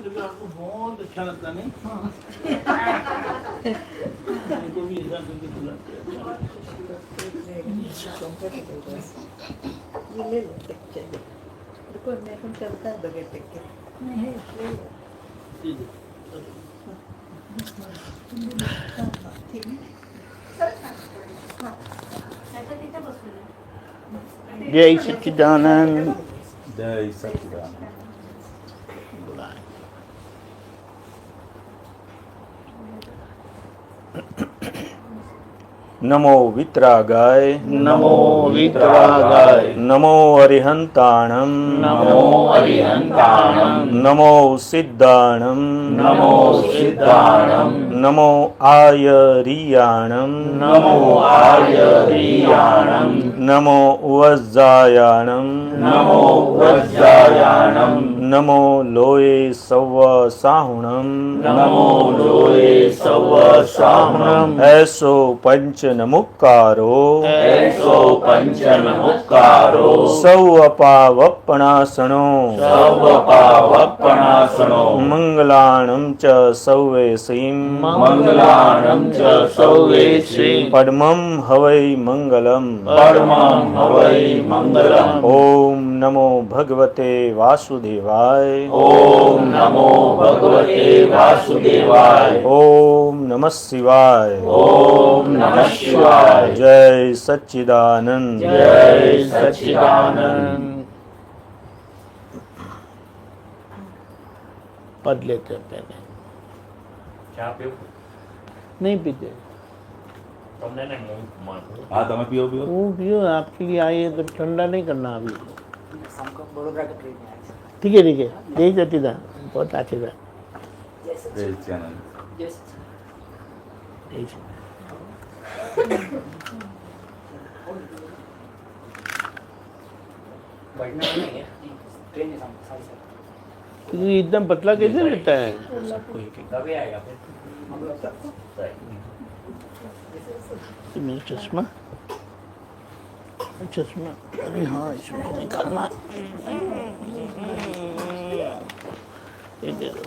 लगे आपको बहुत अच्छा लगता नहीं? को भी ऐसा करके बुलाते हैं। ये ले लो टेक्के देखो मैं कौन करता है बगैर टेक्के नहीं ले लो ठीक है जय सच्चिदानंद। जय सच्चिदानंद। नमो वित्रागाय नमो वितरागाय नमो अरिहंताणं नमो अरिहंताणं नमो सिद्धाणं नमो सिद्धाणं नमो आयरियाणं नमो आर्यरीयाणं नमो वज्जायाणं नमो वज्रायाणं नमो लोये सव्व साहुणं नमो लोये सव साहुणं ऐसो पंच नमुक्कारो ऐसो पंचनमुक्कारो सौ अपावपणासनो सर्वपावपणासनो मंगलाणं च सौवेसीं मंगलानं च सौवेश्री पद्मं हवै मंगलम् परमं हवै मंगलम् ओम नमो भगवते वासुदेवाय ओम नमो भगवते वासुदेवाय ओम नमः शिवाय ओम नमः शिवाय जय सच्चिदानंद जय सच्चिदानंद। पद लेते हैं पहले नहीं पीते हाँ તમે પીઓ પીઓ वो पियो आपके लिए आई है तो ठंडा नहीं करना अभी ठीक है जय सच्चिदानंद बहुत अच्छी बात જય સચ્ચિદાનંદ। जय क्योंकि एकदम पतला कैसे रहता है मेरा चश्मा चश्मा अरे हाँ इसमें निकालना ये दे दो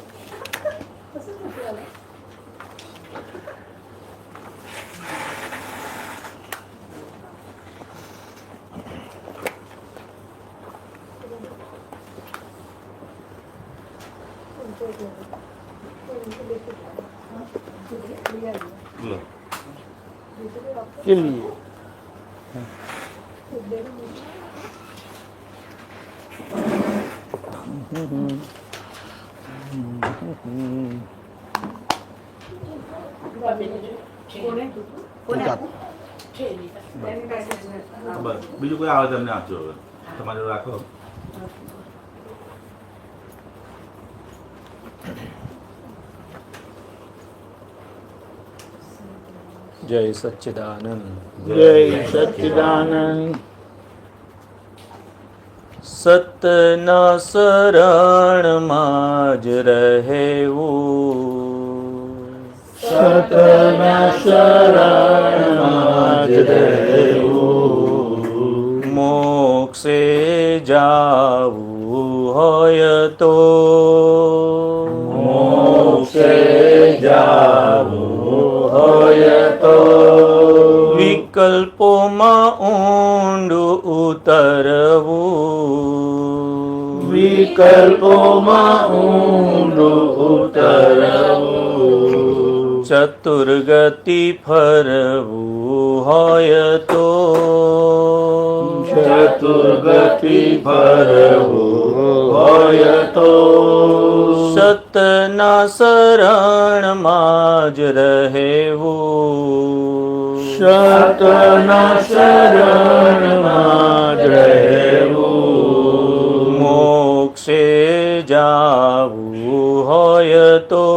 લો चलिए બસ બીજું કોઈ આવે તમને આપજો હવે તમારે રાખો जय सच्चिदानंद जय सच्चिदानंद। सतना शरणમાં જ રહેવું સતના શરણમાં જ રહેવું મોક્ષે જાવું હોય તો મોક્ષે જાવું હોય તો વિકલ્પોમાં ઊંડું ઉતરવું વિકલ્પોમાં ઊંડું ઉતરવું ચતુર્ગતિ ફરવું હોય તો ચતુર્ગતિ ફરવું હોય તો સતના શરણમાં જ રહેવું સતના શરણમાં જ રહેવું મોક્ષે જાવું હોય તો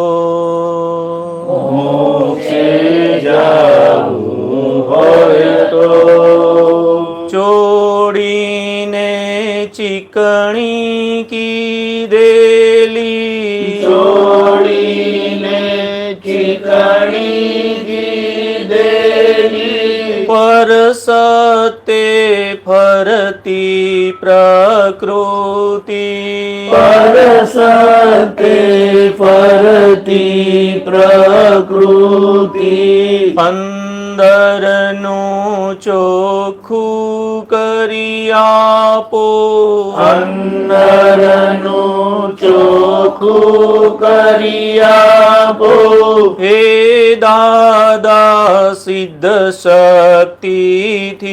મોક્ષે જાવું હોય તો ચોડીને ચીકણી કીધેલી જોડીને ચીકણી કીધેલી પર પરસતે ફરતી પ્રકૃતિ પરસતે ફરતી પ્રકૃતિ અંદરનું ચોખ્ખું કરી આપો અંદરનું ચોખ્ખું કરી આપો હે દાદા સિદ્ધ શક્તિથી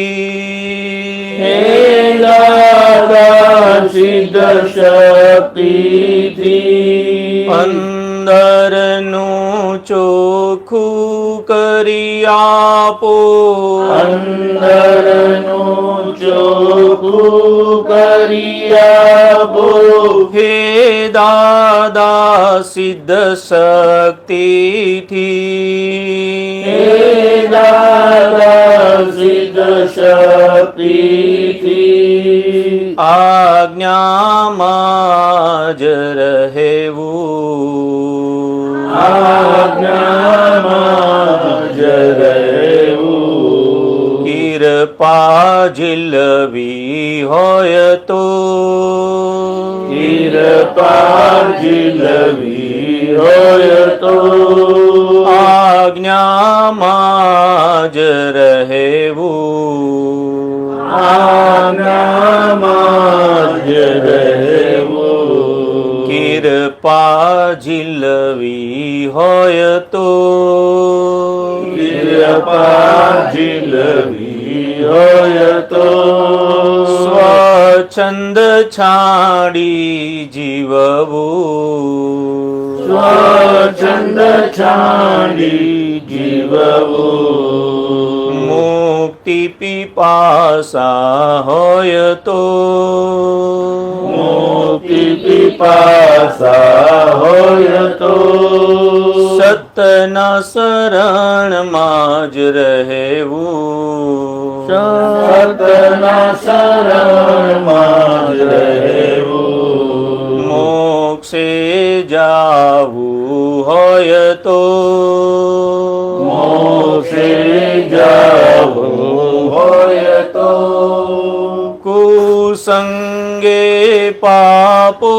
હે દાદા સિદ્ધ શક્તિથી અંદરનું ચોખ્ખું કરી આપો અંદરનું ચોખ્ખું કરી આપો હે દાદા સિદ્ધ શક્તિથી હે દાદા સિદ્ધ શક્તિથી આજ્ઞામાં જ રહેવું આજ્ઞામાં જ રહેવું કૃપા ઝીલવી હોય તો કૃપા ઝીલવી હોય તો આજ્ઞામાં જ રહેવું આજ્ઞામાં જ રહેવું કૃપા ઝીલવી હોય તો કૃપા ઝીલવી હોય તો સ્વચ્છંદ છાડી જીવવું સ્વચ્છંદ છાડી જીવવું મુક્તિ પીપાસા હોય તો મુક્તિ પીપાસા હોય તો સતના શરણમાં જ રહેવું સતના શરણમાં જ રહેવું મોક્ષે જાવું હોય તો મોક્ષે જાવું હોય તો કુસંગે પાપો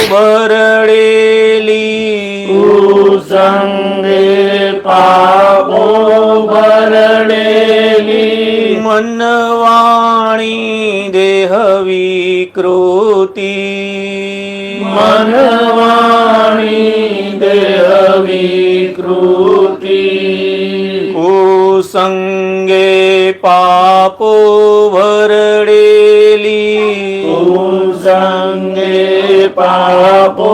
ભરડેલી કુસંગે પાપો ભરડેલી મનવાણી દેહ વિકૃતિ મનવાણી દેહ વિકૃતિ કુસંગે પાપો ભરડેલી કુસંગે પાપો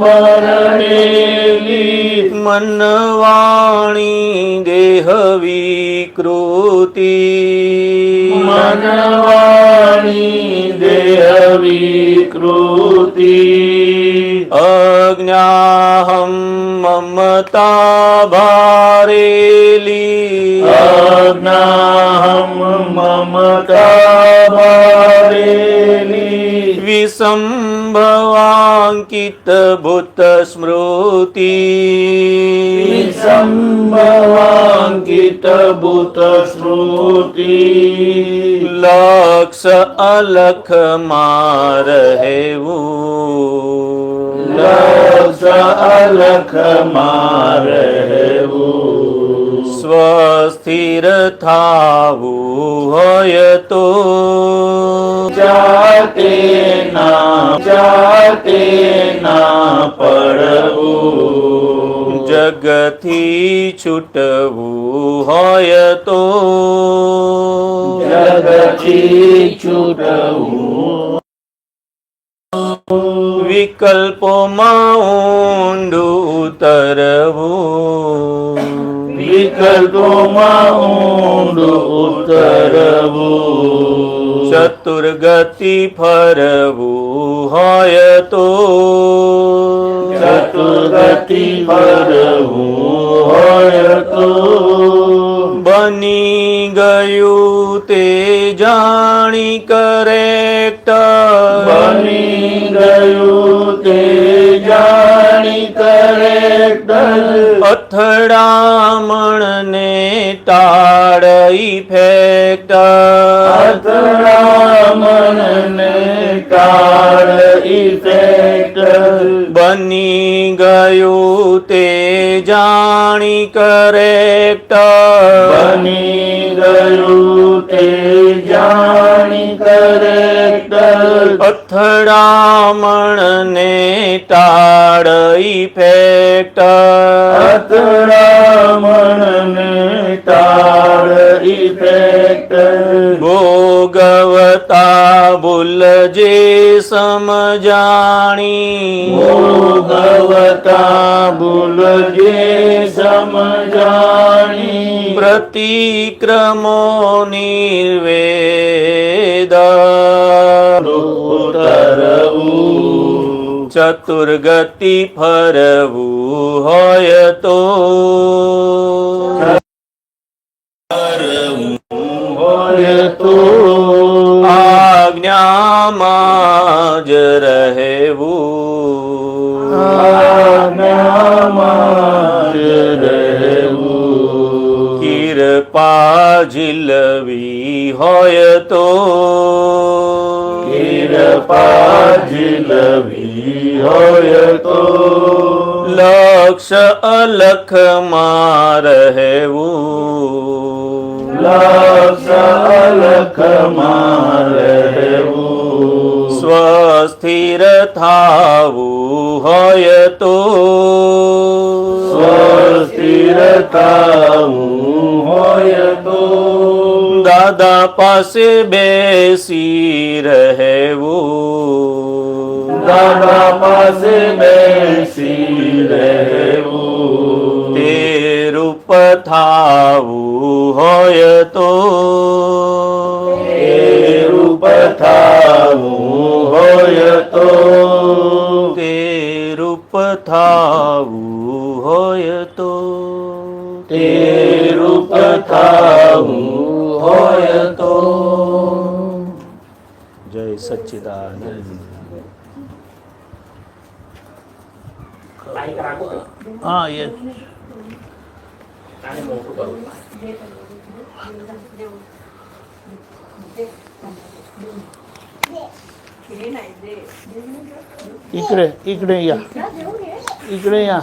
ભરડેલી મનવાણી દેહ વિકૃતિ મનવાણી દેહ વિકૃતિ અજ્ઞાહમ મમતા ભારેલી અજ્ઞાહમ મમતા ભરેલી વિસંભવાંકિત ભૂત સ્મૃતિ સંભવાંકિત ભૂત સ્મૃતિ લક્ષ અલખ માં રહેવું લક્ષ અલખ માં રહેવું સ્વસ્થિર થાવું હોય તો જાતે ના પડવું જગથી છૂટવું હોય તો જગથી છૂટવું વિકલ્પોમાં ઊંડું ઉતરવું વિકલ્પોમાં ઊંડું ઉતરવું ચતુર્ગતિ ફરવું હોય તો ચતુર્ગતિ ફરવું હોય તો બની ગયું તે જાણી કરેક્ટ બની ગયું તે જાણી કરેક્ટ અથડામણને ટાળ ઇફેક્ટ અથડામણને ટાળ ઇફેક્ટ બની ગયું તે જાણી કરેક્ટ બની ગયું તે જાણી કરેક્ટ અથડામણને ટાળ ઇફેક્ટ અથડામણને ટાળ ઇફેક્ટ ભોગવતા ભૂલજે સમજાણી ભોગવતા ભૂલજે સમજાણી પ્રતિક્રમો નિર્વેદ ઉતરવું ચતુર્ગતિ ફરવું હોય તો હોય તો આજ્ઞામાં જ રહેવું આજ્ઞામાં જ રહેવું કૃપા ઝીલવી હોય તો કૃપા ઝીલવી હોય તો લક્ષ અલખમાં રહેવું લક્ષ અલખમાં રહેવું સ્વસ્થિર થાવું હોય તો સ્વસ્થિર થાવું હોય તો દાદા પાસે બેસી રહેવું દાદા પાસે બેસી રહેવું તે રૂપ થાવું હોય તો એ રૂપ થાવું હોય તો તે રૂપ થાવું હોય તો તે રૂપ થાવું હોય તો જય સચ્ચિદાનંદ હા યસ इकडे इकडे या इकडे या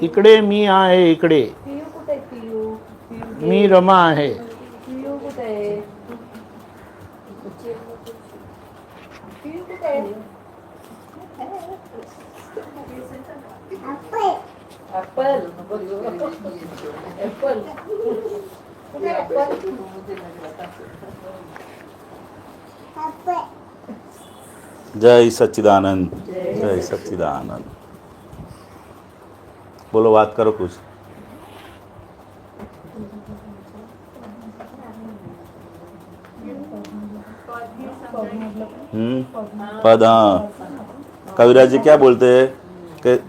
इकडे मी आहे इकडे पियू कुठे पियू मी रमा आहे पियू कुठे पियू कुठे ऍपल ऍपल कुठे ऍपल જય સચ્ચિદાનંદ જય સચ્ચિદાનંદ બોલો વાત કરો કુછ पद हाँ कविराज जी क्या बोलते हैं कि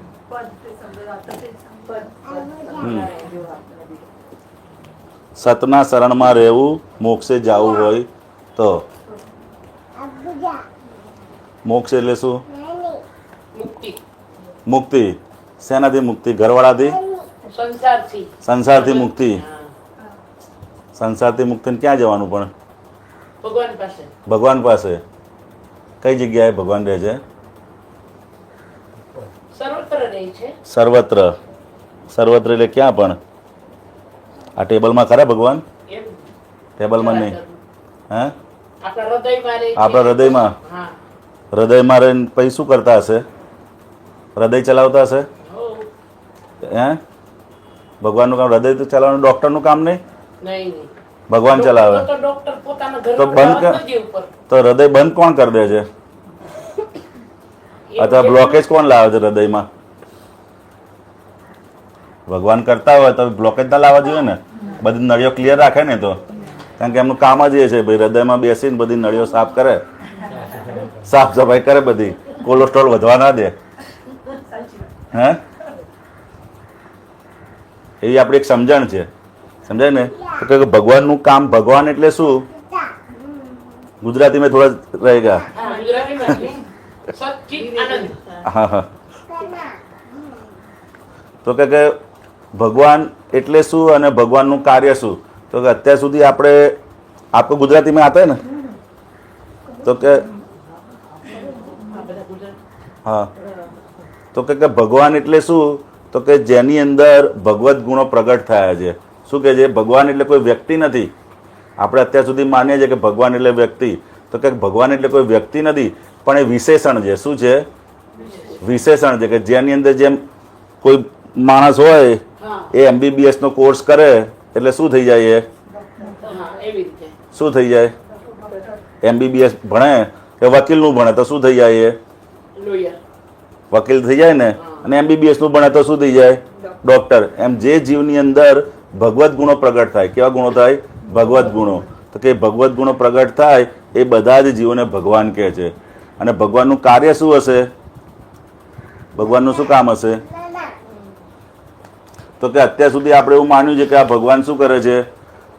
સતના શરણમાં રહેવું મોક્ષે જવું હોય તો મોક્ષ એટલે શું મુક્તિ શેનાથી મુક્તિ ઘરવાળાથી સંસારથી મુક્તિ સંસારથી મુક્તિને ક્યાં જવાનું પણ ભગવાન પાસે કઈ જગ્યાએ ભગવાન રહે છે સર્વત્ર સર્વત્ર એટલે ક્યાં પણ આ ટેબલમાં ખરા ભગવાન ટેબલમાં નહીં હે આપણા હૃદયમાં હૃદયમાં રહીને પછી શું કરતા હશે હૃદય ચલાવતા હશે હે ભગવાનનું કામ હૃદય તો ચલાવવાનું ડૉક્ટરનું કામ નહીં ભગવાન ચલાવે તો બંધ તો હૃદય બંધ કોણ કરી દે છે અથવા બ્લોકેજ કોણ લાવે છે હૃદયમાં ભગવાન કરતા હોય તો બ્લોકેજ ના લાવવા જોઈએ ને બધી નળીઓ ક્લિયર રાખે ને તો કારણ કે એમનું કામ જ એ છે ભાઈ હૃદયમાં બેસીને બધી નળીઓ સાફ કરે સાફ સફાઈ કરે બધી, કોલેસ્ટ્રોલ વધવા ના દે. હે એવી આપણી એક સમજણ છે, સમજાય ને? તો કે ભગવાનનું કામ, ભગવાન એટલે શું? ગુજરાતીમાં થોડા રહી ગયા. હા હા. તો કે ભગવાન એટલે શું અને ભગવાનનું કાર્ય શું? તો કે અત્યાર સુધી આપણે ગુજરાતીમાં આતા ને, તો કે હા, તો કે ભગવાન એટલે શું? તો કે જેની અંદર ભગવત ગુણો પ્રગટ થયા છે. શું કે છે? ભગવાન એટલે કોઈ વ્યક્તિ નથી. આપણે અત્યાર સુધી માનીએ છીએ કે ભગવાન એટલે વ્યક્તિ, તો કે ભગવાન એટલે કોઈ વ્યક્તિ નથી, પણ એ વિશેષણ છે. શું છે? વિશેષણ છે. કે જેની અંદર જેમ કોઈ માણસ હોય એ MBBS નો કોર્સ કરે એટલે શું થઈ જાય? શું થઈ જાય? MBBS ભણે કે વકીલનું ભણે તો શું થઈ જાય? વકીલ થઈ જાય ને. અને MBBS નું ભણે તો શું થઈ જાય? ડોક્ટર. એમ જે જીવની અંદર ભગવત ગુણો પ્રગટ થાય. કેવા ગુણો થાય? ભગવત ગુણો. તો કે ભગવત ગુણો પ્રગટ થાય એ બધા જ જીવોને ભગવાન કહે છે. અને ભગવાનનું કાર્ય શું હશે? ભગવાનનું શું કામ હશે? તો કે અત્યાર સુધી આપણે એવું માન્યું છે કે આ ભગવાન શું કરે છે?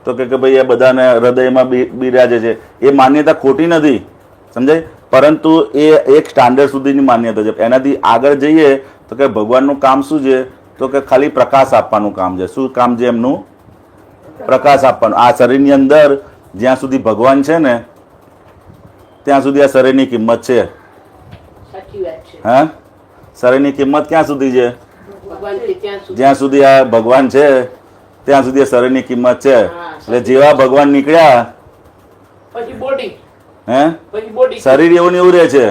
તો કે ભાઈ એ બધાને હૃદયમાં બિરાજે છે. એ માન્યતા ખોટી નથી, સમજાય? પરંતુ એ એક સ્ટાન્ડર્ડ સુધીની માન્યતા છે. એનાથી આગળ જઈએ તો કે ભગવાનનું કામ શું છે? તો કે ખાલી પ્રકાશ આપવાનું કામ છે. શું કામ છે એમનું? પ્રકાશ આપવાનું. આ શરીરની અંદર જ્યાં સુધી ભગવાન છે ને ત્યાં સુધી આ શરીરની કિંમત છે. હા, શરીરની કિંમત ક્યાં સુધી છે? જ્યાં સુધી આ ભગવાન છે ત્યાં સુધી આ શરીરની કિંમત છે. એટલે જેવા ભગવાન નીકળ્યા હે, શરીર એવું ને એવું રહે છે.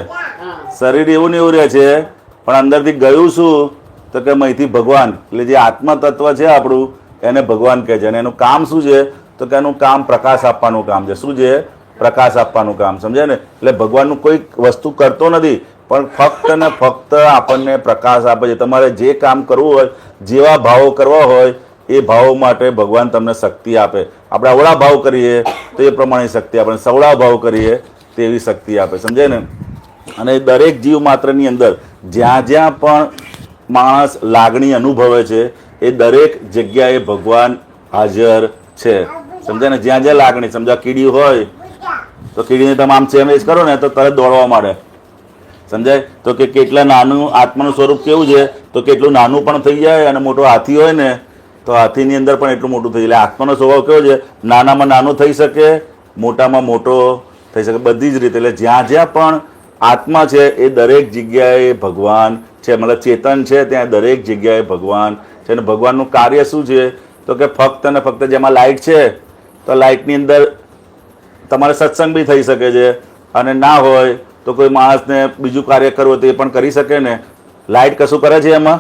શરીર એવું ને એવું રહે છે, પણ અંદરથી ગયું શું? તો કે અહીંથી ભગવાન. એટલે જે આત્મા તત્વ છે આપણું એને ભગવાન કહે છે. અને એનું કામ શું છે? તો કે એનું કામ પ્રકાશ આપવાનું કામ છે. શું છે? પ્રકાશ આપવાનું કામ. સમજે ને? એટલે ભગવાનનું કોઈ વસ્તુ કરતો નથી, પણ ફક્ત ને ફક્ત આપણને પ્રકાશ આપે છે. તમારે જે કામ કરવું હોય, જેવા ભાવો કરવા હોય એ ભાવો માટે ભગવાન તમને શક્તિ આપે. આપણે અવળા ભાવ કરીએ તો એ પ્રમાણે શક્તિ આપે, સવળા ભાવ કરીએ તેવી શક્તિ આપે. સમજાય ને? અને દરેક જીવ માત્રની અંદર જ્યાં જ્યાં પણ માણસ લાગણી અનુભવે છે એ દરેક જગ્યાએ ભગવાન હાજર છે. સમજાય ને? જ્યાં જ્યાં લાગણી, સમજા કીડી હોય તો કીડીને તમે આમ ચેમેજ કરો ને તો તરત દોડવા માંડે. સમજાય? તો કે કેટલા નાનું આત્માનું સ્વરૂપ કેવું છે? તો કેટલું નાનું પણ થઈ જાય. અને મોટો હાથી હોય ને તો હાથીની અંદર પણ એટલું મોટું થઈ જાય. આત્માનો સ્વભાવ કેવો છે? નાનામાં નાનો થઈ શકે, મોટામાં મોટો થઈ શકે, બધી જ રીતે. એટલે જ્યાં જ્યાં પણ આત્મા છે એ દરેક જગ્યાએ ભગવાન છે. મતલબ ચેતન છે ત્યાં દરેક જગ્યાએ ભગવાન છે. અને ભગવાનનું કાર્ય શું છે? તો કે ફક્ત ને ફક્ત જેમાં લાઇટ છે તો લાઇટની અંદર તમારે સત્સંગ બી થઈ શકે છે. અને ના હોય તો કોઈ માણસને બીજું કાર્ય કરવું તો એ પણ કરી શકે ને. લાઇટ કશું કરે છે એમાં?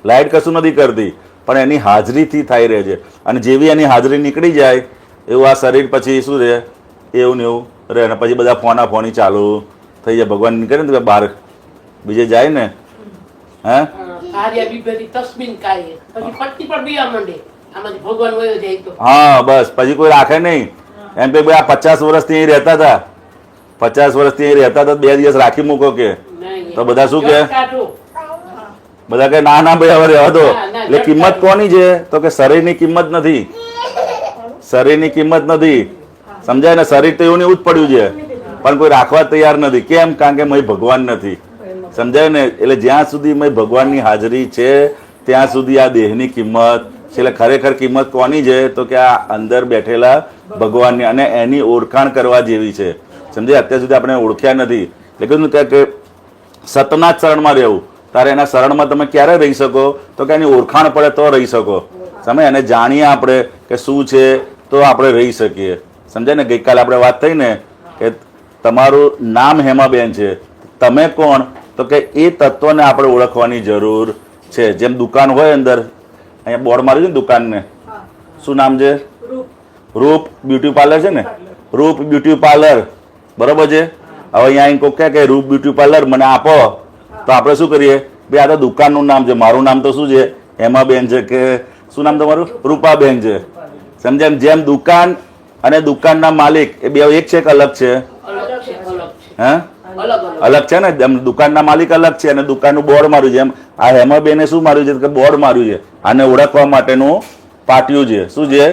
લાઇટ કશું નથી કરતી, પણ એની હાજરીથી થઈ રહે છે. અને જેવી એની હાજરી નીકળી જાય એવું આ શરીર પછી શું રહે? એવું ને એવું રહે. અને પછી બધા ફોની ચાલુ થઈ જાય. ભગવાન નીકળે ને તો બહાર બીજે જાય ને. હે, હા બસ પછી કોઈ રાખે નહીં. એમ કે ભાઈ આ 50 વર્ષથી અહીં રહેતા હતા, 50 વર્ષથી અહીં રહેતા હતા, 2 દિવસ રાખી મૂકો કે, તો બધા શું કે? બધા કે ના ના ભાઈ હવે રહેવા દો. એટલે કિંમત કોની છે? તો કે શરીરની કિંમત નથી. શરીરની કિંમત નથી. સમજાય ને? શરીર તો એવું ને એવું જ પડ્યું છે, પણ કોઈ રાખવા તૈયાર નથી. કેમ? કારણ કે મય ભગવાન નથી. સમજાય ને? એટલે જ્યાં સુધી મય ભગવાનની હાજરી છે ત્યાં સુધી આ દેહની કિંમત છે. એટલે ખરેખર કિંમત કોની છે? તો કે આ અંદર બેઠેલા ભગવાનની. અને એની ઓળખાણ કરવા જેવી છે. સમજાય? અત્યાર સુધી આપણે ઓળખ્યા નથી. એટલે કીધું કે સતના જ શરણમાં રહેવું. તારે એના શરણમાં તમે ક્યારે રહી શકો? તો કે એની ઓળખાણ પડે તો રહી શકો. સમય એને જાણીએ આપણે કે શું છે તો આપણે રહી શકીએ. સમજાય ને? ગઈકાલે આપણે વાત થઈ ને કે તમારું નામ હેમાબેન છે. તમે કોણ? તો કે એ તત્વને આપણે ઓળખવાની જરૂર છે. જેમ દુકાન હોય અંદર, અહીંયા બોર્ડ માર્યું છે ને દુકાનને, શું નામ છે? રૂપ બ્યુટી પાર્લર છે ને? રૂપ બ્યુટી પાર્લર, બરોબર છે. હવે અહીંયા કોઈ કહે કે રૂપ બ્યુટી પાર્લર મને આપો, તો આપણે શું કરીએ? ભાઈ આ તો દુકાનનું નામ છે, મારું નામ તો શું છે? હેમાબેન છે. કે શું નામ તમારું? રૂપાબેન છે. સમજાય? જેમ દુકાન અને દુકાનના માલિક એ બે એક છે કે અલગ છે? હે અલગ છે ને, એમ દુકાનના માલિક અલગ છે અને દુકાનનું બોર્ડ માર્યું છે. એમ આ હેમાબેને શું માર્યું છે કે બોર્ડ માર્યું છે. આને ઓળખવા માટેનું પાટિયું છે. શું છે?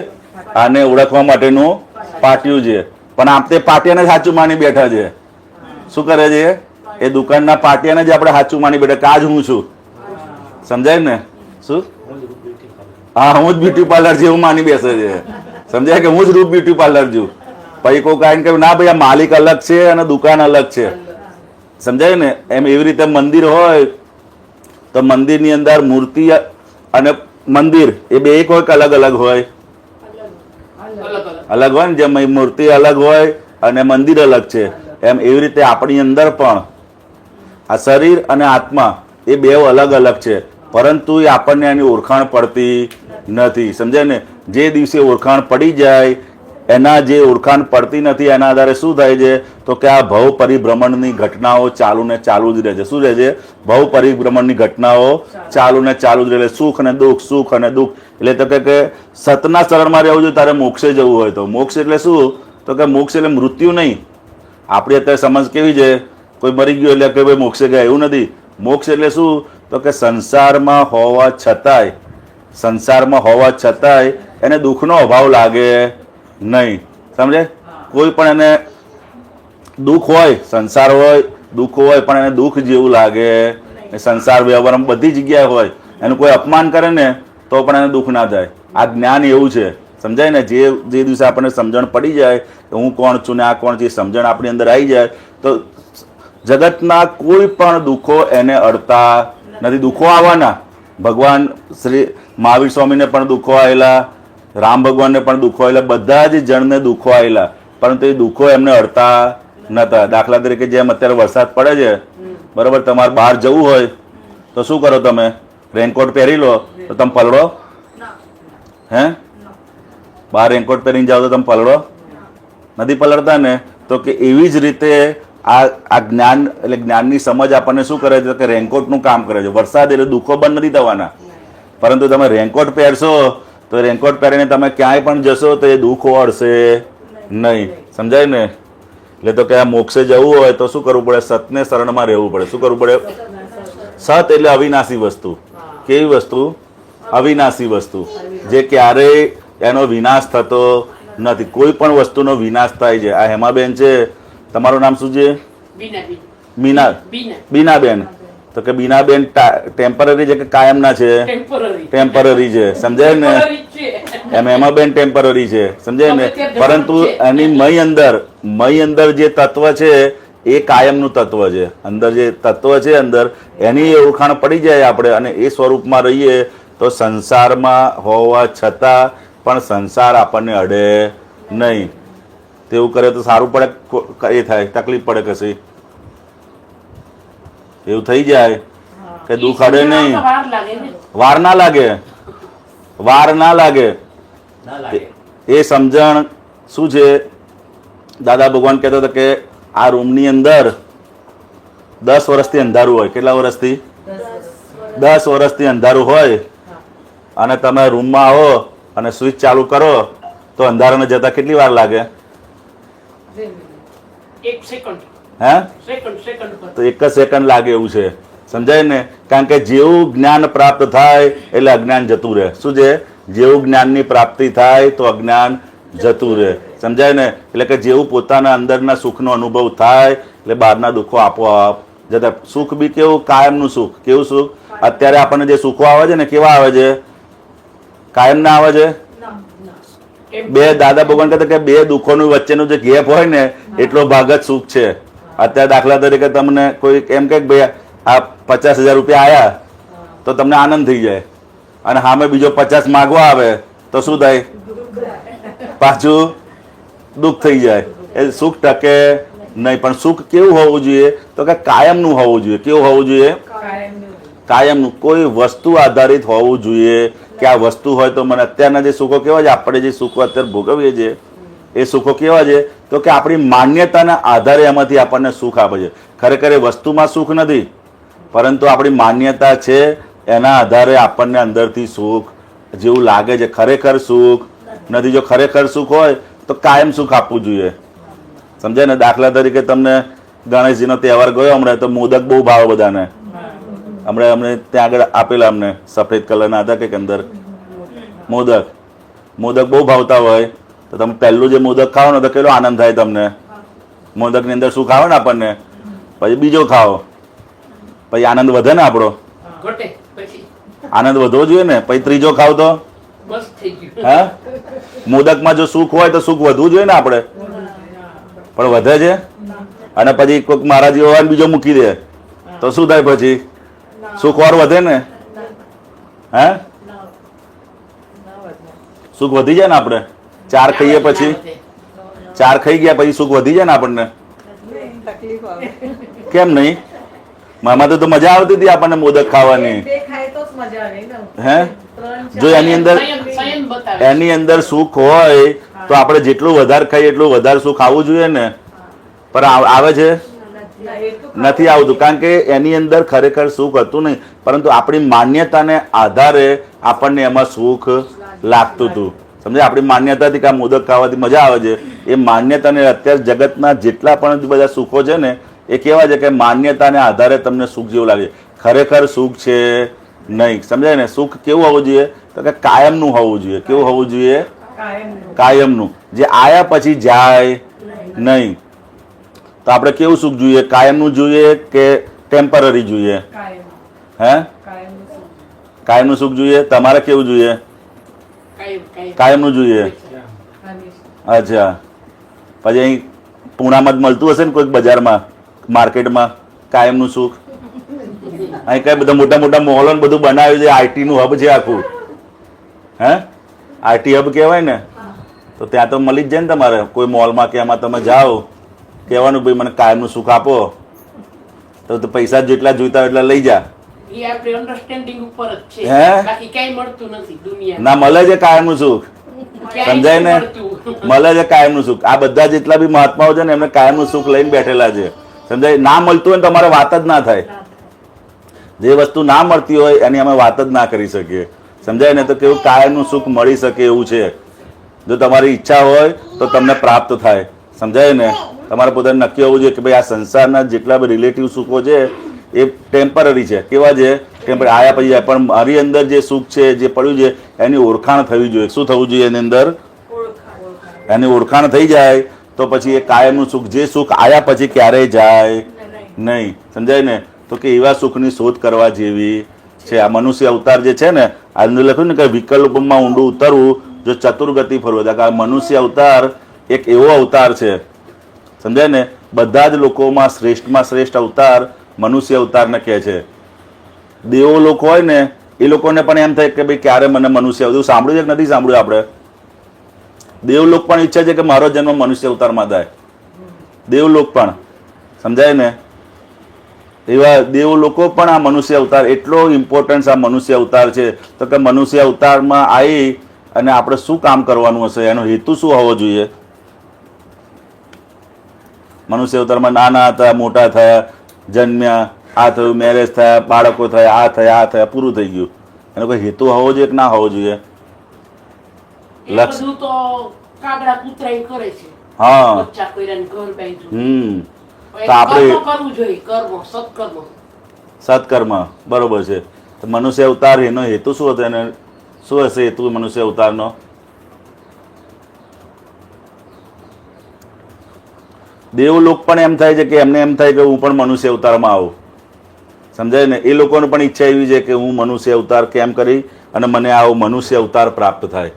આને ઓળખવા માટેનું પાટિયું છે. પણ આપ તે પાટિયાને જ સાચું માની બેઠા છે. શું કરે છે? એ દુકાનના પાટિયાને જ આપણે સાચું માની બેઠા કે આ જ હું છું. સમજાય ને? શું? હા, હું જ બ્યુટી પાર્લર છે એવું માની બેસે છે. સમજાય કે હું જ રૂપ બ્યુટી પાર્લર છું. પછી કોઈ કાંઈ કે ના ભાઈ આ માલિક અલગ છે અને દુકાન અલગ છે. સમજાય ને? એમ એવી રીતે મંદિર હોય તો મંદિરની અંદર મૂર્તિ અને મંદિર એ બે એક હોય કે અલગ અલગ હોય? અલગ હોય ને. જેમ મૂર્તિ અલગ હોય અને મંદિર અલગ છે, એમ એવી રીતે આપણી અંદર પણ આ શરીર અને આત્મા એ બે અલગ અલગ છે, પરંતુ એ આપણને એની ઓળખાણ પડતી નથી. સમજાય ને? જે દિવસે ઓળખાણ પડી જાય, એના જે ઓળખાણ પડતી નથી એના આધારે શું થાય છે તો કે આ ભવ પરિભ્રમણની ઘટનાઓ ચાલુ ને ચાલુ જ રહે છે. શું રહે છે? ભવ પરિભ્રમણની ઘટનાઓ ચાલુ ને ચાલુ જ રહે. સુખ અને દુઃખ, સુખ અને દુઃખ. એટલે તો કે સતના શરણમાં રહેવું જોઈએ તારે મોક્ષે જવું હોય તો. મોક્ષ એટલે શું? તો કે મોક્ષ એટલે મૃત્યુ નહીં. આપણી અત્યારે સમજ કેવી છે, કોઈ મરી ગયું એટલે કે ભાઈ મોક્ષે ગયા, એવું નથી. મોક્ષ એટલે શું? તો કે સંસારમાં હોવા છતાંય એને દુઃખનો અભાવ લાગે નહીં. સમજે? કોઈ પણ એને દુઃખ હોય, સંસાર હોય, દુઃખ હોય, પણ એને દુઃખ જેવું લાગે. સંસાર વ્યવહારમાં બધી જગ્યાએ હોય, એનું કોઈ અપમાન કરે ને તો પણ એને દુઃખ ના થાય. આ જ્ઞાન એવું છે. સમજાય ને? જે દિવસે આપણને સમજણ પડી જાય કે હું કોણ છું ને આ કોણ છે, સમજણ આપણી અંદર આવી જાય તો જગતના કોઈ પણ દુઃખો એને અડતા નથી. દુઃખો આવવાના. ભગવાન શ્રી મહાવીર સ્વામીને પણ દુઃખો આવેલા, રામ ભગવાનને પણ દુઃખો આવેલા, બધા જ જણને દુઃખો આવેલા, પરંતુ એ દુઃખો એમને અડતા નતા. દાખલા તરીકે જેમ અત્યારે વરસાદ પડે છે, બરાબર, તમારે બહાર જવું હોય તો શું કરો તમે? રેનકોટ પહેરી લો તો તમે પલળો? હે? બહાર રેનકોટ પહેરીને જાઓ તો તમે પલળો? નથી પલળતા ને? તો કે એવી જ રીતે આ જ્ઞાન એટલે જ્ઞાનની સમજ આપણને શું કરે છે કે રેનકોટનું કામ કરે છે. વરસાદ એટલે દુઃખો બંધ નથી થવાના, પરંતુ તમે રેનકોટ પહેરશો તો રેનકોટ પહેરીને તમે ક્યાંય પણ જશો તો એ દુઃખ અડશે નહીં. સમજાય ને? એટલે તો કે આ મોક્ષે જવું હોય તો શું કરવું પડે? સતને શરણમાં રહેવું પડે. શું કરવું પડે? સત એટલે અવિનાશી વસ્તુ. કેવી વસ્તુ? અવિનાશી વસ્તુ, જે ક્યારેય એનો વિનાશ થતો નથી. કોઈ પણ વસ્તુનો વિનાશ થાય છે. આ હેમાબેન છે, તમારું નામ શું છે? બીનાબેન. તો કે બીનાબેન ટેમ્પરરી છે કે કાયમના છે? ટેમ્પરરી છે. સમજાય ને? એમ હેમાબેન ટેમ્પરરી છે. સમજાય ને? પરંતુ એની મય અંદર જે તત્વ છે એ કાયમનું તત્વ છે. અંદર જે તત્વ છે અંદર એની ઓળખાણ પડી જાય આપણે અને એ સ્વરૂપમાં રહીએ તો સંસારમાં હોવા છતાં પણ સંસાર આપણને અડે નહીં. તેવું કરે તો સારું પડે? એ થાય તકલીફ પડે કશી? એવું થઈ જાય કે દુઃખ અડે નહીં? વાર ના લાગે. વાર ના લાગે. એ સમજણ શું છે? દાદા ભગવાન કહેતા હતા કે આ રૂમની અંદર 10 વર્ષથી અંધારું હોય. કેટલા વર્ષથી? 10 વર્ષથી અંધારું હોય અને તમે રૂમમાં આવો અને સ્વિચ ચાલુ કરો તો અંધારાને જતા કેટલી વાર લાગે? 1 સેકન્ડ. હે? સેકન્ડ. તો 1 સેકન્ડ લાગે એવું છે. સમજાય ને? કારણ કે જેવું જ્ઞાન પ્રાપ્ત થાય એટલે અજ્ઞાન જતું રહે. શું છે? જેવું જ્ઞાનની પ્રાપ્તિ થાય તો અજ્ઞાન જતું રહે. સમજાય ને? એટલે કે જેવું પોતાના અંદરના સુખનો અનુભવ થાય એટલે બહારના દુઃખો આપોઆપ જતા. સુખ બી કેવું? કાયમનું સુખ. કેવું સુખ? અત્યારે આપણને જે સુખો આવે છે ને કેવા આવે છે? કાયમ ના આવે છે. બે દાદા ભગવાન કહેતા કે બે દુઃખોની વચ્ચેનું જે ગેપ હોય ને એટલો ભાગ જ સુખ છે. અત્યારે દાખલા તરીકે તમને કોઈ એમ કે ભાઈ આ 50,000 રૂપિયા આયા તો તમને આનંદ થઈ જાય અને સામે બીજો 50 માગવા આવે તો શું થાય? પાછું દુઃખ થઈ જાય. એ સુખ ટકે નહીં. પણ સુખ કેવું હોવું જોઈએ? તો કે કાયમનું હોવું જોઈએ. કેવું હોવું જોઈએ? કાયમનું. કોઈ વસ્તુ આધારિત હોવું જોઈએ કે આ વસ્તુ હોય તો મને અત્યારના જે સુખો કેવા છે, આપણે જે સુખો અત્યારે ભોગવીએ છીએ એ સુખો કેવા છે? તો કે આપણી માન્યતાના આધારે એમાંથી આપણને સુખ આપે છે. ખરેખર એ વસ્તુમાં સુખ નથી, પરંતુ આપણી માન્યતા છે એના આધારે આપણને અંદરથી સુખ જેવું લાગે છે. ખરેખર સુખ નથી. જો ખરેખર સુખ હોય તો કાયમ સુખ આપવું જોઈએ. સમજાય ને? દાખલા તરીકે તમને ગણેશજીનો તહેવાર ગયો હમણાં, તો મોદક બહુ ભાવે બધાને. અમને ત્યાં આગળ આપેલા, અમને સફેદ કલરના હતા કે અંદર મોદક બહુ ભાવતા હોય, તો તમે પહેલું જે મોદક ખાઓ ને તો કેટલો આનંદ થાય તમને. મોદકની અંદર શું ખાવ ને આપણને, પછી બીજો ખાઓ, પછી આનંદ વધે ને આપણો. આનંદ વધવો જોઈએ ને. પછી ત્રીજો ખાવ તો હા, મોદકમાં જો સુખ હોય તો સુખ વધવું જોઈએ ને આપણે, પણ વધે છે. અને પછી કોઈક મારા જેવો હોય બીજો મૂકી દે તો શું થાય? પછી સુખ વાર વધે ને. હે, સુખ વધી જાય ને આપણે. 4 ખાઈએ પછી 4 ખાઈ ગયા પછી સુખ વધી જાય ને આપણને. તકલીફ આવે. કેમ નહીં? મામા તો મજા આવતી હતી આપણને મોદક ખાવાની. બે ખાય તો જ મજા આવે ને. હે, જો એની અંદર સુખ હોય તો આપણે જેટલું વધારે ખાઈએ એટલું વધારે સુખ આવવું જોઈએ ને. પણ આવે છે નથી આવતું, કારણ કે એની અંદર ખરેખર સુખ હતું નહીં, પરંતુ આપણી માન્યતાને આધારે આપણને એમાં સુખ લાગતું હતું. સમજે, આપણી માન્યતા હતી કે આ મોદક ખાવાથી મજા આવે છે. એ માન્યતાને અત્યારે જગતના જેટલા પણ બધા સુખો છે ને એ કેવા છે કે માન્યતાને આધારે તમને સુખ જેવું લાગે. ખરેખર સુખ છે નહીં. સમજાય ને? સુખ કેવું હોવું જોઈએ? તો કે કાયમનું હોવું જોઈએ. કેવું હોવું જોઈએ? કાયમનું, જે આયા પછી જાય નહીં. તો આપણે કેવું સુખ જોઈએ? કાયમનું જોઈએ કે ટેમ્પરરી જોઈએ? હે, કાયમનું સુખ જોઈએ. તમારે કેવું જોઈએ? કાયમનું જોઈએ. અચ્છા, પછી અહીં પૂણામાં જ મળતું હશે ને કોઈક બજારમાં, માર્કેટમાં કાયમનું સુખ? અહીં કઈ બધા મોટા મોટા મોહલો ને બધું બનાવ્યું છે, આઈટી નું હબ છે આખું. હે, આઈટી હબ કહેવાય ને. તો ત્યાં તો મળી જ જાય ને તમારે કોઈ મોલમાં કે એમાં તમે જાઓ, કહેવાનું ભાઈ મને કાયમનું સુખ આપો, તો પૈસા જેટલા જોઈતા હોય એટલા લઈ જા. ના, મળે છે કાયમનું સુખ. સમજાય ને? મળે છે કાયમનું સુખ. આ બધા જેટલા બી મહાત્માઓ છે ને એમને કાયમનું સુખ લઈને બેઠેલા છે. સમજાય? ના મળતું હોય ને તમારે વાત જ ના થાય. જે વસ્તુ ના મળતી હોય એની અમે વાત જ ના કરી શકીએ. સમજાય ને? તો કેવું કાયમનું સુખ મળી શકે એવું છે. જો તમારી ઈચ્છા હોય તો તમને પ્રાપ્ત થાય. સમજાય ને? તમારે પોતાને નક્કી હોવું જોઈએ કે ભાઈ આ સંસારના જેટલા બી રિલેટિવ સુખો છે એ ટેમ્પરરી છે. કેવા છે? ટેમ્પરરી. આયા પછી જાય, પણ મારી અંદર જે સુખ છે, જે પડ્યું છે, એની ઓળખાણ થવી જોઈએ. શું થવું જોઈએ એની અંદર? એની ઓળખાણ થઈ જાય તો પછી એ કાયમનું સુખ, જે સુખ આયા પછી ક્યારેય જાય નહીં. સમજાય ને? તો કે એવા સુખની શોધ કરવા જેવી છે. આ મનુષ્ય અવતાર જે છે ને, અંદર લખ્યું ને કે વિકલ્પમાં ઊંડું ઉતરવું જો ચતુર્ગતિ ફરવું. આ મનુષ્ય અવતાર એક એવો અવતાર છે. સમજાય ને? બધા જ લોકોમાં શ્રેષ્ઠમાં શ્રેષ્ઠ અવતાર મનુષ્ય અવતારને કહે છે. દેવો લોકો હોય ને એ લોકોને પણ એમ થાય કે ભાઈ ક્યારે મને મનુષ્ય અવતાર. સાંભળ્યું છે કે નથી સાંભળ્યું? આપણે દેવલોક પણ ઈચ્છે છે કે મારો જન્મ મનુષ્ય અવતારમાં થાય. દેવલોક પણ. સમજાય ને? એવા દેવ લોકો પણ આ મનુષ્ય અવતાર, એટલો ઇમ્પોર્ટન્સ આ મનુષ્ય અવતાર છે. તો કે મનુષ્ય અવતારમાં આવી અને આપણે શું કામ કરવાનું હશે? એનો હેતુ શું હોવો જોઈએ? મનુષ્ય અવતારમાં નાના હતા, મોટા થયા, જન્મ્યા, આ થયું, મેરેજ થયા, બાળકો થયા, આ થયા, પૂરું થઈ ગયું. એનો કોઈ હેતુ હોવો જોઈએ કે ના હોવો જોઈએ? લક્ષ્ય તો હા. તો આપણે સત્કર્મ બરોબર છે. તો મનુષ્ય અવતાર એનો હેતુ શું હતો? એને શું હશે હેતુ મનુષ્ય અવતારનો? દેવલોક પણ એમ થાય છે કે એમને એમ થાય કે હું પણ મનુષ્ય અવતારમાં આવું. સમજાય ને? એ લોકોને પણ ઈચ્છા એવી છે કે હું મનુષ્ય અવતાર કેમ કરી અને મને આવો મનુષ્ય અવતાર પ્રાપ્ત થાય.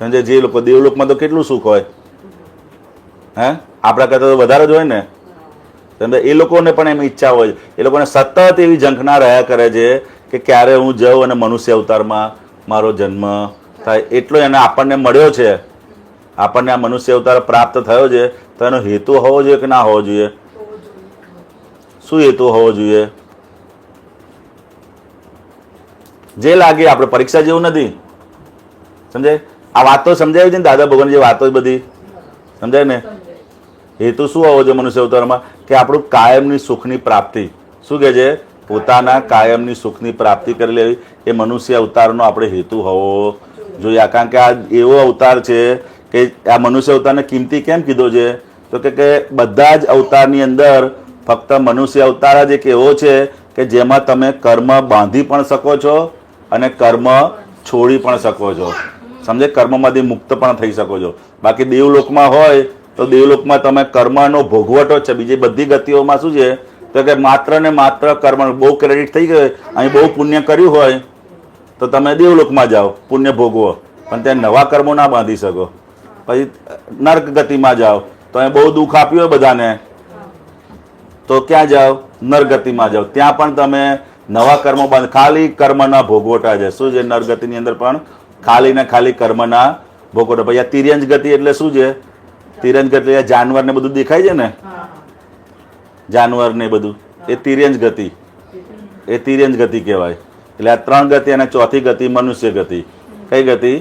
સમજે? જે લોકો દેવલોકમાં તો કેટલું સુખ હોય, હે, આપણા કરતા તો વધારે જ હોય ને. એ લોકોને પણ એમ ઈચ્છા હોય. એ લોકોને સતત એવી ઝંખના રહ્યા કરે છે કે ક્યારે હું જાઉં અને મનુષ્ય અવતારમાં મારો જન્મ થાય. એટલો એને આપણને મળ્યો છે. આપણને આ મનુષ્ય અવતાર પ્રાપ્ત થયો છે, તો એનો હેતુ હોવો જોઈએ કે ના હોવો જોઈએ? શું હેતુ હોવો જોઈએ? જે લાગે આપણે પરીક્ષા જેવું નથી. સમજાય? આ વાતો સમજાવી છે ને દાદા ભગવાન જે વાતો બધી? સમજાય ને? હેતુ શું હોવો જોઈએ મનુષ્ય અવતારમાં? કે આપણું કાયમની સુખની પ્રાપ્તિ. શું કહે છે? પોતાના કાયમની સુખની પ્રાપ્તિ કરી લેવી એ મનુષ્ય અવતારનો આપણે હેતુ હોવો જોઈએ. કારણ કે આ એવો અવતાર છે કે આ મનુષ્ય અવતારને કિંમતી કેમ કીધો છે? તો કે બધા જ અવતારની અંદર ફક્ત મનુષ્ય અવતાર જ એક એવો છે કે જેમાં તમે કર્મ બાંધી પણ શકો છો અને કર્મ છોડી પણ શકો છો. સમજે? કર્મમાંથી મુક્ત પણ થઈ શકો છો. બાકી દેવલોકમાં હોય તો દેવલોકમાં તમે કર્મનો ભોગવટો છે. બીજી બધી ગતિઓમાં શું છે તો કે માત્ર ને માત્ર કર્મ. બહુ ક્રેડિટ થઈ ગયો, અહીં બહુ પુણ્ય કર્યું હોય તો તમે દેવલોકમાં જાઓ, પુણ્ય ભોગવો, પણ ત્યાં નવા કર્મો ના બાંધી શકો. પછી નર્ક ગતિમાં જાઓ તો અહીં બહુ દુઃખ આપ્યું હોય બધાને, તો ક્યાં જાઓ? નરગતિમાં જાઓ. ત્યાં પણ તમે નવા કર્મો બાંધ, ખાલી કર્મના ભોગવટા છે. શું છે? નરગતિની અંદર પણ ખાલી ને ખાલી કર્મના ભોગવટા. પછી આ તિર્યંજ ગતિ એટલે શું છે? તિર્યંજ ગતિ જાનવર ને બધું દેખાય છે ને, જાનવર ને બધું, એ તિર્યંજ ગતિ, એ તિર્યંજ ગતિ કહેવાય. એટલે આ 3 ગતિ અને ચોથી ગતિ મનુષ્ય ગતિ. કઈ ગતિ?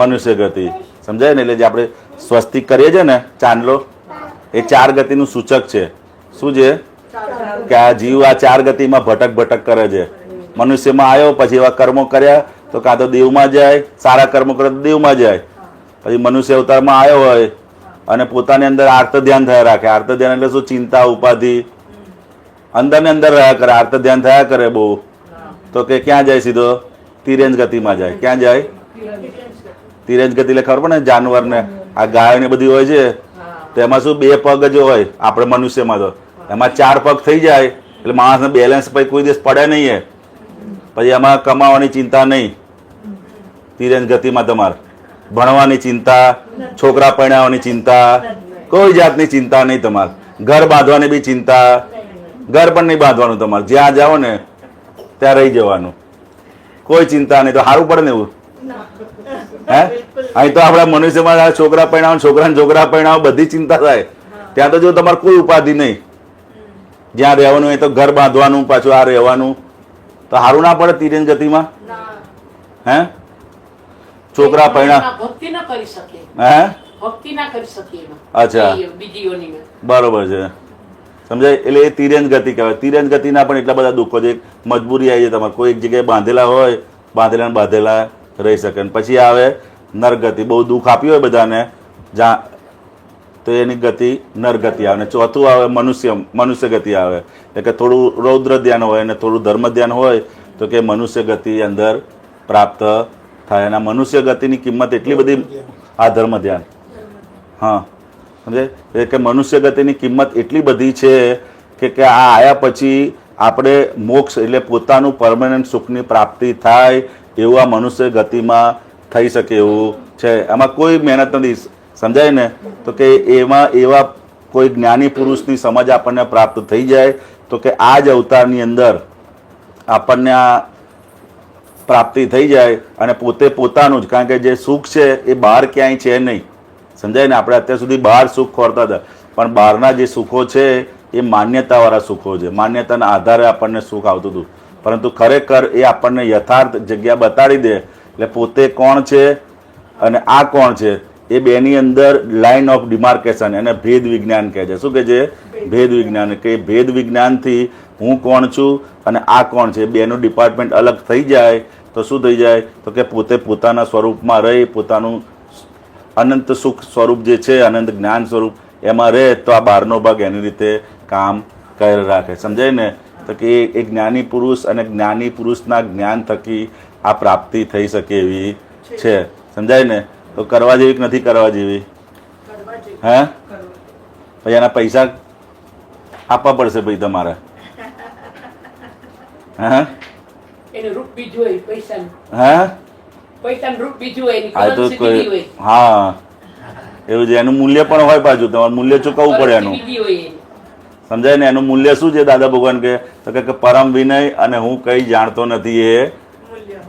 મનુષ્ય ગતિ. સમજાય ને? એટલે જે આપણે સ્વસ્તિક કરીએ છીએ ને ચાંદલો, એ 4 ગતિનું સૂચક છે. શું છે? કે આ જીવ આ 4 ગતિમાં ભટક ભટક કરે છે. મનુષ્યમાં આવ્યો પછી એવા કર્મો કર્યા તો કાં તો દેવમાં જાય, સારા કર્મો કરે તો દેવમાં જાય. પછી મનુષ્ય અવતારમાં આવ્યો હોય અને પોતાની અંદર આર્ત ધ્યાન થયા રાખે. આર્ત ધ્યાન એટલે શું? ચિંતા ઉપાધિ અંદર ને અંદર રહ્યા કરે, આર્ત ધ્યાન થયા કરે બહુ, તો કે ક્યાં જાય? સીધો તિર્યંજ ગતિમાં જાય. ક્યાં જાય? તિર્યંજ ગતિ એટલે ખબર પડે ને જાનવરને, આ ગાય ને બધી હોય છે તો એમાં શું 2 પગ જ હોય. આપણે મનુષ્યમાં તો એમાં 4 પગ થઈ જાય એટલે માણસને બેલેન્સ પછી કોઈ દિવસ પડે નહીં. પછી એમાં કમાવાની ચિંતા નહીં. તિર્યંજ ગતિમાં તમારે ભણવાની ચિંતા, છોકરા પરણાવવાની ચિંતા, કોઈ જાતની ચિંતા નહીં તમારે. ઘર બાંધવાની બી ચિંતા, ઘર પણ નહીં બાંધવાનું તમારે. જ્યાં જાઓ ને ત્યાં રહી જવાનું, કોઈ ચિંતા નહીં. તો સારું પડે ને એવું? હે? અહીં તો આપણા મનુષ્યમાં છોકરા પરણાવ, છોકરા પરણાવ બધી ચિંતા થાય. ત્યાં તો જો તમારે કોઈ ઉપાધિ નહીં, જ્યાં રહેવાનું હોય તો ઘર બાંધવાનું, પાછું આ રહેવાનું, તો સારું ના પડે તિર્યંજ ગતિમાં? હે? છોકરા પરણા ભક્તિ ના કરી શકે. હે? ભક્તિ ના કરી શકે. અચ્છા, બીજી યોનીમાં. બરોબર છે. સમજાય? એટલે એ તિર્યંજ ગતિ કહેવાય. તિર્યંજ ગતિના પણ એટલા બધા દુઃખો છે. મજબૂરી આવી છે તમારે. કોઈ એક જગ્યાએ બાંધેલા હોય, બાંધેલા રહી શકે. પછી આવે નરગતિ. બહુ દુઃખ આપ્યું હોય બધાને જ્યાં, તો એની ગતિ નરગતિ આવે. અને ચોથું આવે મનુષ્ય ગતિ આવે. એટલે કે થોડું રૌદ્ર ધ્યાન હોય અને થોડું ધર્મ ધ્યાન હોય તો કે મનુષ્ય ગતિ અંદર પ્રાપ્ત થાય. અને મનુષ્ય ગતિની કિંમત એટલી બધી, આ ધર્મ ધ્યાન, હા સમજે? કે મનુષ્ય ગતિની કિંમત એટલી બધી છે કે આ આયા પછી આપણે મોક્ષ એટલે પોતાનું પરમાનન્ટ સુખની પ્રાપ્તિ થાય એવું આ મનુષ્ય ગતિમાં થઈ શકે એવું છે. એમાં કોઈ મહેનત નથી. સમજાય ને? તો કે એમાં એવા કોઈ જ્ઞાની પુરુષની સમજ આપણને પ્રાપ્ત થઈ જાય તો કે આ જ અવતારની અંદર આપણને આ પ્રાપ્તિ થઈ જાય અને પોતે પોતાનું જ. કારણ કે જે સુખ છે એ બહાર ક્યાંય છે નહીં. સમજાય ને? આપણે અત્યાર સુધી બહાર સુખ ખોરતા હતા, પણ બહારના જે સુખો છે એ માન્યતાવાળા સુખો છે. માન્યતાના આધારે આપણને સુખ આવતું હતું, પરંતુ ખરેખર એ આપણને યથાર્થ જગ્યા બતાડી દે. એટલે પોતે કોણ છે અને આ કોણ છે એ બેની અંદર લાઇન ઓફ ડિમાર્કેશન, એને ભેદ વિજ્ઞાન કહે છે. શું કહે છે? ભેદ વિજ્ઞાન. કે ભેદ વિજ્ઞાનથી હું કોણ છું અને આ કોણ છે, બેનું ડિપાર્ટમેન્ટ અલગ થઈ જાય તો શું થઈ જાય? તો કે પોતે પોતાના સ્વરૂપમાં રહી, પોતાનું અનંત સુખ સ્વરૂપ જે છે, અનંત જ્ઞાન સ્વરૂપ, એમાં રહે તો આ બહારનો ભાગ એની રીતે કામ કરી રાખે. સમજાય ને? તો કે એ જ્ઞાની પુરુષ અને જ્ઞાની પુરુષના જ્ઞાન થકી આ પ્રાપ્તિ થઈ શકે એવી છે. સમજાય ને? તો કરવા જેવી કે નથી કરવા જેવી? હે? પછી એના પૈસા આપવા પડશે ભાઈ તમારે. હે? એનું રૂપ બીજું હોય પૈસાનું. હે? પૈસાનું રૂપ બીજું હોય, એની આ તો currency કોઈ, બીજી હોય. હા એવું છે. એનું મૂલ્ય પણ હોય પાછું. તમારે મૂલ્ય ચૂકવવું પડે એનું. currency બીજી હોય એની. સમજાય ને? એનું મૂલ્ય શું છે? દાદા ભગવાન કહે તો કે પરમ વિનય અને હું કઈ જાણતો નથી એ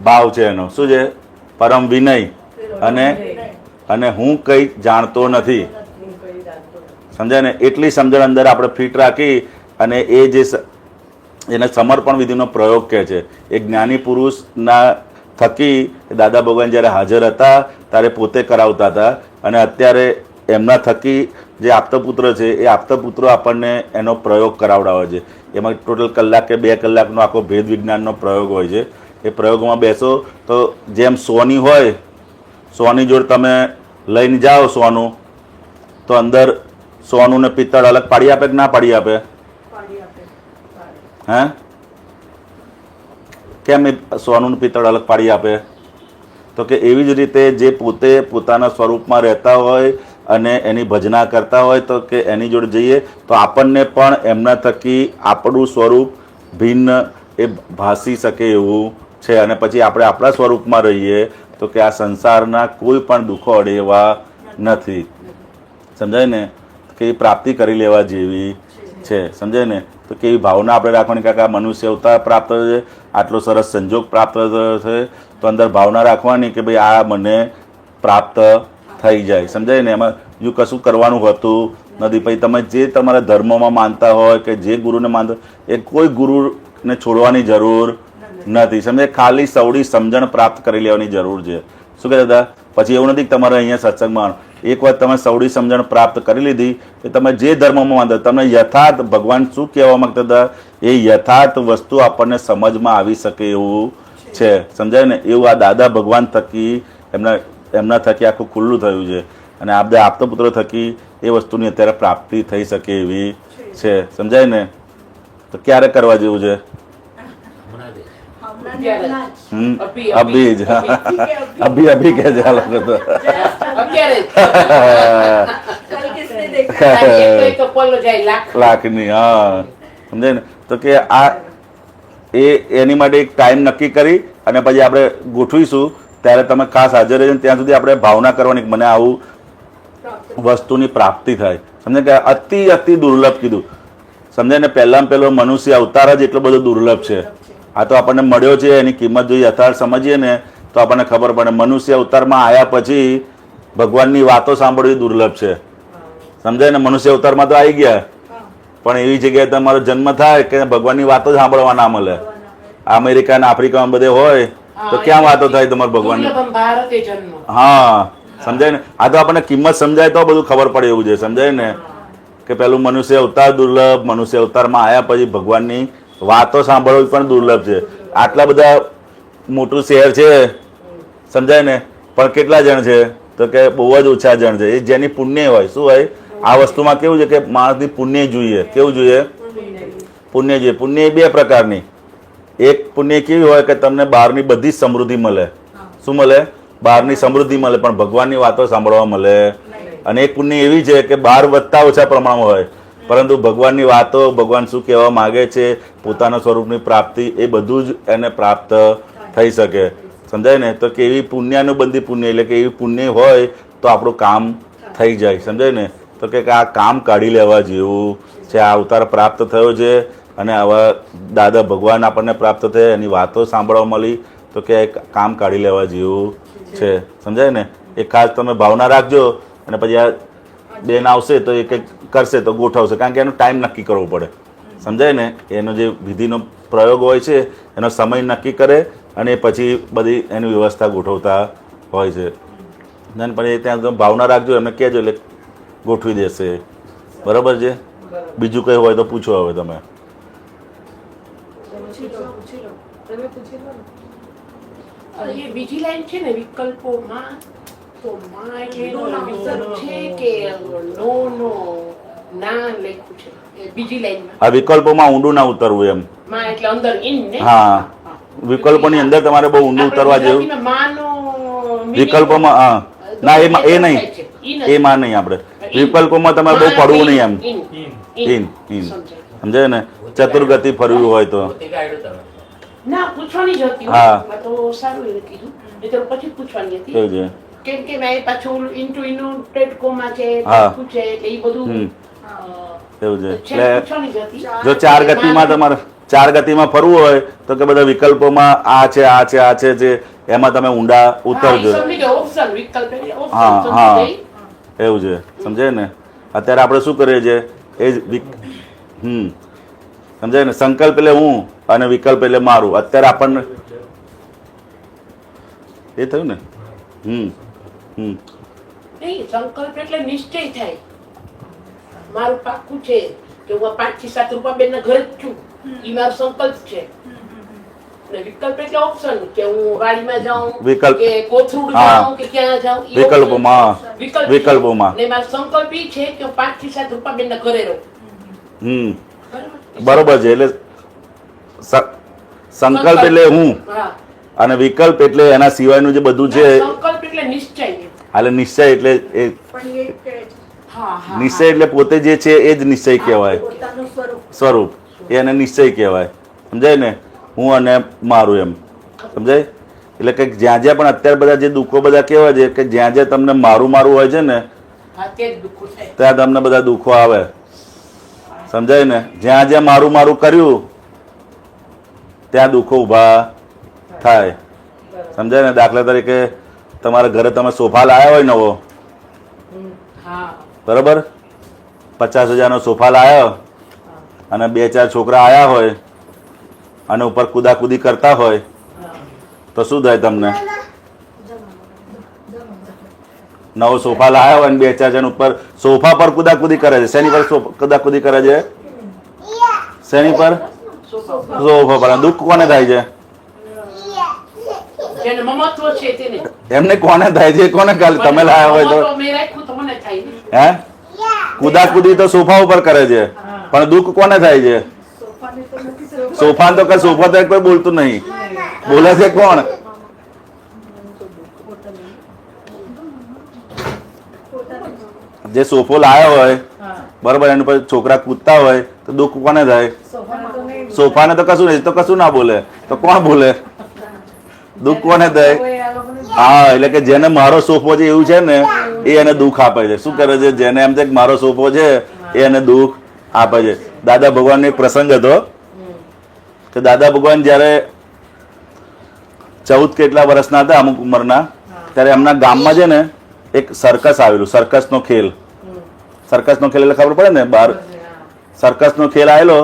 ભાવ છે એનો. શું છે? પરમ વિનય અને હું કઈ જાણતો નથી. સમજાય ને? એટલી સમજણ અંદર આપણે ફિટ રાખી અને એ જે એને સમર્પણ વિધિનો પ્રયોગ કહે છે. એ જ્ઞાની પુરુષના થકી દાદા ભગવાન જ્યારે હાજર હતા ત્યારે પોતે કરાવતા હતા, અને અત્યારે એમના થકી જે આપતપુત્ર છે એ આપતપુત્રો આપણને એનો પ્રયોગ કરાવડાવે છે. એમાં ટોટલ કલાક કે 2 કલાકનો આખો ભેદ વિજ્ઞાનનો પ્રયોગ હોય છે. એ પ્રયોગમાં બેસો તો જેમ સોની હોય, સોની જોડે તમે લઈને જાઓ સોનું, તો અંદર સોનું ને પિત્તળ અલગ પાડી આપે કે ના પાડી આપે? હે કેમ એ સોનું ને પિત્તળ અલગ પાડી આપે? તો કે એવી જ રીતે જે પોતે પોતાના સ્વરૂપમાં રહેતા હોય અને એની ભજના કરતા હોય તો કે એની જોડે જઈએ તો આપણને પણ એમના થકી આપણું સ્વરૂપ ભિન્ન એ ભાસી શકે એવું છે. અને પછી આપણે આપણા સ્વરૂપમાં રહીએ તો કે આ સંસારના કોઈ પણ દુઃખો અડે એવા નથી. સમજાય ને? કે એ પ્રાપ્તિ કરી લેવા જેવી છે. સમજાય ને? તો કેવી ભાવના આપણે રાખવાની કાકા મનુષ્ય અવતાર પ્રાપ્ત થયો છે, આટલો સરસ સંજોગ પ્રાપ્ત થયો છે, તો અંદર ભાવના રાખવાની કે ભાઈ આ મને પ્રાપ્ત થઈ જાય. સમજાય ને? એમાં જો કશું કરવાનું હોતું નથી. પછી તમે જે તમારા ધર્મમાં માનતા હોય કે જે ગુરુને માનતા હોય એ કોઈ ગુરુને છોડવાની જરૂર નથી. સમજે? ખાલી સવડી સમજણ પ્રાપ્ત કરી લેવાની જરૂર છે. શું કહેતા હતા? પછી એવું નથી કે તમારે અહીંયા સત્સંગમાં એક વાર તમે સવડી સમજણ પ્રાપ્ત કરી લીધી કે તમે જે ધર્મમાં માનતા તમને યથાર્થ ભગવાન શું કહેવા માંગતા હતા એ યથાર્થ વસ્તુ આપણને સમજમાં આવી શકે એવું છે. સમજાય ને? એવું આ દાદા ભગવાન થકી એમના થકી આખું ખુલ્લું થયું છે. અને આ બધા આપતા પુત્રો થકી એ વસ્તુની અત્યારે પ્રાપ્તિ થઈ શકે એવી છે. સમજાય ને? તો ક્યારે કરવા જેવું છે? અભી જ અભી કે છે આ લોકો તો. લાખની. હા સમજાય ને? તો કે આ એની માટે એક ટાઈમ નક્કી કરી અને પછી આપણે ગોઠવીશું ત્યારે તમે ખાસ હાજર રહેજો. ત્યાં સુધી આપણે ભાવના કરવાની મને આવું વસ્તુની પ્રાપ્તિ થાય. સમજે કે અતિ અતિ દુર્લભ કીધું. સમજાય ને? પહેલો મનુષ્ય અવતાર જ એટલો બધો દુર્લભ છે. આ તો આપણને મળ્યો છે એની કિંમત જો યથાર્થ સમજીએ ને તો આપણને ખબર પડે. મનુષ્ય અવતારમાં આવ્યા પછી ભગવાનની વાતો સાંભળવી દુર્લભ છે. સમજાય ને? મનુષ્ય અવતારમાં તો આવી ગયા પણ એવી જગ્યાએ તમારો જન્મ થાય કે ભગવાનની વાતો સાંભળવા ના મળે. અમેરિકા અને આફ્રિકામાં બધે હોય તો ક્યાં વાતો થાય તમારે ભગવાનની? હા સમજાય ને? આ તો આપણને કિંમત સમજાય તો બધું ખબર પડે એવું છે. સમજાય ને? કે પેલું મનુષ્ય અવતાર દુર્લભ, મનુષ્ય અવતારમાં આવ્યા પછી ભગવાનની વાતો સાંભળવી પણ દુર્લભ છે. આટલા બધા મોટું શહેર છે. સમજાય ને? પણ કેટલા જણ છે? તો કે બહુ જ ઓછા જણ છે. એ જેની પુણ્ય હોય. શું હોય આ વસ્તુમાં? કેવું છે કે માણસની પુણ્ય જોઈએ. કેવું જોઈએ? પુણ્ય જોઈએ. પુણ્ય એ બે પ્રકારની. એક પુણ્ય કેવી હોય કે તમને બહારની બધી જ સમૃદ્ધિ મળે. શું મળે? બહારની સમૃદ્ધિ મળે પણ ભગવાનની વાતો સાંભળવા મળે. અને એક પુણ્ય એવી છે કે બહાર વધતા ઓછા પ્રમાણમાં હોય પરંતુ ભગવાનની વાતો, ભગવાન શું કહેવા માગે છે, પોતાના સ્વરૂપની પ્રાપ્તિ એ બધું જ એને પ્રાપ્ત થઈ શકે. સમજાય ને? તો કે એવી પુણ્યાનુબંધી પુણ્ય એટલે કે એવી પુણ્ય હોય તો આપણું કામ થઈ જાય. સમજાય ને? તો કે આ કામ કાઢી લેવા જેવું છે. આ અવતાર પ્રાપ્ત થયો છે અને આવા દાદા ભગવાન આપણને પ્રાપ્ત થયા એની વાતો સાંભળવા મળી તો કે કામ કાઢી લેવા જેવું છે. સમજાય ને? એ ખાસ તમે ભાવના રાખજો. અને પછી આ બેન આવશે તો એ કંઈક કરશે તો ગોઠવશે. કારણ કે એનો ટાઈમ નક્કી કરવો પડે. સમજાય ને? એનો જે વિધિનો પ્રયોગ હોય છે એનો સમય નક્કી કરે અને પછી બધી એની વ્યવસ્થા ગોઠવતા હોય છે. અને પછી ત્યાં તમે ભાવના રાખજો, એમને કહેજો એટલે ગોઠવી દેશે. બરાબર છે? બીજું કંઈ હોય તો પૂછો હવે તમે. બીજી લાઈન છે ને વિકલ્પોમાં તો માં એટલે એનો વિકલ્પ છે કે નો ના લખ્યું છે બીજી લાઈનમાં. આ વિકલ્પોમાં ઊંડું ના ઉતરવું એમ. માં એટલે અંદર ઇન ને. હા વિકલ્પોની અંદર તમારે બહુ ઊંડું ઉતરવા જેવું. વિકલ્પોમાં હા ના એ નહીં, એમાં નહીં. આપણે વિકલ્પોમાં તમારે બહુ પડવું નહીં એમ. ઇન સમજાય ને? ચતુર્ગતિ ફરવું હોય તો ના પૂછવાની જ હતી. હા તો સારું એવું કીધું. એ તો પછી પૂછવાની હતી. કેવું છે? કેમ કે મેં પાછું ઇન્ટેડ કોમા છે પૂછે એટલે એ બધું એવું છે. છે પૂછવાની જ હતી. જો ચાર ગતિમાં તમારે ચાર ગતિમાં ફરવું હોય તો કે બધા વિકલ્પોમાં આ છે આ છે આ છે જે એમાં તમે ઊંડા ઉતરજો. હા હા એવું છે. સમજાય ને? અત્યારે આપણે શું કરીએ છીએ એ જ સમજાય ને? સંકલ્પ એટલે હું અને વિકલ્પ એટલે મારું. અત્યારે આપણને એ થયું ને? નહીં સંકલ્પ એટલે નિશ્ચય થાય. મારું પાક્કું છે કે હું 5 થી 7 રૂપિયા બેન ના ઘરે જ છું. એ મારો સંકલ્પ છે. ને વિકલ્પ એટલે ઓપ્શન કે હું વાડીમાં જાઉં કે કોથરૂડ જાઉં કે ક્યાં જાઉં. વિકલ્પોમાં ને મારો સંકલ્પ એ છે કે 5 થી 7 રૂપિયા બેન ના ઘરે રહું. બરોબર છે. એટલે સંકલ્પ એટલે હું હા અને વિકલ્પ એટલે એના સિવાયનું જે બધું છે. સંકલ્પ એટલે નિશ્ચય. એટલે નિશ્ચય એટલે એ હા હા નિશ્ચય એટલે પોતે જે છે એ જ નિશ્ચય કહેવાય. સ્વરૂપ એને નિશ્ચય કહેવાય. સમજાય ને? હું અને મારું એમ સમજાય? એટલે કે જ્યાં જ્યાં પણ અત્યારે બધા જે દુઃખો બધા કેવા છે કે જ્યાં જ્યાં તમને મારું મારું હોય છે ને હા તે જ દુઃખો થાય. ત્યાં તમને બધા દુઃખો આવે. સમજાય ને? જ્યાં જ્યાં મારું મારું કર્યું ત્યાં દુઃખો ઊભા થાય. સમજાય ને? દાખલા તરીકે તમારા ઘરે તમે સોફા લાવ્યા હોય નવો, હા બરાબર, 50,000નો સોફા લાવ્યો અને 2-4 છોકરા આવ્યા હોય અને ઉપર કુદાકુદી કરતા હોય તો શું થાય તમને? નવો સોફા લાવ્યા હોય અને 2-4 જણ ઉપર સોફા પર કુદાકુદી કરે છે. શેની પર કુદાકુદી કરે છે? શેની પર? સોફા પર. દુઃખ કોને થાય છે? જેને મમત્વ છે તેને. એમને કોને થાય છે? કોને કાલે તમે લાવ્યા હોય તો? મેં રાખ્યું તો મને થાય ને. હે? કુદાકુદી તો સોફા ઉપર કરે છે પણ દુઃખ કોને થાય છે? સોફા તો કઈ સોફા તો કોઈ બોલતું નહીં. બોલે છે કોણ? જે સોફો લાવ્યો હોય બરોબર, એની પર છોકરા કૂદતા હોય તો દુઃખ કોને થાય? સોફાને તો કશું નહીં, તો કશું ના બોલે તો કોણ બોલે? દુઃખ કોને થાય? હા, એટલે કે જેને મારો સોફો છે એવું છે ને એ એને દુઃખ આપે છે. શું કરે છે? જેને એમ છે કે મારો સોફો છે એ એને દુઃખ આપે છે. દાદા ભગવાનનો એક પ્રસંગ હતો કે દાદા ભગવાન જ્યારે 14 કેટલા વર્ષના હતા, અમુક ઉંમરના, ત્યારે એમના ગામમાં છે ને એક સર્કસ આવેલું. સર્કસનો ખેલ. સર્કસનો ખેલ એટલે ખબર પડે ને, બહાર સર્કસનો ખેલ આવેલો.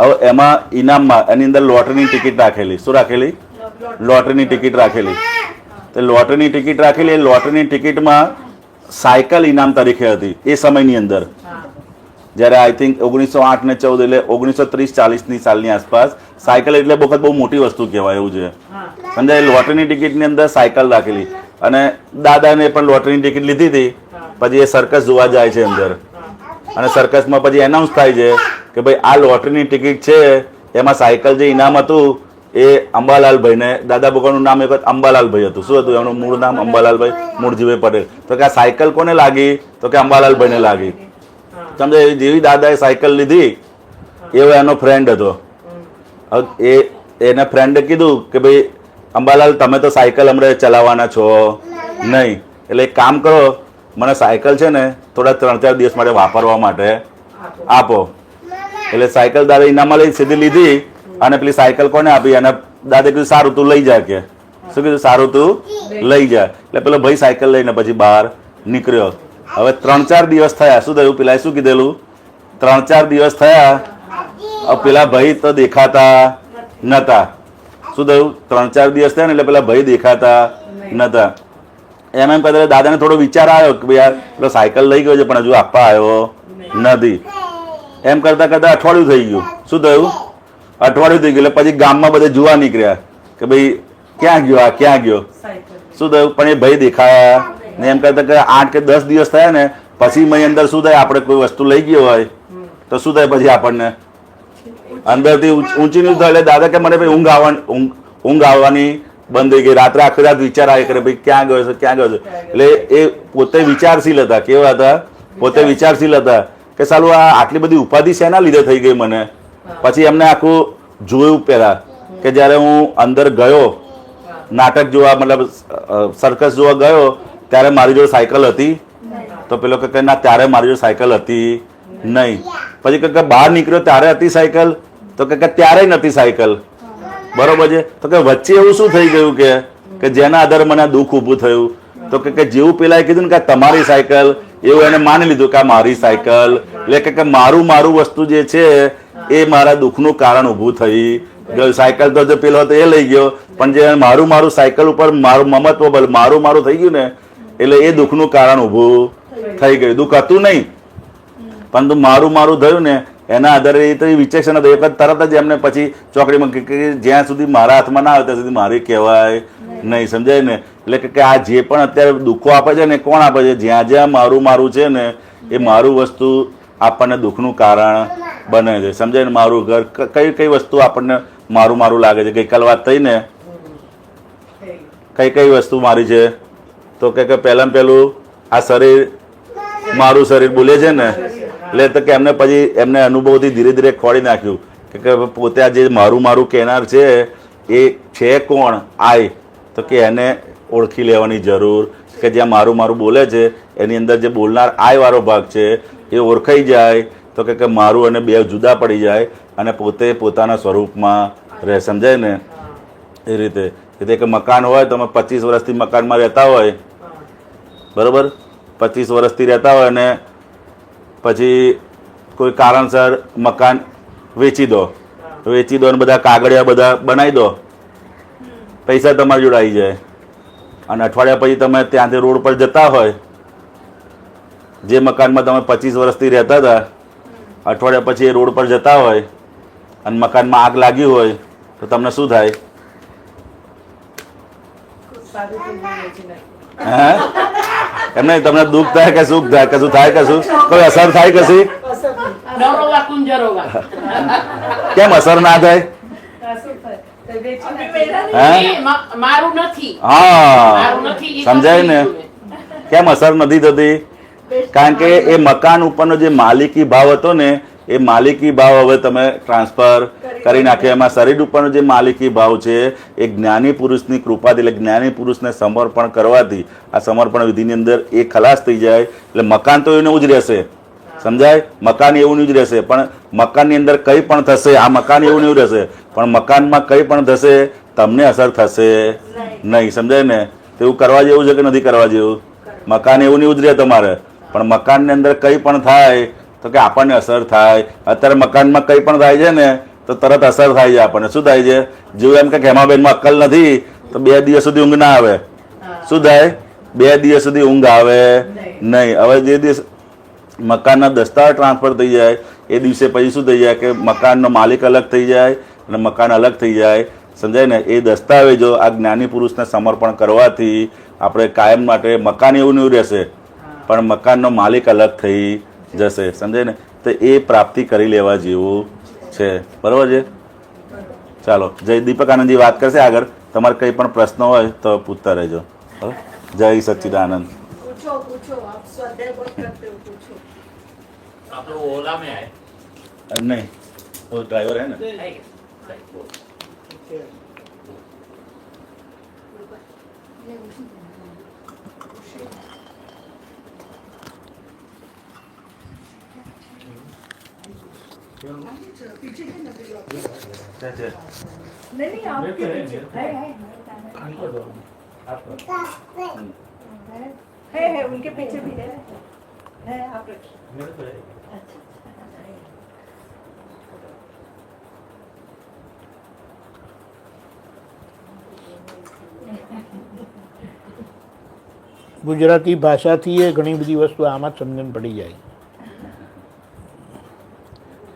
હવે એમાં ઇનામમાં એની અંદર લોટરીની ટિકિટ રાખેલી. શું રાખેલી? લોટરીની ટિકિટ રાખેલી. તો લોટરીની ટિકિટ રાખેલી. એ લોટરીની ટિકિટમાં સાયકલ ઇનામ તરીકે હતી એ સમયની અંદર. જ્યારે આઈ થિંક 1908 ને 14 એટલે 1930-40ની સાલની આસપાસ સાયકલ એટલે વખત બહુ મોટી વસ્તુ કહેવાય એવું છે. સમજાય? લોટરીની ટિકિટની અંદર સાયકલ રાખેલી અને દાદાને પણ લોટરીની ટિકિટ લીધી હતી. પછી એ સર્કસ જોવા જાય છે અંદર અને સર્કસમાં પછી એનાઉન્સ થાય છે કે ભાઈ આ લોટરીની ટિકિટ છે, એમાં સાયકલ જે ઇનામ હતું એ અંબાલાલભાઈને, દાદા ભગવાનનું નામ એક અંબાલાલભાઈ હતું. શું હતું એમનું મૂળ નામ? અંબાલાલભાઈ મૂળજીભાઈ પટેલ. તો કે આ સાયકલ કોને લાગી? તો કે અંબાલાલભાઈને લાગી. સમજે? જેવી દાદાએ સાયકલ લીધી એવો એનો ફ્રેન્ડ હતો. એને ફ્રેન્ડે કીધું કે ભાઈ અંબાલાલ તમે તો સાયકલ હમણાં ચલાવવાના છો નહીં, એટલે એક કામ કરો, મને સાયકલ છે ને થોડા 3-4 દિવસ માટે વાપરવા માટે આપો. એટલે સાયકલ દાદા ઇનામમાં લઈ સીધી લીધી અને પેલી સાયકલ કોને આપી? અને દાદા કીધું સારું તું લઈ જા. કે શું કીધું? સારું તું લઈ જા. એટલે પેલો ભાઈ સાયકલ લઈને પછી બહાર નીકળ્યો. હવે 3-4 દિવસ થયા. શું થયું? પેલા શું કીધેલું? 3-4 દિવસ થયા. પેલા ભાઈ તો દેખાતા નતા. શું થયું? 3-4 દિવસ થયા ને એટલે પેલા ભાઈ દેખાતા નતા. એમ પછી દાદાને થોડો વિચાર આવ્યો કે ભાઈ યાર પેલો સાયકલ લઈ ગયો છે પણ હજુ આપવા આવ્યો નથી. એમ કરતા કરતા અઠવાડિયું થઈ ગયું. શું થયું? અઠવાડિયું થઈ ગયું. એટલે પછી ગામમાં બધા જોવા નીકળ્યા કે ભાઈ ક્યાં ગયો આ, ક્યાં ગયો? શું થયું? પણ એ ભાઈ દેખાયા ને. એમ કરતા કે 8 કે 10 દિવસ થયા ને પછી મય અંદર શું થાય? આપણે કોઈ વસ્તુ લઈ ગયો હોય તો શું થાય? પછી આપણને અંદરથી ઊંચી નીચ થાય. એટલે દાદા કે મને ભાઈ ઊંઘ આવવાની બંધ થઈ ગઈ. રાત્રે આખી રાત વિચાર આવે કે ભાઈ ક્યાં ગયો છે, ક્યાં ગયો છે. એટલે એ પોતે વિચારશીલ હતા. કેવા હતા? પોતે વિચારશીલ હતા કે સાલું આ આટલી બધી ઉપાધિ શેના લીધે થઈ ગઈ મને. પછી એમને આખું જોયું પહેલા કે જ્યારે હું અંદર ગયો નાટક જોવા, મતલબ સર્કસ જોવા ગયો ત્યારે મારી જોડે સાયકલ હતી? તો પેલો કે ના ત્યારે મારી જોડે સાયકલ હતી નહીં. પછી કે બહાર નીકળ્યો ત્યારે હતી સાયકલ? તો કે ત્યારે નથી સાયકલ. બરોબર છે. તો કે વચ્ચે એવું શું થઈ ગયું કે જેના આધારે મને દુઃખ ઊભું થયું? તો કે જેવું પેલા કીધું ને કે તમારી સાયકલ, એવું એને માની લીધું કે આ મારી સાયકલ. એટલે કે મારું મારું વસ્તુ જે છે એ મારા દુઃખનું કારણ ઊભું થઈ ગયું. સાયકલ તો પેલો હતો એ લઈ ગયો પણ જે મારું મારું સાયકલ ઉપર મારું મમત્વ મારું મારું થઈ ગયું ને એટલે એ દુઃખનું કારણ ઊભું થઈ ગયું. દુઃખ હતું નહીં પરંતુ મારું મારું થયું ને એના આધારે એ તો વિચેક્ષણ હતું. એક તરત જ એમને પછી ચોકડીમાં જ્યાં સુધી મારા હાથમાં ના આવે ત્યાં સુધી મારી કહેવાય નહીં. સમજાય ને? એટલે કે આ જે પણ અત્યારે દુઃખો આપે છે ને કોણ આપે છે? જ્યાં જ્યાં મારું મારું છે ને એ મારું વસ્તુ આપણને દુઃખનું કારણ બને છે. સમજાય ને? મારું ઘર, કઈ કઈ વસ્તુ આપણને મારું મારું લાગે છે. ગઈકાલ વાત થઈ ને, કઈ કઈ વસ્તુ મારી છે? તો કે પહેલાં પહેલું આ શરીર મારું શરીર બોલે છે ને, એટલે તો કે એમને પછી એમને અનુભવથી ધીરે ધીરે ખોડી નાખ્યું કે પોતે આ જે મારું મારું કહેનાર છે એ છે કોણ? આય. તો કે એને ઓળખી લેવાની જરૂર કે જ્યાં મારું મારું બોલે છે એની અંદર જે બોલનાર આય વાળો ભાગ છે એ ઓળખાઈ જાય તો કે મારું અને બે જુદા પડી જાય અને પોતે પોતાના સ્વરૂપમાં રહે. સમજાય ને? એ રીતે એટલે કે મકાન હોય, તમે 25 વર્ષથી મકાનમાં રહેતા હોય, બરાબર, 25 વર્ષથી રહેતા હોય ને પછી કોઈ કારણસર મકાન વેચી દો અને બધા કાગળિયા બધા બનાવી દો, પૈસા તમારી જોડે આવી જાય અને અઠવાડિયા પછી તમે ત્યાંથી રોડ પર જતા હોય, જે મકાનમાં તમે 25 વર્ષથી રહેતા હતા, અઠવાડિયા પછી એ રોડ પર જતા હોય અને મકાનમાં આગ લાગી હોય તો તમને શું થાય? હે? એમ નહીં, તમને દુઃખ થાય કે સુખ થાય? કશું થાય? કશું કોઈ અસર થાય? કશી કેમ અસર ના થાય? મારું નથી. હા, સમજાય ને? કેમ અસર નથી થતી? કારણ કે એ મકાન ઉપરનો જે માલિકી ભાવ હતો ને એ માલિકી ભાવ હવે તમે ટ્રાન્સફર કરી નાખ્યો. એમાં શરીર ઉપરનો જે માલિકી ભાવ છે એ જ્ઞાની પુરુષની કૃપાથી, એટલે જ્ઞાની પુરુષને સમર્પણ કરવાથી આ સમર્પણ વિધિની અંદર એ ખલાસ થઈ જાય. એટલે મકાન તો એવું જ રહેશે. સમજાય? મકાન એવું જ રહેશે, પણ મકાનની અંદર કંઈ પણ થશે, આ મકાન એવું નહીં રહેશે, પણ મકાનમાં કંઈ પણ થશે તમને અસર થશે નહીં. સમજાય ને? તો એવું કરવા જેવું છે કે નથી કરવા જેવું? મકાન એવું જ રહે તમારે, પણ મકાનની અંદર કંઈ પણ થાય તો કે આપણને અસર થાય. અત્યારે મકાનમાં કંઈ પણ થાય છે ને તો તરત અસર થાય છે આપણને. શું થાય છે? જેવું એમ કે હેમાબેનમાં અક્કલ નથી તો 2 દિવસ સુધી ઊંઘ ના આવે. શું થાય? 2 દિવસ સુધી ઊંઘ આવે નહીં. હવે જે દિવસ મકાનના દસ્તાવેજ ટ્રાન્સફર થઈ જાય એ દિવસે પછી શું થઈ જાય કે મકાનનો માલિક અલગ થઈ જાય અને મકાન અલગ થઈ જાય. સમજાય ને? એ દસ્તાવેજો આ જ્ઞાની પુરુષને સમર્પણ કરવાથી આપણે કાયમ માટે મકાન એવું નહીં રહેશે, પણ મકાનનો માલિક અલગ થઈ જશે. સમજાય ને? તો એ પ્રાપ્તિ કરી લેવા જેવું છે. બરાબર છે? ચાલો, જય દીપક આનંદજી વાત કરશે આગળ. તમારે કંઈ પણ પ્રશ્ન હોય તો પૂછતા રહેજો. જય સચ્ચિદાનંદ. नहीं वो ड्राइवर है ना. नहीं आपके है उनके पीछे भी है आप रखिए. ગુજરાતી ભાષાથી એ ઘણી બધી વસ્તુ આમાં समझन पड़ी जाए.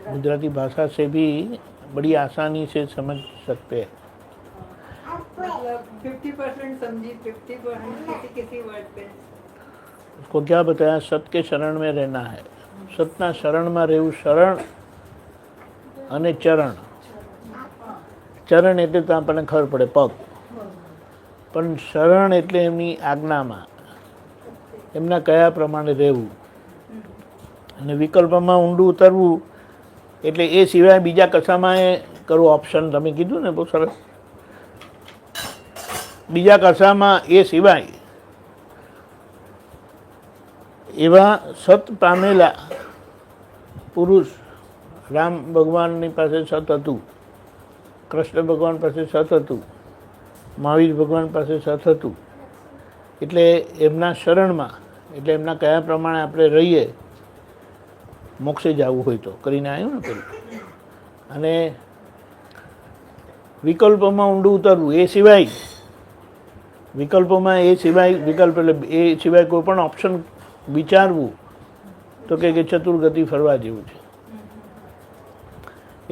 गुजराती भाषा से भी बड़ी आसानी से समझ सकते हैं. 50% समझी, 50% किसी वर्ड पे. उसको क्या बताया? सत के शरण में रहना है. सतना शरण में રહેવું. શરણ અને ચરણ. ચરણ એટલે તો આપણને ખબર પડે પગ, પણ શરણ એટલે એમની આજ્ઞામાં, એમના કયા પ્રમાણે રહેવું. અને વિકલ્પમાં ઊંડું ઉતરવું એટલે એ સિવાય બીજા કશામાં એ કરવું. ઓપ્શન તમે કીધું ને બહુ સરસ. બીજા કશામાં એ સિવાય એવા સત પામેલા પુરુષ, રામ ભગવાનની પાસે સત હતું, કૃષ્ણ ભગવાન પાસે સત હતું, મહાવીર ભગવાન પાસે સત હતું. એટલે એમના શરણમાં, એટલે એમના કયા પ્રમાણે આપણે રહીએ, મોક્ષે જવું હોય તો કરીને આવ્યું ને પેલું. અને વિકલ્પોમાં ઊંડું ઉતરવું એ સિવાય, વિકલ્પોમાં એ સિવાય, વિકલ્પ એટલે એ સિવાય કોઈ પણ ઓપ્શન વિચારવું તો કે ચતુર્ગતિ ફરવા જેવું છે.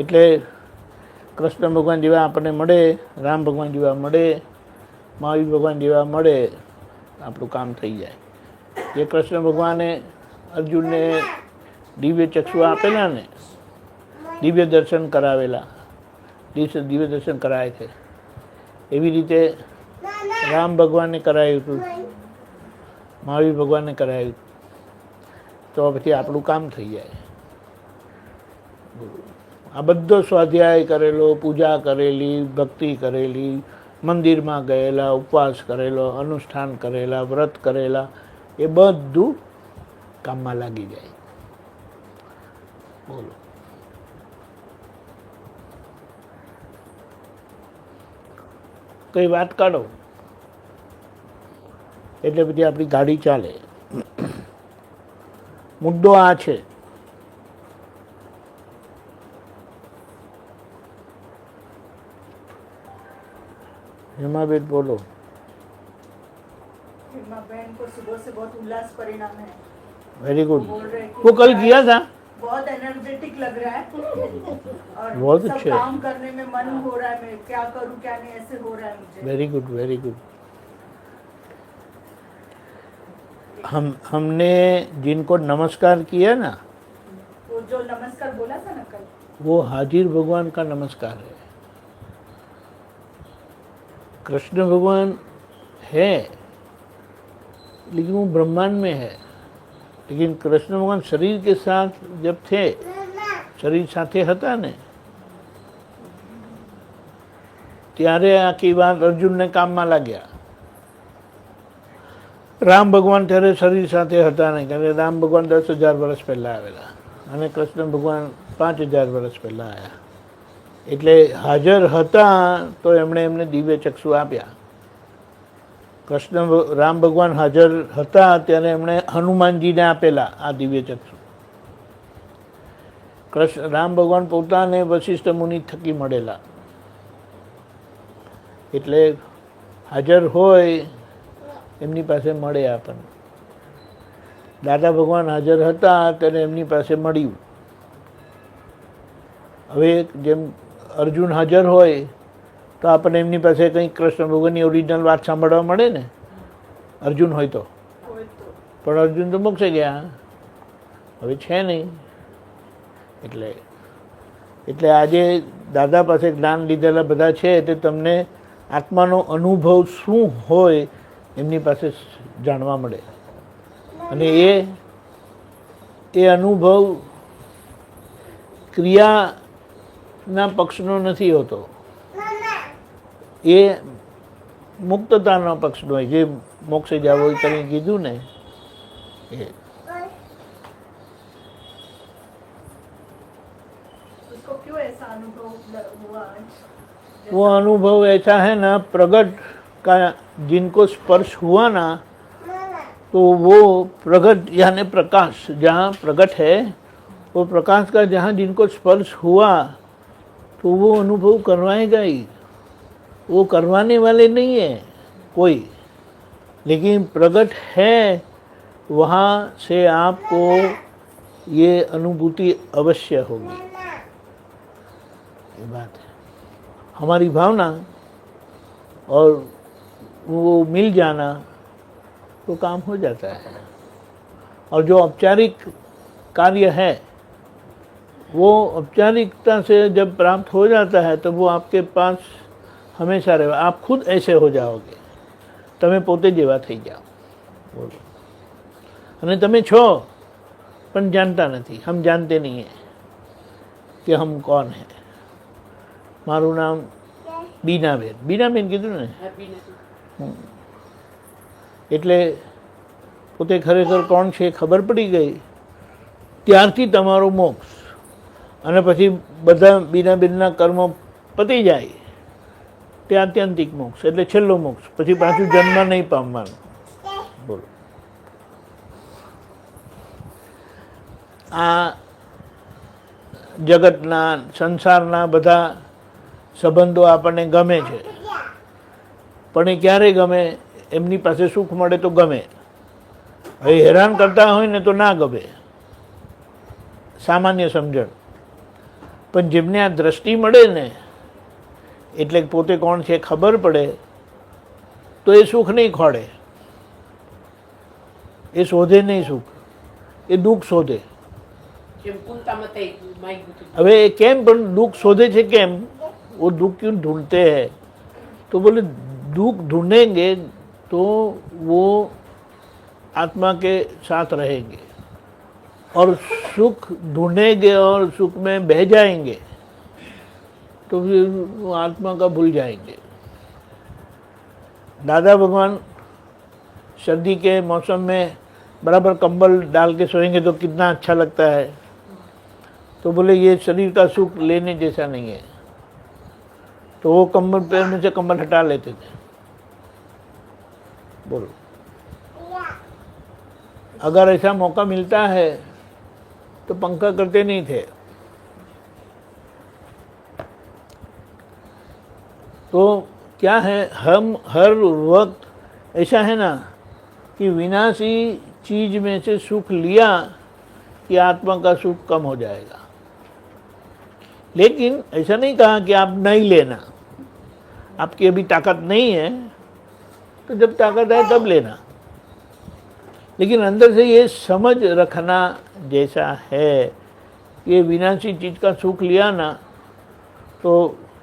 એટલે કૃષ્ણ ભગવાન જેવા આપણને મળે, રામ ભગવાન જેવા મળે, મહાવીર ભગવાન જેવા મળે, આપણું કામ થઈ જાય. જે કૃષ્ણ ભગવાને અર્જુનને દિવ્ય ચક્ષુ આપેલા ને, દિવ્ય દર્શન કરાવેલા, દિવસે દિવ્ય દર્શન કરાય છે. એવી રીતે રામ ભગવાનને કરાયું હતું, મહાવીર ભગવાનને કરાયું, તો પછી આપણું કામ થઈ જાય. આ બધો સ્વાધ્યાય કરેલો, પૂજા કરેલી, ભક્તિ કરેલી, મંદિરમાં ગયેલા, ઉપવાસ કરેલો, અનુષ્ઠાન કરેલા, વ્રત કરેલા, એ બધું કામમાં લાગી જાય. બોલો. કઈ વાત કાઢો એટલે બધી આપણી ગાડી ચાલે. મુદ્દો આ છે. हेमाबेन बोलो. हेमा बहन को सुबह से बहुत उल्लास परिणाम है. Very good. बोल रहे हैं कि वो कल किया था. बहुत एनर्जेटिक लग रहा है और बहुत सब अच्छे. काम करने में मन हो रहा है, मैं क्या करूं क्या नहीं ऐसे हो रहा है मुझे. Very good, very good. हमने जिनको नमस्कार किया ना, वो जो नमस्कार बोला था ना कल, वो हाजिर भगवान का नमस्कार है. कृष्ण भगवान है लेकिन वो ब्रह्मांड में है. लेकिन कृष्ण भगवान शरीर के साथ जब थे, शरीर साथे હતા ને, ત્યારે આખી વાત અર્જુનને કામમાં લાગ્યા. રામ ભગવાન ત્યારે શરીર સાથે હતા નહીં, કારણ કે રામ ભગવાન 10,000 વર્ષ પહેલાં આવેલા અને કૃષ્ણ ભગવાન 5,000 વર્ષ પહેલાં આવ્યા. એટલે હાજર હતા તો એમણે એમને દિવ્ય ચક્ષુ આપ્યા. રામ ભગવાન હાજર હતા ત્યારે એમણે હનુમાનજીને આપેલા આ દિવ્ય ચક્ષુ. રામ ભગવાન પોતાને વશિષ્ઠ મુનિ થકી મળેલા. એટલે હાજર હોય એમની પાસે મળે આપણને. દાદા ભગવાન હાજર હતા ત્યારે એમની પાસે મળ્યું. હવે જેમ અર્જુન હાજર હોય તો આપણને એમની પાસે કંઈક કૃષ્ણ ભગવાનની ઓરિજિનલ વાત સાંભળવા મળે ને, અર્જુન હોય તો. પણ અર્જુન તો મોક્ષે ગયા, હવે છે નહીં. એટલે આજે દાદા પાસે જ્ઞાન લીધેલા બધા છે તે તમને આત્માનો અનુભવ શું હોય એમની પાસે જાણવા મળે. અને એ અનુભવ ક્રિયાના પક્ષનો નથી હોતો, એ મુક્તતાના પક્ષનો હોય. જે મોક્ષે જાવ હોય તમે કીધું ને, એ उसको क्यों ऐसा अनुभव हुआ? वो अनुभव ऐसा है ना, प्रगट का जिनको स्पर्श हुआ ना, तो वो प्रगट यानी प्रकाश जहाँ प्रगट है, वो प्रकाश का जहाँ जिनको स्पर्श हुआ तो वो अनुभव करवाएगा ही. वो करवाने वाले नहीं है कोई, लेकिन प्रगट है वहाँ से आपको ये अनुभूति अवश्य होगी. ये बात है. हमारी भावना और वो मिल जाना तो काम हो जाता है. और जो औपचारिक कार्य है वो औपचारिकता से जब प्राप्त हो जाता है तो वो आपके पास हमेशा रहेगा. आप खुद ऐसे हो जाओगे, તમે પોતે જેવા થઈ જાઓ. બોલો. અને તમે છો પણ જાણતા નથી. हम जानते नहीं है कि हम कौन है. મારું નામ બીનાબેન. બીનાબેન કીધું ને, એટલે પોતે ખરેખર કોણ છે ખબર પડી ગઈ ત્યારથી તમારો મોક્ષ. અને પછી બધા બીનાબેનના કર્મો પતી જાય તે આત્યંતિક મોક્ષ, એટલે છેલ્લો મોક્ષ. પછી પાછું જન્મ નહીં પામવાનું. બોલો. આ જગતના સંસારના બધા સંબંધો આપણને ગમે છે, પણ એ ક્યારે ગમે? એમની પાસે સુખ મળે તો ગમે. હવે હેરાન કરતા હોય ને તો ના ગમે, સામાન્ય સમજણ. પણ જેમને આ દ્રષ્ટિ મળે ને, એટલે પોતે કોણ છે ખબર પડે, તો એ સુખ નહીં ખોડે, એ શોધે નહીં સુખ, એ દુઃખ શોધે. હવે એ કેમ પણ દુઃખ શોધે છે? કેમ? वो दुख क्यों ढूंढते हैं? तो बोले दुख ढूंढेंगे तो वो आत्मा के साथ रहेंगे, और सुख ढूंढेंगे और सुख में बह जाएंगे तो फिर वो आत्मा का भूल जाएंगे। दादा भगवान सर्दी के मौसम में बराबर कंबल डाल के सोएंगे तो कितना अच्छा लगता है। तो बोले ये शरीर का सुख लेने जैसा नहीं है, तो वो कंबल पैर में से कंबल हटा लेते थे। बोलो, अगर ऐसा मौका मिलता है तो पंखा करते नहीं थे। तो क्या है, हम हर वक्त ऐसा है ना कि विनाशी चीज में से सुख लिया कि आत्मा का सुख कम हो जाएगा। लेकिन ऐसा नहीं कहा कि आप नहीं लेना, आपकी अभी ताकत नहीं है तो जब ताकत है तब लेना। लेकिन अंदर से ये समझ रखना जैसा है कि विनाशी चीज का सुख लिया ना तो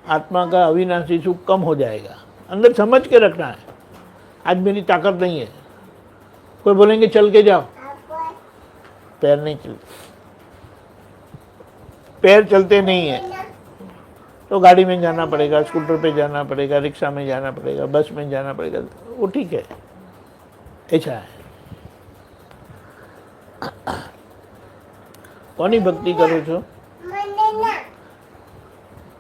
आत्मा का अविनाशी सुख कम हो जाएगा। अंदर समझ के रखना है, आज मेरी ताकत नहीं है। कोई बोलेंगे चल के जाओ, पैर नहीं चलते, पैर चलते नहीं है तो गाड़ी में जाना पड़ेगा, स्कूटर पे जाना पड़ेगा, रिक्शा में जाना पड़ेगा, बस में जाना पड़ेगा, वो ठीक है, ऐसा है। कोनी भक्ति करो છો?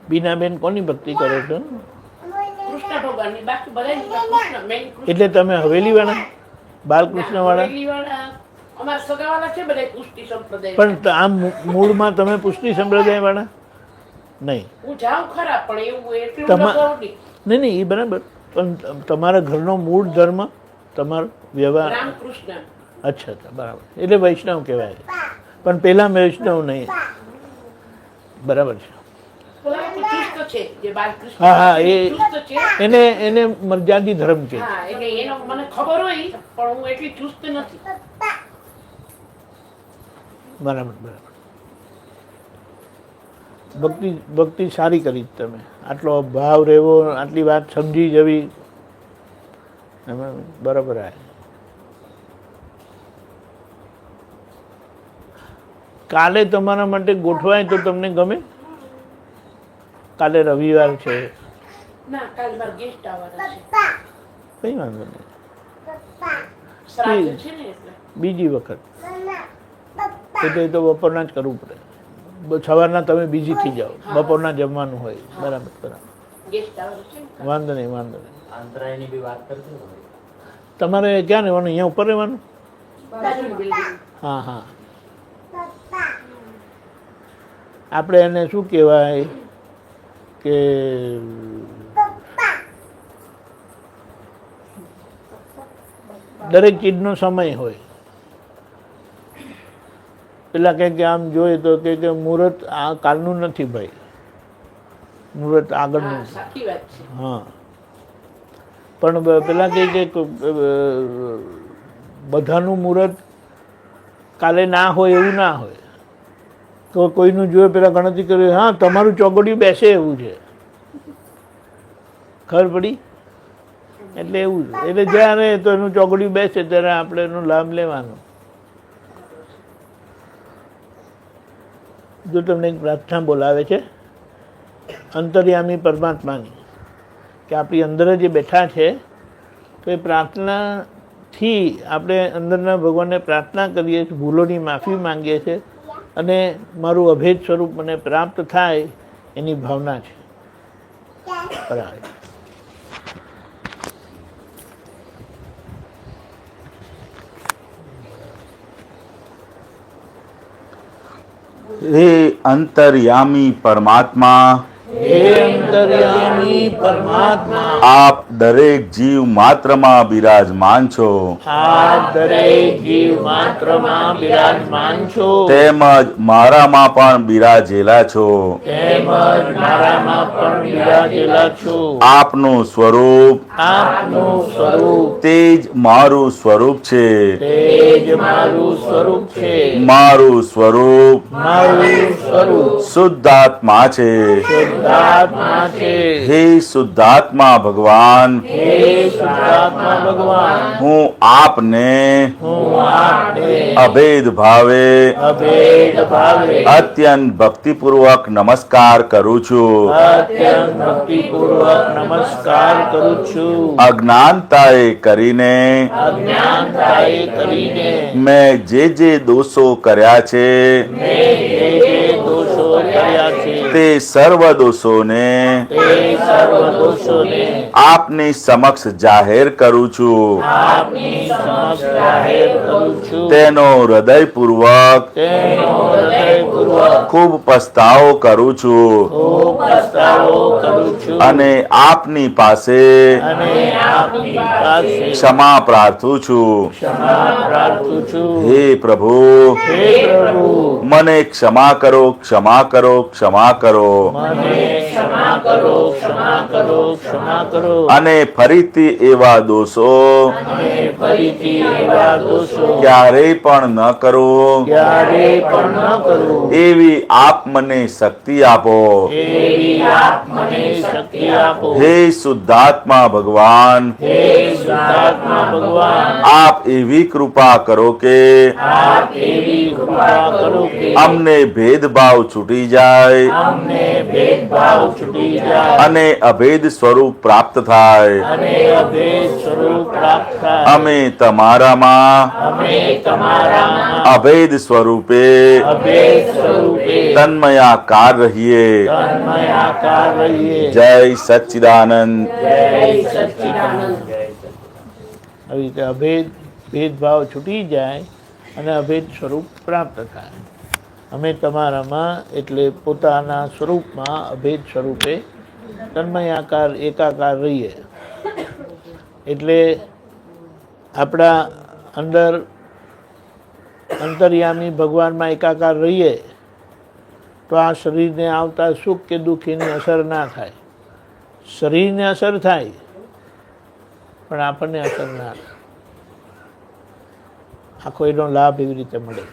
બીનાબેન કોની ભક્તિ કરો છો? કૃષ્ણ ભગવાનની, બાકી બધાની કૃષ્ણ મેન કૃષ્ણ. એટલે તમે હવેલી વાળા, બાલકૃષ્ણ વાળા? હવેલીવાળા અમારા સગાવાળા છે બધા પુષ્ટિ સંપ્રદાય. પણ આમ મૂળમાં તમે પુષ્ટિ સંપ્રદાય વાળા નહીં? હું જાઉં ખરા પણ એવું એટલું તમા- અનુભવ નહીં. નહીં નહીં, એ બરાબર, પણ તમારા ઘરનો મૂળ ધર્મ, તમારો વ્યવહાર, રામકૃષ્ણ. અચ્છા અચ્છા, બરાબર, એટલે વૈષ્ણવ કહેવાય. પણ પહેલા વૈષ્ણવ નહીં, બરાબર છે. પેલા તો ચુસ્ત છે જે બાલકૃષ્ણ હા હા, ચુસ્ત છે. એને એને મર્યાદી ધર્મ છે. હા એટલે એનો મને ખબર હોય પણ હું એટલી ચુસ્ત નથી. બરાબર બરાબર. ભક્તિ ભક્તિ સારી કરી તમે, આટલો ભાવ રહેવો, આટલી વાત સમજી જવી, એમાં બરાબર આવે. કાલે તમારા માટે ગોઠવાય તો તમને ગમે? કાલે રવિવાર છે, ના કાલે મારે ગેસ્ટ આવવાના છે, કંઈ વાંધો નહીં, શ્રાદ્ધ છે ને એટલે. બીજી વખત એટલે એ તો બપોરના જ કરવું પડે. સવારના તમે બીજી થઈ જાઓ, બપોરના જમવાનું હોય. બરાબર બરાબર, ગેસ્ટ આવવાનું છે ને. વાંધો નહીં વાંધો નહીં. અંતરાયની બી વાત કરજો ને. તમારે ક્યાં રહેવાનું? અહીંયા ઉપર રહેવાનું? બાજુની building. હા હા. આપણે એને શું કહેવાય કે દરેક ચીજનો સમય હોય. પેલા કહે કે આમ જોઈએ તો કે મુહૂર્ત આ કાલનું નથી ભાઈ, મુહૂર્ત આગળનું હા છે. સાચી વાત છે. હા, પણ પેલા કહે કે બધાનું મુહૂર્ત કાલે ના હોય એવું ના હોય. તો કોઈનું જોયે પેલા ગણતરી કરી, હા તમારું ચોગડિયું બેસે એવું છે, ખબર પડી? એટલે એવું છે. એટલે જ્યારે તો એનું ચોગડિયું બેસે ત્યારે આપણે એનો લાભ લેવાનો. જો તમને એક પ્રાર્થના બોલાવે છે અંતર્યામી પરમાત્માની, કે આપણી અંદર જે બેઠા છે તો એ પ્રાર્થનાથી આપણે અંદરના ભગવાનને પ્રાર્થના કરીએ છીએ, ભૂલોની માફી માંગીએ છીએ અને મારું અભેદ સ્વરૂપ મને પ્રાપ્ત થાય એની ભાવના છે. બરાબર. હે અંતર્યામી પરમાત્મા, હે અંતર્યામી પરમાત્મા, આપ દરેક જીવ માત્રમાં બિરાજમાન છો, આપ દરેક જીવ માત્રમાં બિરાજમાન છો, તેમજ મારામાં પણ બિરાજેલા છો. તેમજ મારામાં પણ બિરાજેલા છો. આપનું સ્વરૂપ આપનું સ્વરૂપ તે જ મારું સ્વરૂપ છે. તે જ મારું સ્વરૂપ છે. મારું સ્વરૂપ મારું સ્વરૂપ શુદ્ધાત્મા છે. શુદ્ધ શુદ્ધાત્મા છે. હે શુદ્ધાત્મા ભગવાન, હે શુદ્ધાત્મા ભગવાન, હું આપને હું આપને અભેદ ભાવે અભેદ ભાવે અત્યંત ભક્તિપૂર્વક નમસ્કાર કરું છું. અત્યંત ભક્તિપૂર્વક નમસ્કાર કરું છું. અજ્ઞાનતાએ કરીને અજ્ઞાનતાએ કરીને મેં જે દોષો કર્યા છે મેં જે દોષો કર્યા છે તે સર્વ દોષોને તે સર્વ દોષોને આપની સમક્ષ જાહેર કરું છું. આપની સમક્ષ જાહેર કરું છું. તેનો હૃદયપૂર્વક તેનો હૃદયપૂર્વક ખૂબ પસ્તાવો કરું છું ખૂબ પસ્તાવો કરું છું અને આપની પાસે અને આપની પાસે ક્ષમા પ્રાર્થું છું. ક્ષમા પ્રાર્થું છું. હે પ્રભુ, હે પ્રભુ, મને ક્ષમા કરો, ક્ષમા કરો, ક્ષમા કરો. મને ક્ષમા કરો, ક્ષમા કરો, ક્ષમા કરો. અને ફરીથી એવા દોષો અને ફરીથી એવા દોષો ક્યારેય પણ ન કરો ક્યારેય પણ ન કરું. એવી આપ મને શક્તિ આપો. એવી આપ મને શક્તિ આપો. હે શુદ્ધાત્મા ભગવાન, હે શુદ્ધાત્મા ભગવાન, આપ એવી કૃપા કરો કે આપ એવી કૃપા કરો કે અમને ભેદભાવ છૂટી જાય અમને ભેદભાવ છૂટી જાય અને અભેદ સ્વરૂપ પ્રાપ્ત થાય. અને અભેદ સ્વરૂપ પ્રાપ્ત થાય. અમે તમારામાં અમે તમારામાં અભેદ સ્વરૂપે અભેદ સ્વરૂપે તન્મયાકાર રહીએ. તન્મયાકાર રહીએ. જય સચ્ચિદાનંદ. જય સચ્ચિદાનંદ. આવી રીતે અભેદ ભેદભાવ છૂટી જાય અને અભેદ સ્વરૂપ પ્રાપ્ત થાય. અમે તમારામાં એટલે પોતાના સ્વરૂપમાં અભેદ સ્વરૂપે તન્મયાકાર એકાકાર રહીએ. એટલે આપણા અંદર અંતર્યામી ભગવાનમાં એકાકાર રહીએ તો આ શરીરને આવતા સુખ કે દુઃખ એની અસર ના થાય. શરીરને અસર થાય પણ આપણને અસર ના થાય. આખો એનો લાભ એવી રીતે મળે.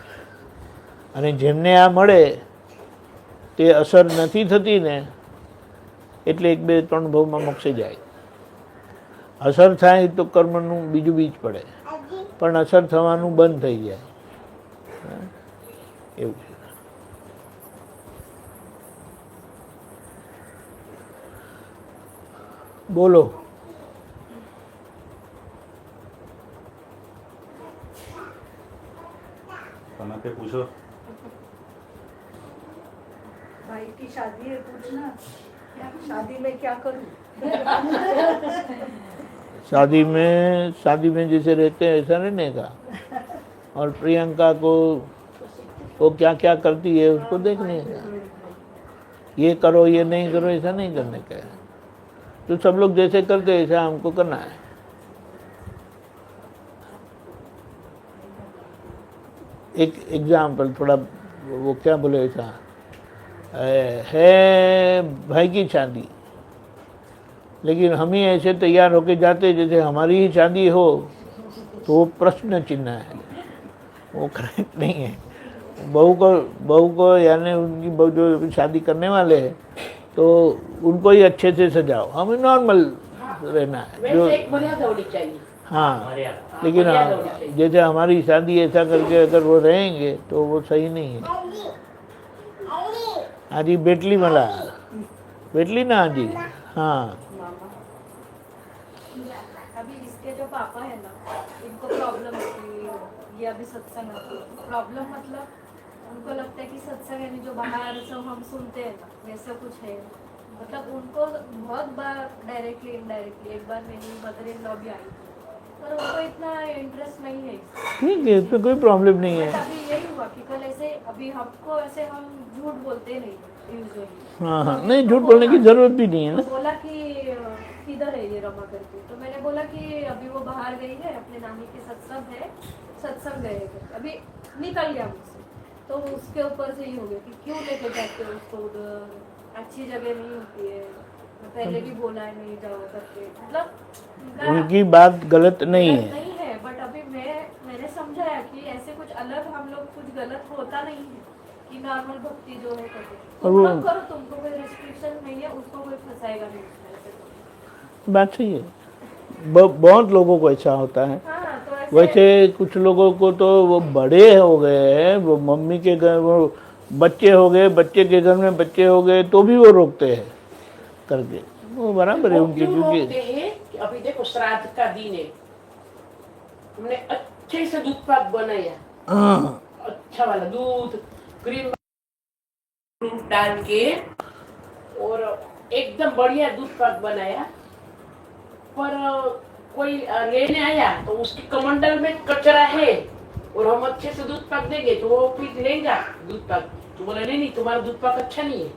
અને જેમને આ મળે તે અસર નથી થતી ને એટલે 1, 2, 3 ભાવમાં મોક્ષે જાય. અસર થાય તો કર્મનું બીજું બીજ પડે પણ અસર થવાનું બંધ થઈ જાય. એવું છે. બોલો. પૂછો. भाई की शादी है, पूछना क्या शादी में क्या करूं? शादी में जैसे रहते हैं ऐसा रहने का. और प्रियंका को वो क्या क्या करती है उसको देखने का. ये करो ये नहीं करो ऐसा नहीं करने का है. तो सब लोग जैसे करते हैं ऐसा हमको करना है. एक एग्जाम्पल थोड़ा वो क्या बोले ऐसा है भाई की शादी लेकिन हम ही ऐसे तैयार होके जाते जैसे हमारी ही शादी हो तो वो प्रश्न चिन्ह है. वो करेक्ट नहीं है. बहू को यानी उनकी बहू जो शादी करने वाले हैं तो उनको ही अच्छे से सजाओ. हमें नॉर्मल रहना है जो वैसे एक मर्यादा होनी चाहिए. हाँ. लेकिन जैसे हमारी शादी ऐसा करके अगर वो रहेंगे तो वो सही नहीं है. आजी बेटली मला बेटली ना आजी. हाँ. अभी इसके जो पापा है ना, इनको प्रॉब्लम होती है. ये अभी सत्संग प्रॉब्लम मतलब उनको लगता है कि सत्संग यानी जो बाहर सब हम सुनते हैं ना वैसा कुछ है. मतलब उनको बहुत बार डायरेक्टली इनडायरेक्टली, एक बार मेरी मदर इन लॉ भी आई पर उनको इतना इंटरेस्ट नहीं है. ठीक है इसमें कोई प्रॉब्लम नहीं है. अभी यही हुआ कि कल ऐसे अभी हमको ऐसे हम झूठ बोलते नहीं यूजुअली. हाँ हाँ नहीं झूठ बोलने की जरूरत भी नहीं है तो ना. बोला कि किधर है ये रमा करके. तो मैंने बोला कि अभी वो बाहर गई है, अपने नानी के सत्संग है, सत्संग गए थे. अभी निकल गया मुझसे. तो उसके ऊपर से ही हो गया कि क्यों लेके जाते हो उसको उधर, अच्छी जगह नहीं होती है. पहले भी बोला है नहीं जाओ करके. मतलब उनकी बात गलत नहीं है. नहीं है बट अभी मैंने समझाया कि ऐसे कुछ अलग हम लोग कुछ गलत होता नहीं है कि कि नॉर्मल भक्ति जो है करते और तुम वो- लोग करो, तुमको कोई रिस्ट्रिक्शन नहीं है, उसको कोई फंसाएगा नहीं उसमें, ऐसे तो। बात सही है। बहुत लोगों को ऐसा होता है। हाँ, तो ऐसे वैसे कुछ लोगों को तो वो बड़े हो गए हैं, वो मम्मी के घर वो बच्चे हो गए, बच्चे के घर में बच्चे हो गए तो भी वो रोकते हैं करके, वो बराबर है वो उनकी, क्यों क्योंकि रोकते हैं कि अभी देखो श्राद्ध का दिन है, हमने अच्छे से दूध पाक बनाया, हाँ, अच्छा वाला दूध, क्रीम फ्रूट डाल के और एकदम बढ़िया दूध पाक बनाया, पर कोई लेने आया तो उसके कमंडल में कचरा है और हम अच्छे से दूध पाक देंगे तो वो फिर लेगा दूध पाक, तो बोला नहीं नहीं तुम्हारा दूध पाक अच्छा नहीं है,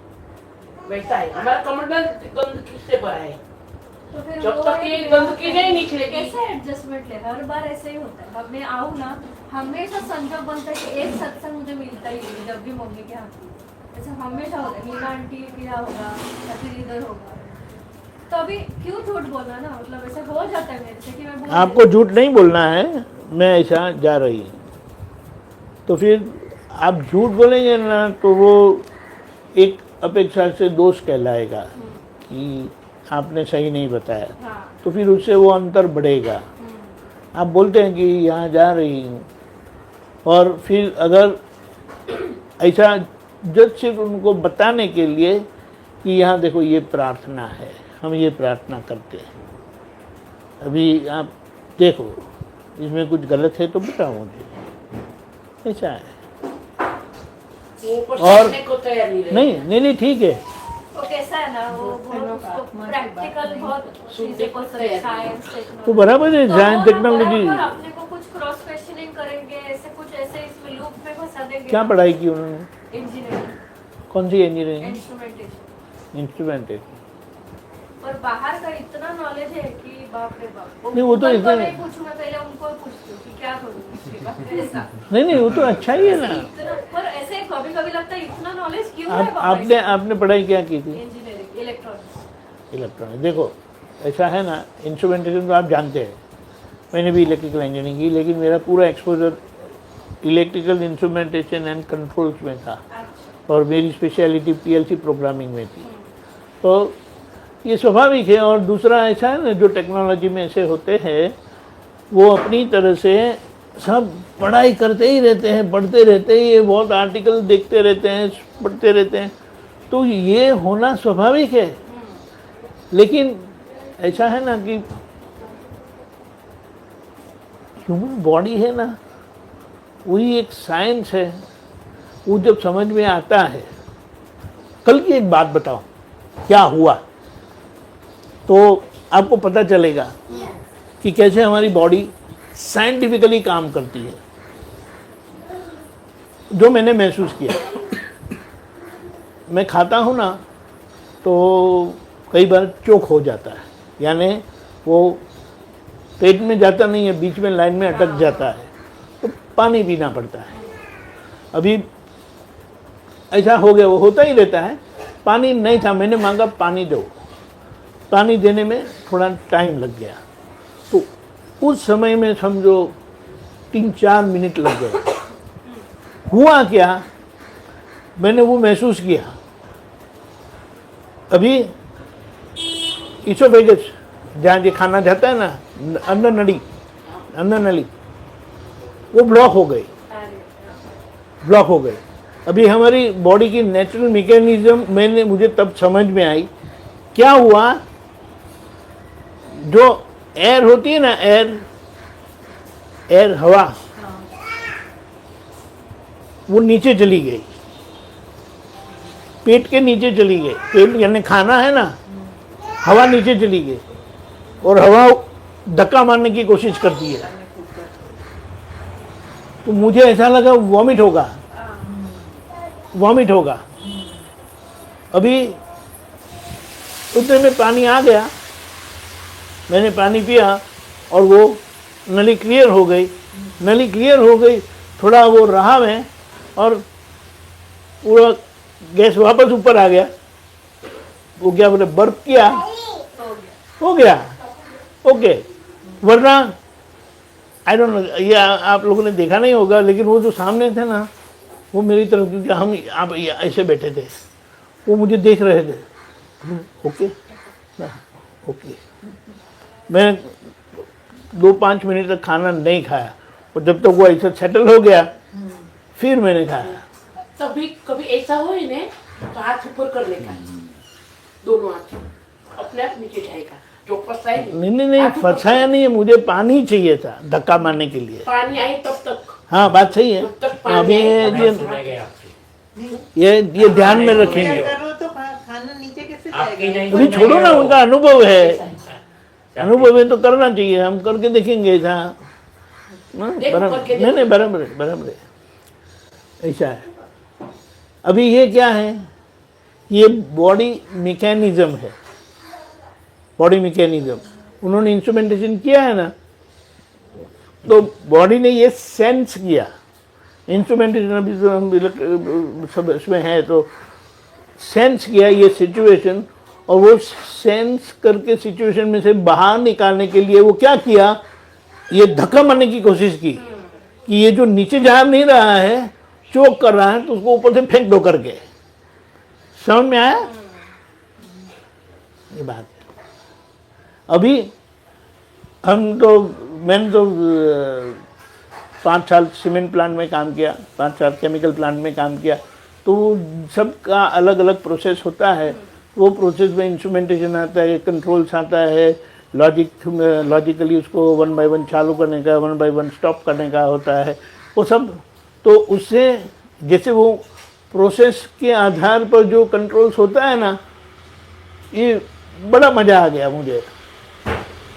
वैसा है हमारा कमंडल गंदगी से भरा है, तो फिर जब वो तक ये एक- गंदगी नहीं निकलेगी। कैसे एडजस्टमेंट ले, हर बार ऐसे ही होता है। अब मैं आऊँ ना, हमेशा संजोग बनता है कि एक सत्संग मुझे मिलता ही नहीं, जब भी मम्मी के हाथ में ऐसा हमेशा होता है। मीना आंटी के यहाँ होगा या फिर इधर होगा, तो अभी क्यों झूठ बोलना ना, मतलब ऐसा हो जाता है मेरे से कि मैं बोल आपको झूठ नहीं बोलना है, मैं ऐसा जा रही हूँ तो फिर आप झूठ बोलेंगे ना तो वो एक अपेक्षा से दोष कहलाएगा कि आपने सही नहीं बताया, हाँ, तो फिर उससे वो अंतर बढ़ेगा। आप बोलते हैं कि यहाँ जा रही हूँ, और फिर अगर ऐसा जस्ट सिर्फ उनको बताने के लिए कि यहाँ देखो ये प्रार्थना है, हम ये प्रार्थना करते हैं, अभी आप देखो इसमें कुछ गलत है तो बताओ मुझे, ऐसा है। वो ऊपर और- सीखने को तैयार नहीं रहे। नहीं ठीक है, तो कैसा है ना, वो बहुत प्रैक्टिकल बहुत चीजें पसंद है, साइंस तो टेक्नोलॉजी। बराबर है, तो साइंस वो ना टेक्नोलॉजी। बराबर अपने को कुछ क्रॉस क्वेश्चनिंग करेंगे, ऐसे कुछ ऐसे इसमें लूप में फंसा देंगे। क्या पढ़ाई की उन्होंने, इंजीनियरिंग, कौन सी इंजीनियरिंग, इंस्ट्रूमेंटेशन। इंस्ट्रूमेंटेशन? और बाहर का इतना नॉलेज है कि बाप रे बाप। नहीं, वो तो Google इतना- नहीं पूछूं, मैं पहले उनको पूछती हूँ कि क्या करूँ इसके बाद, ऐसा। नहीं वो तो अच्छा ही है ना। इतना, पर ऐसे कभी कभी लगता है इतना नॉलेज क्यों है आप बाबा आपने इसमें? आपने पढ़ाई क्या की थी? Engineering, electronics. इलेक्ट्रॉनिक। देखो ऐसा है ना, इंस्ट्रूमेंटेशन तो आप जानते हैं, मैंने भी इलेक्ट्रिकल इंजीनियरिंग की, लेकिन मेरा पूरा exposure electrical instrumentation and controls में था, अच्छा, और मेरी स्पेशलिटी पीएलसी प्रोग्रामिंग में थी। तो ये स्वाभाविक है। और दूसरा ऐसा है ना, जो टेक्नोलॉजी में ऐसे होते हैं वो अपनी तरह से सब पढ़ाई करते ही रहते हैं, पढ़ते रहते हैं, ये बहुत आर्टिकल देखते रहते हैं, पढ़ते रहते हैं, तो ये होना स्वाभाविक है। लेकिन ऐसा है ना कि ह्यूमन बॉडी है ना, वही एक साइंस है, वो जब समझ में आता है। कल की एक बात बताओ क्या हुआ तो आपको पता चलेगा कि कैसे हमारी बॉडी साइंटिफिकली काम करती है। जो मैंने महसूस किया, मैं खाता हूँ ना तो कई बार चोक हो जाता है, यानी वो पेट में जाता नहीं है, बीच में लाइन में अटक जाता है, तो पानी पीना पड़ता है। अभी ऐसा हो गया, वो होता ही रहता है। पानी नहीं था, मैंने मांगा पानी दो, पानी देने में थोड़ा टाइम लग गया, तो उस समय में समझो 3-4 मिनट लग गए। हुआ क्या, मैंने वो महसूस किया, अभी इसोफेगस जहाँ ये खाना जाता है ना, अंदर नली वो ब्लॉक हो गई, ब्लॉक हो गए। अभी हमारी बॉडी की नेचुरल मैकेनिज्म मुझे तब समझ में आई, क्या हुआ, जो एयर होती है ना, एयर हवा, वो नीचे चली गई, पेट के नीचे चली गई। पेट यानी खाना है ना, हवा नीचे चली गई, और हवा धक्का मारने की कोशिश करती है, तो मुझे ऐसा लगा वॉमिट होगा। अभी उतने में पानी आ गया, मैंने पानी पिया और वो नली क्लियर हो गई। थोड़ा वो रहा मैं, और पूरा गैस वापस ऊपर आ गया। वो क्या बोले, बर्फ किया, हो गया ओके। वरना आई डोंट नो, ये आप लोगों ने देखा नहीं होगा, लेकिन वो जो सामने थे ना, वो मेरी तरफ, क्योंकि हम आप ऐसे बैठे थे, वो मुझे देख रहे थे। ओके ओके, मैं 2-5 मिनट तक खाना नहीं खाया, और जब तक वो ऐसा सेटल हो गया फिर मैंने खाया। तभी कभी ऐसा हो ही ने तो हाथ ऊपर कर लेगा, दोनों हाथ अपने आप नीचे जाएगा, जो फंसा है नहीं, फंसाया नहीं है, मुझे पानी चाहिए था धक्का मारने के लिए। पानी आई तब तक, हाँ बात सही है। जब तक पानी अभी आई, सुना गया आपकी। ये ध्यान में रखेंगे। करो तो खाना नीचे कैसे आपकी जाएगा? नहीं अभी सुना छोड़ो ना, गया। उनका अनुभव है, अनुभव है तो करना चाहिए, हम करके देखेंगे ऐसा। करके नहीं बराबर है, बराबर है, ऐसा है। अभी ये क्या है, ये बॉडी मैकेनिज्म है, बॉडी मैकेनिज्म। उन्होंने इंस्ट्रूमेंटेशन किया है ना, तो बॉडी ने ये सेंस किया। इंस्ट्रूमेंटेशन अभी जो हम सब इसमें है, तो सेंस किया ये सिचुएशन, और वो सेंस करके सिचुएशन में से बाहर निकालने के लिए वो क्या किया, ये धक्का मारने की कोशिश की कि ये जो नीचे जा नहीं रहा है, चोक कर रहा है, तो उसको ऊपर से फेंक दो करके। समझ में आया ये बात? अभी मैंने तो 5 साल सीमेंट प्लांट में काम किया, 5 साल केमिकल प्लांट में काम किया, तो सबका अलग अलग प्रोसेस होता है। वो प्रोसेस में इंस्ट्रूमेंटेशन आता है, कंट्रोल्स आता है, लॉजिकली उसको 1 by 1 चालू करने का, 1 by 1 स्टॉप करने का होता है, वो सब। तो उससे जैसे वो प्रोसेस के आधार पर जो कंट्रोल्स होता है ना, ये बड़ा मज़ा आ गया मुझे।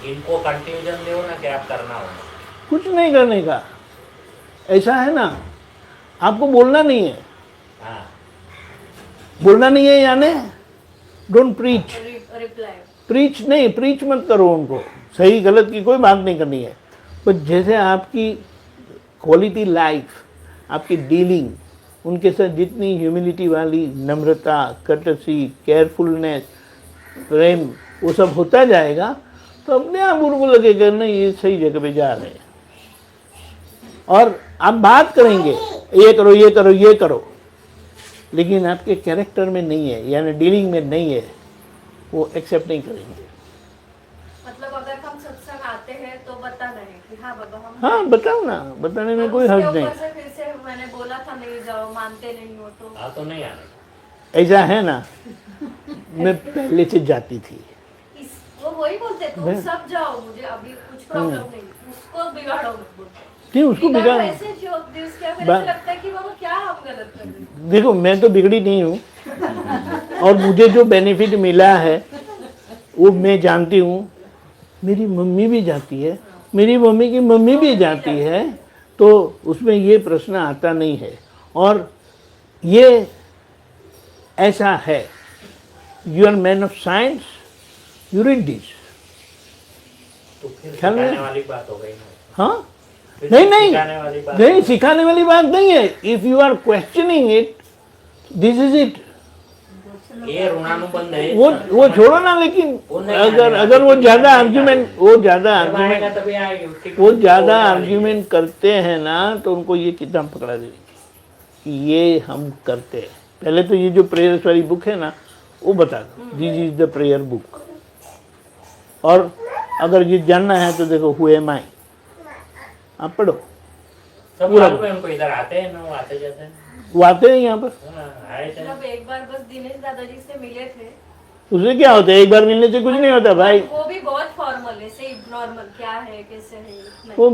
इनको कंफ्यूजन दो ना, क्या करना होगा। कुछ नहीं करने का, ऐसा है ना, आपको बोलना नहीं है, हाँ, बोलना नहीं है, यानी डोंट प्रीच। रिप्लाई प्रीच नहीं, प्रीच मत करो उनको, सही गलत की कोई बात नहीं करनी है। पर जैसे आपकी क्वालिटी लाइफ, आपकी डीलिंग उनके साथ जितनी ह्यूमिलिटी वाली, नम्रता, कर्टसी, केयरफुलनेस, प्रेम, वो सब होता जाएगा, तो अपने आप उनको लगेगा नहीं ये सही जगह पे जा रहे हैं। और आप बात करेंगे, ये करो ये करो ये करो, लेकिन आपके कैरेक्टर में नहीं है, यानी डीलिंग में नहीं है, वो एक्सेप्ट नहीं करेंगे। मतलब अगर हम सत्संग आते हैं तो बताना है कि हाँ बाबा हम, हाँ बताओ ना, बताने में कोई हर्ज नहीं। से फिर से मैंने बोला था नहीं जाओ, मानते नहीं हो तो हाँ तो नहीं आने। ऐसा है ना, मैं पहले से जाती थी, वो वही बोलते तुम सब जाओ, मुझे अभी कुछ प्रॉब्लम नहीं, उसको बिगाड़ो मत बोलते। नहीं उसको बिगाड़, ऐसे जो उसके फिर ऐसे लगता है कि बाबा क्या हम गलत कर रहे हैं। देखो मैं तो बिगड़ी नहीं हूँ, और मुझे जो बेनिफिट मिला है वो मैं जानती हूँ। मेरी मम्मी भी जाती है, मेरी मम्मी की मम्मी भी जाती है, तो उसमें ये प्रश्न आता नहीं है। और ये ऐसा है, you are man of science, you read this. तो फिर ख्याल में- सिखाने वाली बात हो गई ना। हाँ फिर नहीं नहीं सिखाने वाली बात नहीं, हो गई। सिखाने वाली बात नहीं है। If you are questioning it, this is it. ये ऋणानुबंध है। वो छोड़ो ना, लेकिन वो नहीं अगर आने अगर वो वाली। ज्यादा आर्ग्यूमेंट, वो ज्यादा जब आएगा आर्ग्यूमेंट तभी आएगी उसकी वो कुछ ज़्यादा होने वाली है। आर्ग्यूमेंट करते हैं ना, तो उनको ये किताब पकड़ा देगी कि ये हम करते हैं। पहले तो ये जो प्रेयर्स वाली बुक है ना, वो बता दो, this is the prayer book. और अगर ये जानना है तो देखो हु एम आई, आप पढ़ो। सब पूरा- मालूम है उनको, इधर आते हैं ना, वो आते जाते हैं। वो आते हैं यहाँ पर, हाँ, आए थे। मतलब एक बार बस दिनेश दादाजी से मिले थे, उससे क्या होता है, एक बार मिलने से कुछ नहीं होता भाई। वो भी बहुत फॉर्मल है, से नॉर्मल क्या है कैसे है नहीं। वो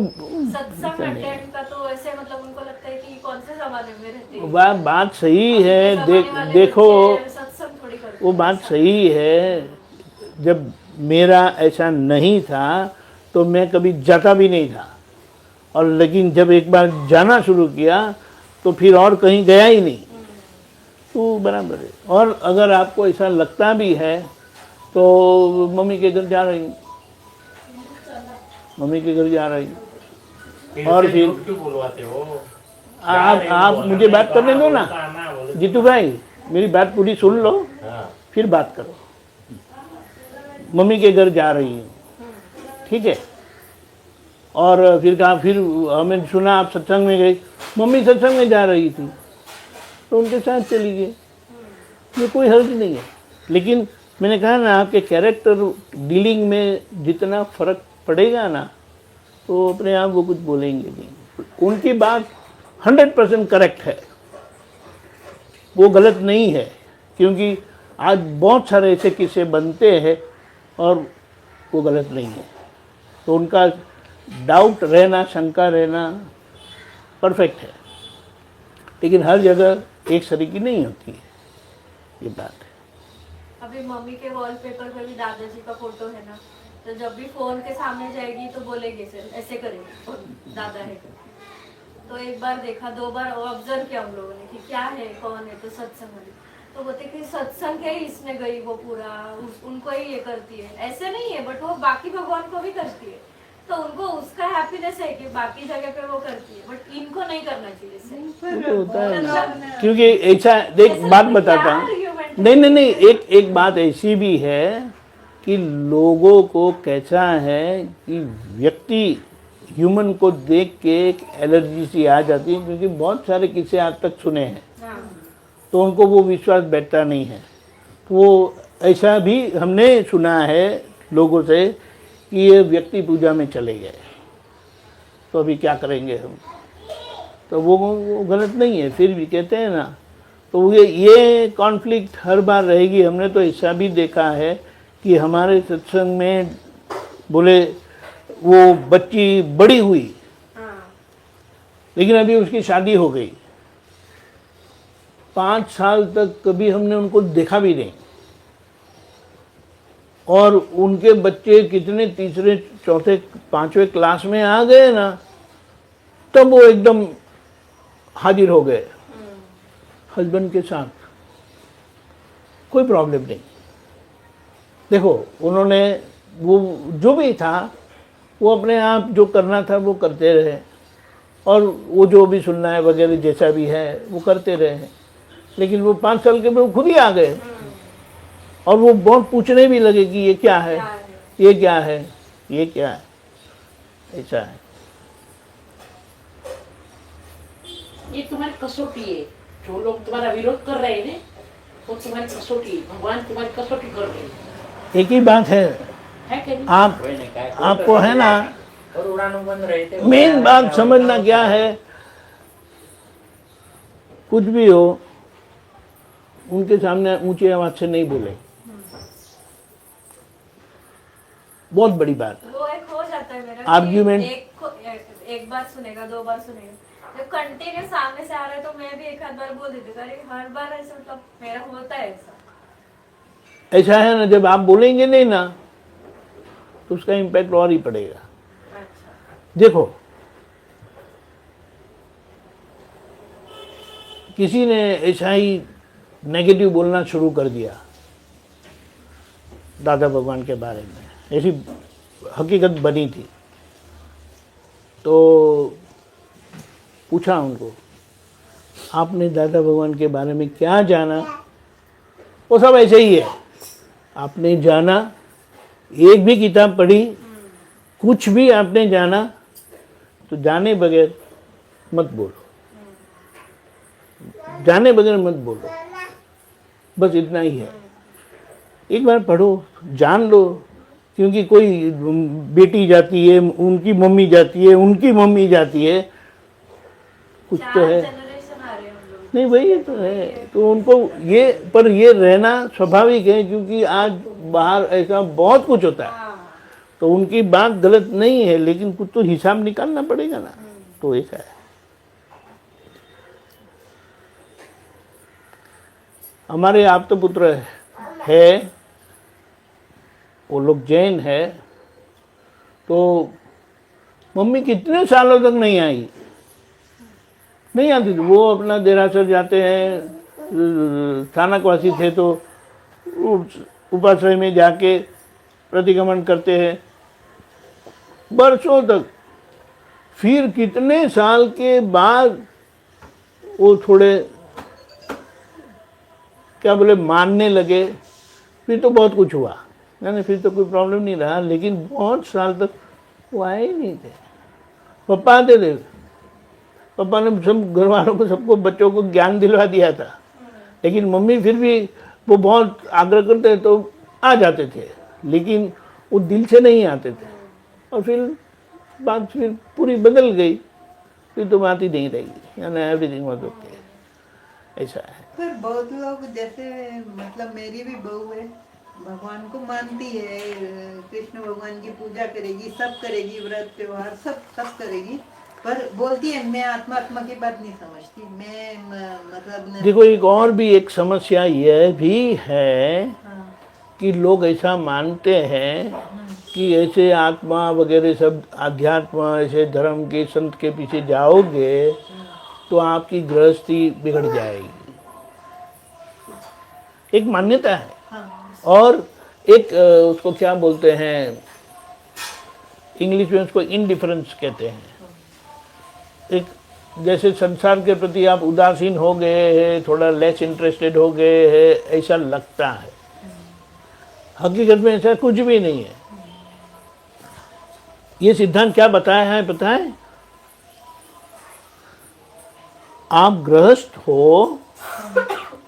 सत्संग अटेंड का तो ऐसे मतलब उनको लगता है कि कौन से जमाने में रहते हैं। बात सही है, जमाने वाले देखो बच्चे सत्संग थोड़ी करते वो हैं। बात सही है। जब मेरा ऐसा नहीं था तो मैं कभी जाता भी नहीं था, और लेकिन जब एक बार जाना शुरू किया तो फिर और कहीं गया ही नहीं, तो बराबर है। और अगर आपको ऐसा लगता भी है तो मम्मी के घर जा रही हूँ, मम्मी के घर जा रही हूँ। फिर और से फिर- झूठ क्यों बुलवाते हो? आप मुझे बात करने दो ना, जीतू भाई, मेरी बात पूरी सुन लो, हाँ, फिर बात करो। मम्मी के घर जा रही हूँ, ठीक है। और फिर कहा, फिर हमें सुना आप सत्संग में गए। मम्मी सत्संग में जा रही थी, तो उनके साथ चली गई, ये कोई हर्ज नहीं है। लेकिन मैंने कहा ना, आपके कैरेक्टर डीलिंग में जितना फर्क पड़ेगा ना, तो अपने आप वो कुछ बोलेंगे नहीं। उनकी बात 100% करेक्ट है, वो गलत नहीं है, क्योंकि आज बहुत सारे ऐसे किस्से बनते हैं और वो गलत नहीं है। तो उनका डाउट रहना, शंका रहना परफेक्ट है, लेकिन हर जगह एक सरीकी नहीं होती है, ये बात है। अभी मम्मी के वॉलपेपर पे भी दादाजी का फोटो है ना, तो जब भी फोन के सामने जाएगी तो बोलेगी सर ऐसे करेंगे, दादा है। तो एक बार देखा, 2 बार ऑब्जर्व किया हम लोगों ने कि क्या है, कौन है, तो सत्संग वाली। तो बोलते कि सत्संग है, इसने गई वो पूरा उनको ही ये करती है, ऐसे नहीं है, बट वो बाकी भगवान को भी करती है। तो उनको उसका हैप्पीनेस है कि बाकी जगह पे वो करती है, बट इनको नहीं करना चाहिए इससे। वो तो होता है ना, क्योंकि ऐसा देख, बात बताता हूँ। नहीं, एक बात ऐसी भी है कि लोगों को कैसा है कि व्यक्ति ह्यूमन को देख के एक एलर्जी सी आ जाती है, क्योंकि बहुत सारे किस्से आज तक सुने हैं, तो उनको वो विश्वास बैठता नहीं है। वो ऐसा भी हमने सुना है लोगों से कि ये व्यक्ति पूजा में चले गए, तो अभी क्या करेंगे हम। तो वो गलत नहीं है, फिर भी कहते हैं ना, तो ये कॉन्फ्लिक्ट हर बार रहेगी। हमने तो ऐसा भी देखा है कि हमारे सत्संग में बोले वो बच्ची बड़ी हुई, लेकिन अभी उसकी शादी हो गई, 5 साल तक कभी हमने उनको देखा भी नहीं, और उनके बच्चे कितने तीसरे, चौथे, 5वें क्लास में आ गए ना, तब वो एकदम हाजिर हो गए हस्बैंड के साथ, कोई प्रॉब्लम नहीं। देखो, उन्होंने वो जो भी था वो अपने आप जो करना था वो करते रहे, और वो जो भी सुनना है वगैरह जैसा भी है वो करते रहे। लेकिन वो 5 साल के में वो खुद ही आ गए, और वो बहुत पूछने भी लगे कि ये क्या है, ये क्या है, ये क्या है, ऐसा है। ये तुम्हारी कसौटी है, जो लोग तुम्हारा विरोध कर रहे हैं ना, वो तुम्हारी कसौटी है, भगवान तुम्हारी कसौटी कर रहे हैं। एक ही बात है कि नहीं? आपको है ना, मेन बात समझना क्या है, कुछ भी हो उनके सामने ऊंची आवाज से नहीं बोले, बहुत बड़ी बात है। वो एक हो जाता है मेरा Argument- एक बार सुनेगा, 2 बार सुनेगा, जब कंटिन्यू सामने से आ रहा है तो मैं भी एक आध बार बोल देती हूँ, अरे हर बार ऐसा, मतलब मेरा होता है ऐसा है ना, जब आप बोलेंगे नहीं ना तो उसका इम्पैक्ट और ही पड़ेगा। देखो, किसी ने ऐसा ही नेगेटिव बोलना शुरू कर दिया दादा भगवान के बारे में, ऐसी हकीकत बनी थी, तो पूछा उनको, आपने दादा भगवान के बारे में क्या जाना? वो सब ऐसे ही है, आपने जाना, एक भी किताब पढ़ी, कुछ भी आपने जाना, तो जाने बगैर मत बोलो, जाने बगैर मत बोलो, बस इतना ही है। एक बार पढ़ो, जान लो, क्योंकि कोई बेटी जाती है, उनकी मम्मी जाती है, उनकी मम्मी जाती है, कुछ तो है, जनरेशन आ रहे हैं हम लोग। नहीं वही तो है। तो उनको ये, पर ये रहना स्वाभाविक है, क्योंकि आज बाहर ऐसा बहुत कुछ होता है, तो उनकी बात गलत नहीं है, लेकिन कुछ तो हिसाब निकालना पड़ेगा ना, तो ऐसा है। हमारे आप्त पुत्र है, वो लोग जैन है, तो मम्मी कितने सालों तक नहीं आई, नहीं आती थी। वो अपना देरासर जाते हैं, स्थानकवासी थे तो उपाश्रय में जाके प्रतिगमन करते हैं बरसों तक। फिर कितने साल के बाद वो थोड़े क्या बोले मानने लगे, फिर तो बहुत कुछ हुआ, नहीं फिर तो कोई प्रॉब्लम नहीं रहा, लेकिन बहुत साल तक वो आए ही नहीं थे। पापा आते थे, पापा ने सब घर वालों को, सबको, बच्चों को ज्ञान दिलवा दिया था, लेकिन मम्मी फिर भी वो बहुत आग्रह करते तो आ जाते थे, लेकिन वो दिल से नहीं आते थे। और फिर बात फिर पूरी बदल गई, फिर तो बात ही नहीं रही, यानी एवरीथिंग वाज ओके, ऐसा है। पर बहुत लोग जैसे मतलब मेरी भी बहू है, भगवान को मानती है, कृष्ण भगवान की पूजा करेगी, सब करेगी, व्रत त्योहार सब सब करेगी, पर बोलती है मैं आत्मा की बात नहीं समझती, मतलब देखो एक और भी एक समस्या यह भी है हाँ, कि लोग ऐसा मानते हैं कि ऐसे आत्मा वगैरह सब अध्यात्म ऐसे धर्म के संत के पीछे जाओगे तो आपकी गृहस्थी बिगड़ जाएगी, एक मान्यता है। हाँ, और एक उसको क्या बोलते हैं, इंग्लिश में उसको इनडिफरेंस कहते हैं। एक जैसे संसार के प्रति आप उदासीन हो गए हैं, थोड़ा लेस इंटरेस्टेड हो गए हैं, ऐसा लगता है, हकीकत में ऐसा कुछ भी नहीं है। ये सिद्धांत क्या बताया है पता है? आप गृहस्थ हो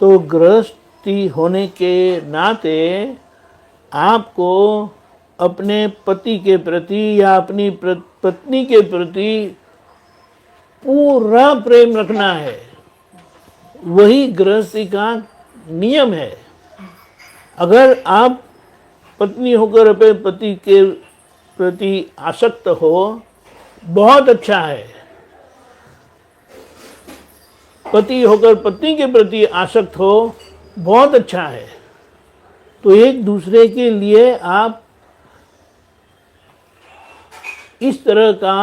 तो गृहस्थी होने के नाते आपको अपने पति के प्रति या अपनी पत्नी के प्रति पूरा प्रेम रखना है, वही गृहस्थी का नियम है। अगर आप पत्नी होकर अपने पति के प्रति आसक्त हो, बहुत अच्छा है, पति होकर पत्नी के प्रति आसक्त हो, बहुत अच्छा है। तो एक दूसरे के लिए आप इस तरह का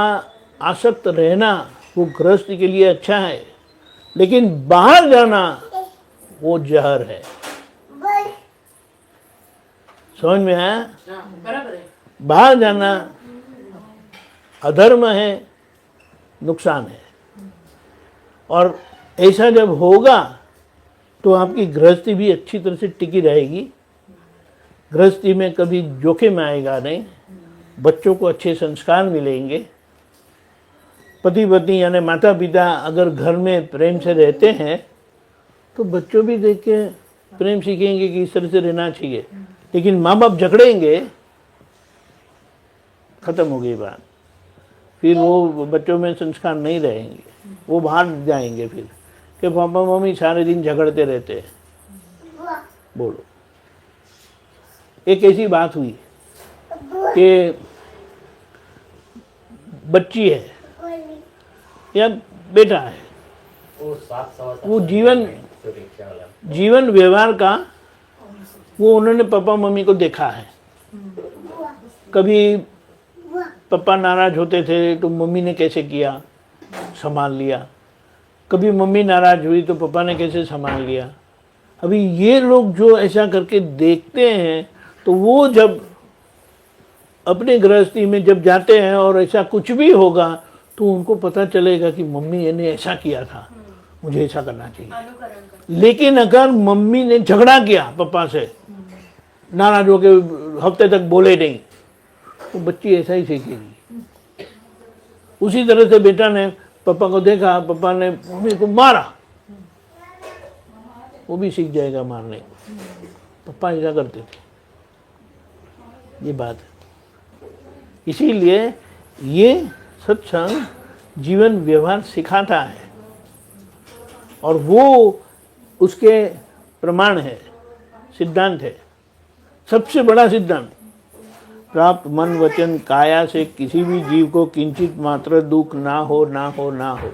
आसक्त रहना वो गृहस्थी के लिए अच्छा है, लेकिन बाहर जाना वो जहर है। समझ में आया? हाँ, बराबर है। बाहर जाना अधर्म है, नुकसान है। और ऐसा जब होगा तो आपकी गृहस्थी भी अच्छी तरह से टिकी रहेगी, गृहस्थी में कभी जोखिम आएगा नहीं, बच्चों को अच्छे संस्कार मिलेंगे। पति पत्नी यानी माता पिता अगर घर में प्रेम से रहते हैं तो बच्चों भी देख के प्रेम सीखेंगे कि इस तरह से रहना चाहिए। लेकिन माँ बाप झगड़ेंगे, खत्म हो गई बात, फिर वो बच्चों में संस्कार नहीं रहेंगे, वो बाहर जाएंगे फिर कि पापा मम्मी सारे दिन झगड़ते रहते हैं। बोलो, एक ऐसी बात हुई कि बच्ची है या बेटा है, वो 7 वो जीवन व्यवहार का वो उन्होंने पापा मम्मी को देखा है। कभी पापा नाराज होते थे तो मम्मी ने कैसे किया, संभाल लिया, कभी मम्मी नाराज हुई तो पापा ने कैसे संभाल लिया। अभी ये लोग जो ऐसा करके देखते हैं तो वो जब अपने गृहस्थी में जब जाते हैं और ऐसा कुछ भी होगा तो उनको पता चलेगा कि मम्मी ने ऐसा किया था, मुझे ऐसा करना चाहिए। लेकिन अगर मम्मी ने झगड़ा किया पापा से, नाराज होके हफ्ते तक बोले नहीं, तो बच्ची ऐसा ही सीखेगी। उसी तरह से बेटा ने पापा को देखा, पापा ने मम्मी को मारा, वो भी सीख जाएगा मारने। पापा ऐसा करते थे, ये बात है। इसीलिए ये सत्संग जीवन व्यवहार सिखाता है और वो उसके प्रमाण है, सिद्धांत है, सबसे बड़ा सिद्धांत। प्राप्त मन वचन काया से किसी भी जीव को किंचित मात्र दुख ना हो, ना हो, ना हो।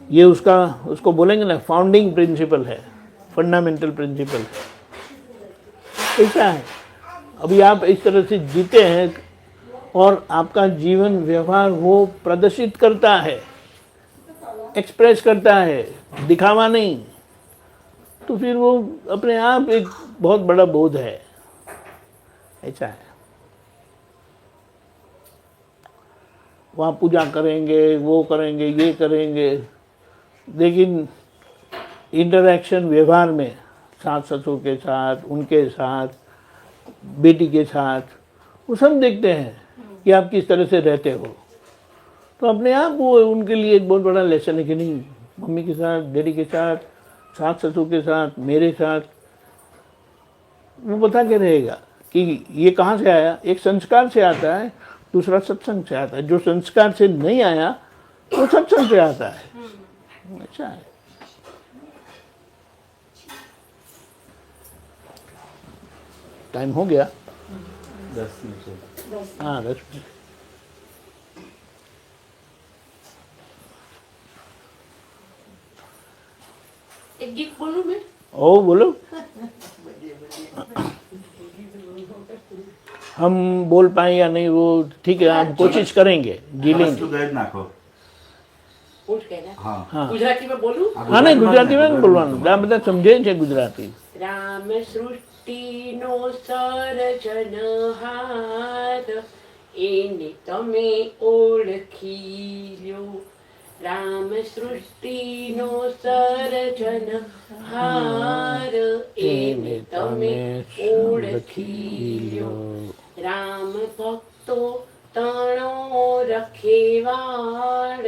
ये उसको बोलेंगे ना, फाउंडिंग प्रिंसिपल है, फंडामेंटल प्रिंसिपल है। ऐसा है। अभी आप इस तरह से जीते हैं और आपका जीवन व्यवहार वो प्रदर्शित करता है, एक्सप्रेस करता है, दिखावा नहीं, तो फिर वो अपने आप एक बहुत बड़ा बोध है। ऐसा है। वहाँ पूजा करेंगे, वो करेंगे, ये करेंगे, लेकिन इंटरैक्शन व्यवहार में सास ससुर के साथ, उनके साथ, बेटी के साथ, वो सब देखते हैं कि आप किस तरह से रहते हो। तो अपने आप वो उनके लिए एक बहुत बड़ा लेसन है कि नहीं, मम्मी के साथ, डैडी के साथ, सास ससुर के साथ, मेरे साथ, वो बता के रहेगा कि ये कहाँ से आया। एक संस्कार से आता है, दूसरा सत्संग से आता है। जो संस्कार से नहीं आया वो सत्संग से आता है। अच्छा है। टाइम हो गया। 10 मिनट। हाँ 10 मिनट। एक गीत बोलूं मैं? ओ बोलो। हम बोल पाए या नहीं वो ठीक है, हम कोशिश करेंगे, जी लेंगे। નાખો. પૂછ કે ના હા. हाँ ગુજરાતીમાં બોલું? हाँ नहीं गुजराती में बोलવાનું, આ બધા સમજે છે ગુજરાતી। રામ સૃષ્ટિનો સર્જનહાર એને તમે ઓળખી લ્યો। રામ સૃષ્ટિનો સર્જનહાર એને તમે ઓળખી લ્યો। રામ ભક્તો તણો રખેવાળ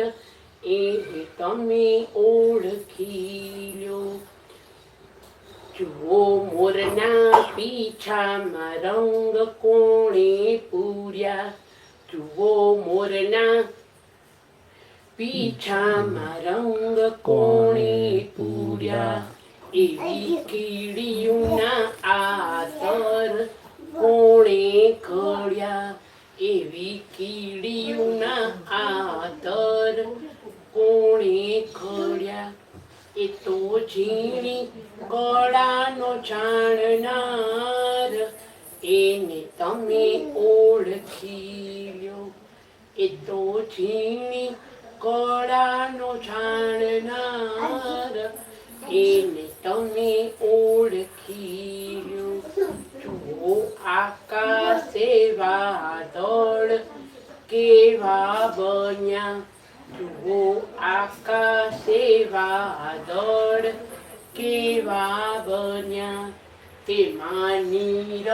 એને તમે ઓળખી લ્યો। જુઓ મોરના પીછામાં રંગ કોણે પૂર્યા। જુઓ મોરના પીછામાં રંગ કોણે પૂર્યા। એવી કીડીઓના આતર કોણે ઘડ્યા। એવી કીડીઓના આતર કોણે ઘડ્યા। એ તો ઝીણી કળાનો જાણનાર એને તમે ઓળખી લ્યો। એ તો ઝીણી કળાનો જાણનાર એને તમે ઓળખી લ્યો। જુઓ આકાશે વાદળ કેવા બન્યા। જુઓ આકાશે વાદળ કેવા બન્યા। તેમાં નીર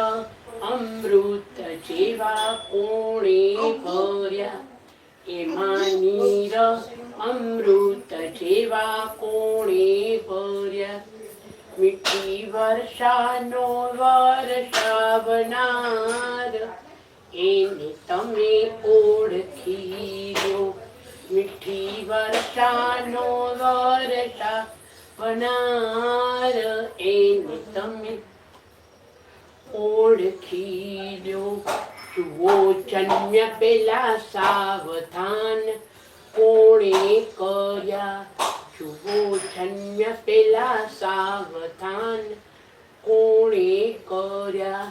અમૃત જેવા કોણે ભર્યા। એમાં નીર અમૃત જેવા કોણે ભર્યા। મીઠી વર્ષાનો વર્ષાવનાર એને તમે ઓળખી લો। મીઠી વર્ષાનો વર્ષાવનાર એને તમે ઓળખી લો। જુઓ જન્મ પેલા સાવધાન કોણે કર્યા। જુઓ જન્મ પેલા સાવધાન કોણે કર્યા।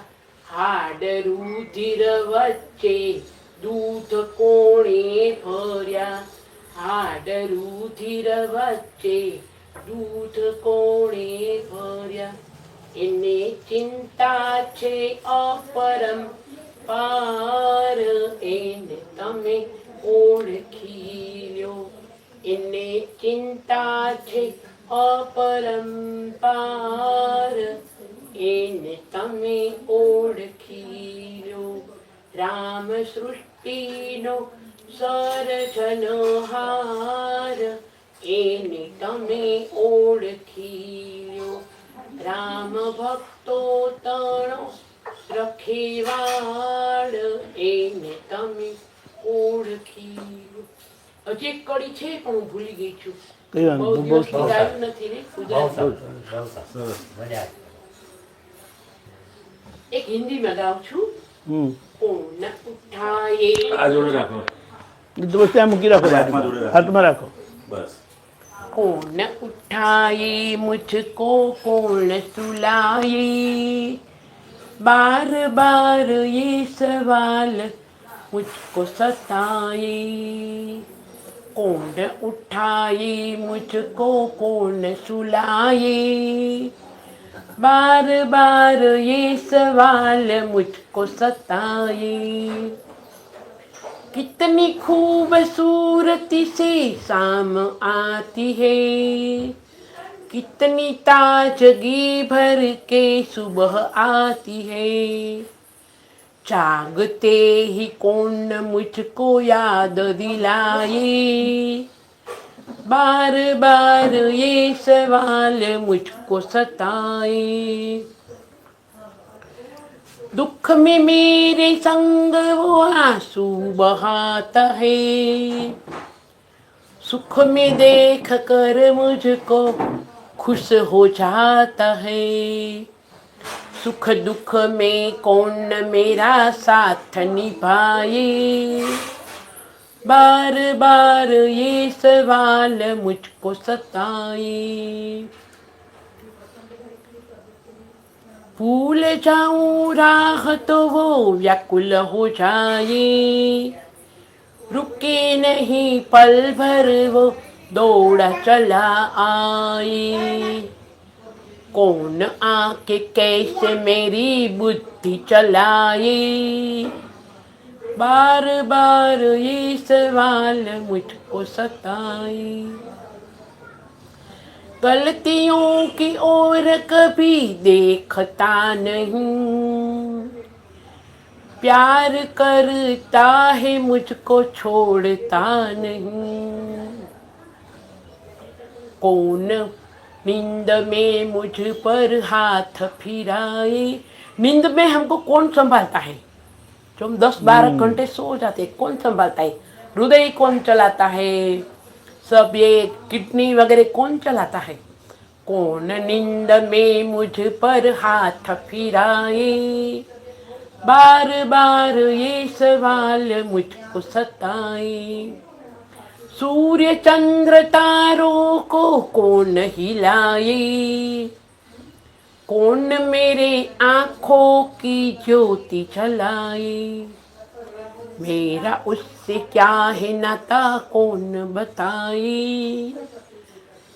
હાડ રુધિર વચ્ચે દૂધ કોણે ભર્યા। હાડ રુધિર વચ્ચે દૂધ કોણે ભર્યા। એને ચિંતા છે અપરંપાર એને તમે ઓળખી લ્યો। એને ચિંતા છે અપરંપાર એને તમે ઓળખી લ્યો। રામ સૃષ્ટિનો સર્જનહાર એને તમે ઓળખી લ્યો। રામ ભક્તો તણો રખેવાળ એને તમે ઓળખી લ્યો। હજી એક કડી છે પણ હું ભૂલી ગઈ છું। કઈ વાંધો બહુ નહીં, બહુ દિવસથી સરસ। ગાયું નથી ને બહુ ગુજરાતી। સરસ સરસ મજા આવી। એક હિન્દીમાં ગાઉં છું। કોણ ઉઠાયે આ જોડે રાખો. એ તો બસ ત્યાં મૂકી રાખો, હાથમાં જોડે રાખો. હાથમાં રાખો। બસ. कौन उठाए मुझको कौन सुलाए। बार बार ये सवाल मुझको सताए। कौन उठाए मुझको कौन सुलाए। बार बार ये सवाल मुझको सताए। कितनी खूबसूरती से शाम आती है। कितनी ताजगी भर के सुबह आती है। जागते ही कौन मुझको याद दिलाए, बार बार ये सवाल मुझको सताए। दुख में मेरे संग वो आंसू बहाता है, सुख में देख कर मुझको खुश हो जाता है। सुख दुख में कौन मेरा साथ निभाए, बार बार ये सवाल मुझको सताए। भूल जाऊं राह तो वो व्याकुल हो जाए, रुके नहीं पल भर वो दौड़ा चला आए। कौन आके कैसे मेरी बुद्धि चलाए, बार बार ये सवाल मुझको सताए। गलतियों की ओर कभी देखता नहीं, प्यार करता है मुझको छोड़ता नहीं। कौन नींद में मुझ पर हाथ फिराए, नींद में हमको कौन संभालता है? जो हम 10-12 घंटे सो जाते हैं, कौन संभालता है? हृदय कौन चलाता है? सब ये किडनी वगैरह कौन चलाता है? कौन नींद में मुझ पर हाथ फिराए, बार बार ये सवाल मुझको सताए। सूर्य चंद्र तारों को कौन हिलाए, कौन मेरे आँखों की ज्योति जलाए। मेरा उससे क्या है नाता कौन बताए,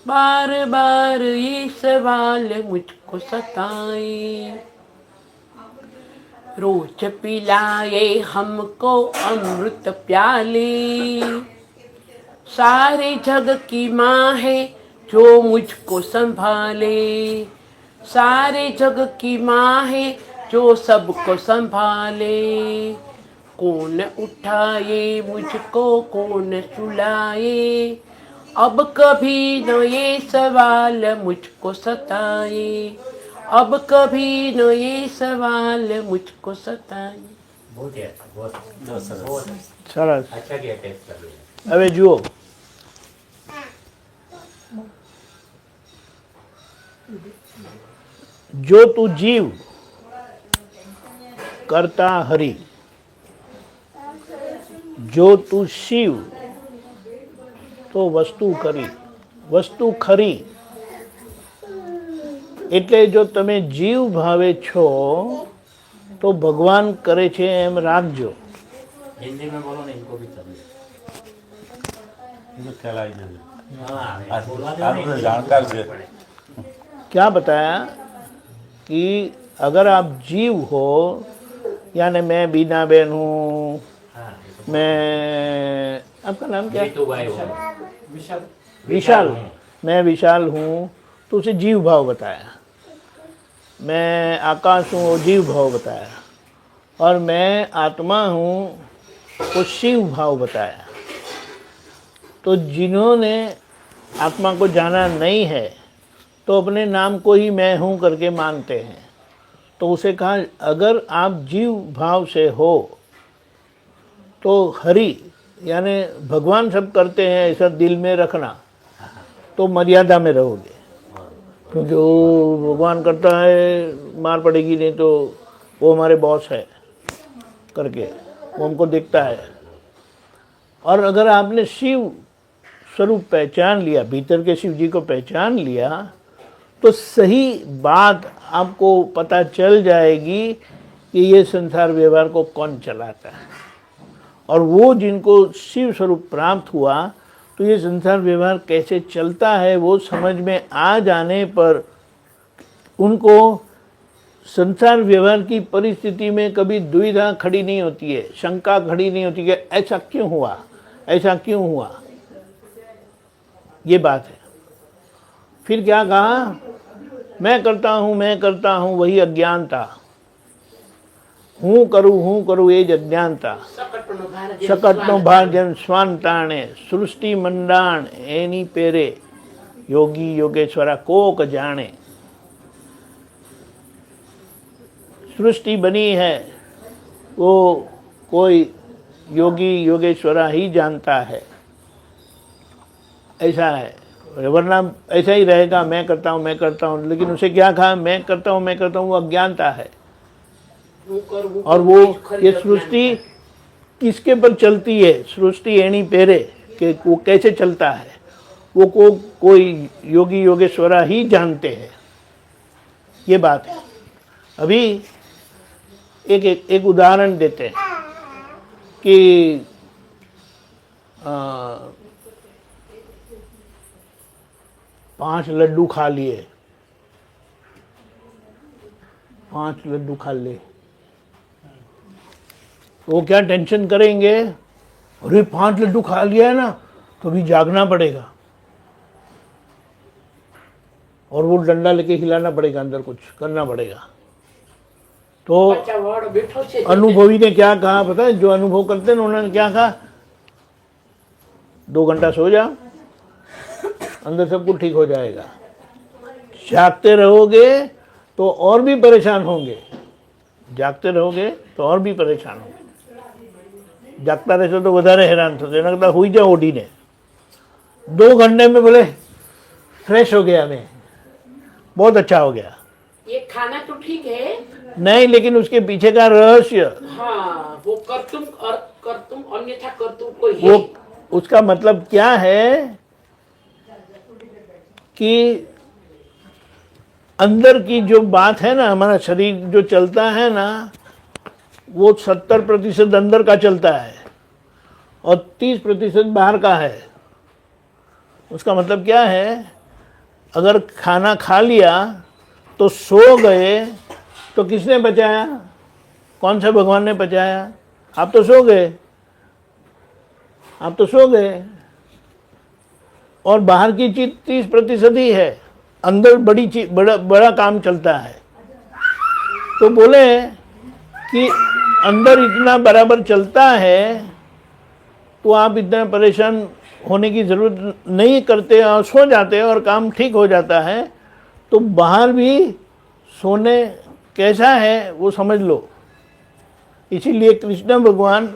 बार बार ये सवाल मुझको सताए। रोज पिलाए हमको अमृत प्याले, सारे जग की माँ है जो मुझको संभाले। सारे जग की माँ है जो सबको संभाले। कौन उठाए मुझको कौन सुलाए, अब कभी न ये सवाल मुझको सताए। अब कभी न ये सवाल मुझको सताए। बहुत ही अच्छा, बहुत સરસ. अच्छा किया टेस्ट कर लिया। હવે જુઓ, જો તું જીવ કરતા હરી, જો તું શિવ તો વસ્તુ કરી, વસ્તુ ખરી. એટલે જો તમે જીવ ભાવે છો તો ભગવાન કરે છે એમ રાખજો. हिंदी में बोलो ना, इनको भी समझे। ખ્યાલ આવી જશે. हाँ, बोलवा दो ना, आप तो हिंदी में जानकार बोलना से। पड़े। क्या बताया कि अगर आप जीव हो, यानी मैं बीना बहन हूँ, हाँ, मैं, आपका नाम क्या है? जीतू भाई हो। विशाल, मैं विशाल हूँ, तो उसे जीव भाव बताया। मैं आकाश हूँ, वो जीव भाव बताया। और मैं आत्मा हूँ, वो शिव भाव बताया। तो जिन्होंने आत्मा को जाना नहीं है तो अपने नाम को ही मैं हूँ करके मानते हैं। तो उसे कहा अगर आप जीव भाव से हो तो हरि यानी भगवान सब करते हैं ऐसा दिल में रखना, तो मर्यादा में रहोगे। क्योंकि वो भगवान करता है, मार पड़ेगी नहीं तो वो हमारे बॉस है करके वो हमको दिखता है। और अगर आपने शिव स्वरूप पहचान लिया, भीतर के शिव जी को पहचान लिया, तो सही बात आपको पता चल जाएगी कि ये संसार व्यवहार को कौन चलाता है। और वो जिनको शिव स्वरूप प्राप्त हुआ तो ये संसार व्यवहार कैसे चलता है वो समझ में आ जाने पर उनको संसार व्यवहार की परिस्थिति में कभी दुविधा खड़ी नहीं होती है, शंका खड़ी नहीं होती कि ऐसा क्यों हुआ, ऐसा क्यों हुआ। ये बात है। फिर क्या कहा, मैं करता हूँ वही अज्ञानता। હું કરું એ જ અજ્ઞાનતા. શકટનો ભાર જેમ શ્વાન તાણે, સૃષ્ટિ મંડાણ એની પેરે, યોગી યોગેશ્વરા કોક જાણે. सृष्टि बनी है वो कोई योगी योगेश्वरा ही जानता है, ऐसा है. वरना ऐसा ही रहेगा, मैं करता हूँ, लेकिन उसे क्या कहा, मैं करता हूँ, वो अज्ञानता है. और वो ये सृष्टि किसके पर चलती है, सृष्टि एनी पेरे कि वो कैसे चलता है, वो कोई योगी योगेश्वरा ही जानते हैं. ये बात है. अभी एक उदाहरण देते हैं कि 5 लड्डू खा लिए, 5 लड्डू खा लिए, वो क्या टेंशन करेंगे, अरे 5 लड्डू खा लिया है ना तो भी जागना पड़ेगा, और वो डंडा लेके हिलाना पड़ेगा, अंदर कुछ करना पड़ेगा. तो अनुभवी ने क्या कहा पता है, जो अनुभव करते हैं उन्होंने क्या कहा, 2 घंटा सो जाओ, अंदर सब कुछ ठीक हो जाएगा. जागते रहोगे तो और भी परेशान होंगे, जागते रहोगे तो और भी परेशान होंगे. जागता रहते तो વધારે हैरान થશે, એના કરતાં હુઈ જાઓ ઓઢીને. 2 घंटे में बोले फ्रेश हो गया, मैं बहुत अच्छा हो गया. ये खाना तो ठीक है, नहीं, लेकिन उसके पीछे का रहस्य, हाँ, वो करतुम अन्यथा करतुम कोई है. वो उसका मतलब क्या है कि अंदर की जो बात है ना, हमारा शरीर जो चलता है ना, वो 70% अंदर का चलता है और 30% बाहर का है. उसका मतलब क्या है, अगर खाना खा लिया तो सो गए तो किसने बचाया, कौन से भगवान ने बचाया, आप तो सो गए, आप तो सो गए. और बाहर की चीज 30% ही है, अंदर बड़ी चीज, बड़ा काम चलता है. तो बोले कि अंदर इतना बराबर चलता है तो आप इतना परेशान होने की ज़रूरत नहीं करते और सो जाते और काम ठीक हो जाता है. तो बाहर भी सोने कैसा है वो समझ लो. इसीलिए कृष्ण भगवान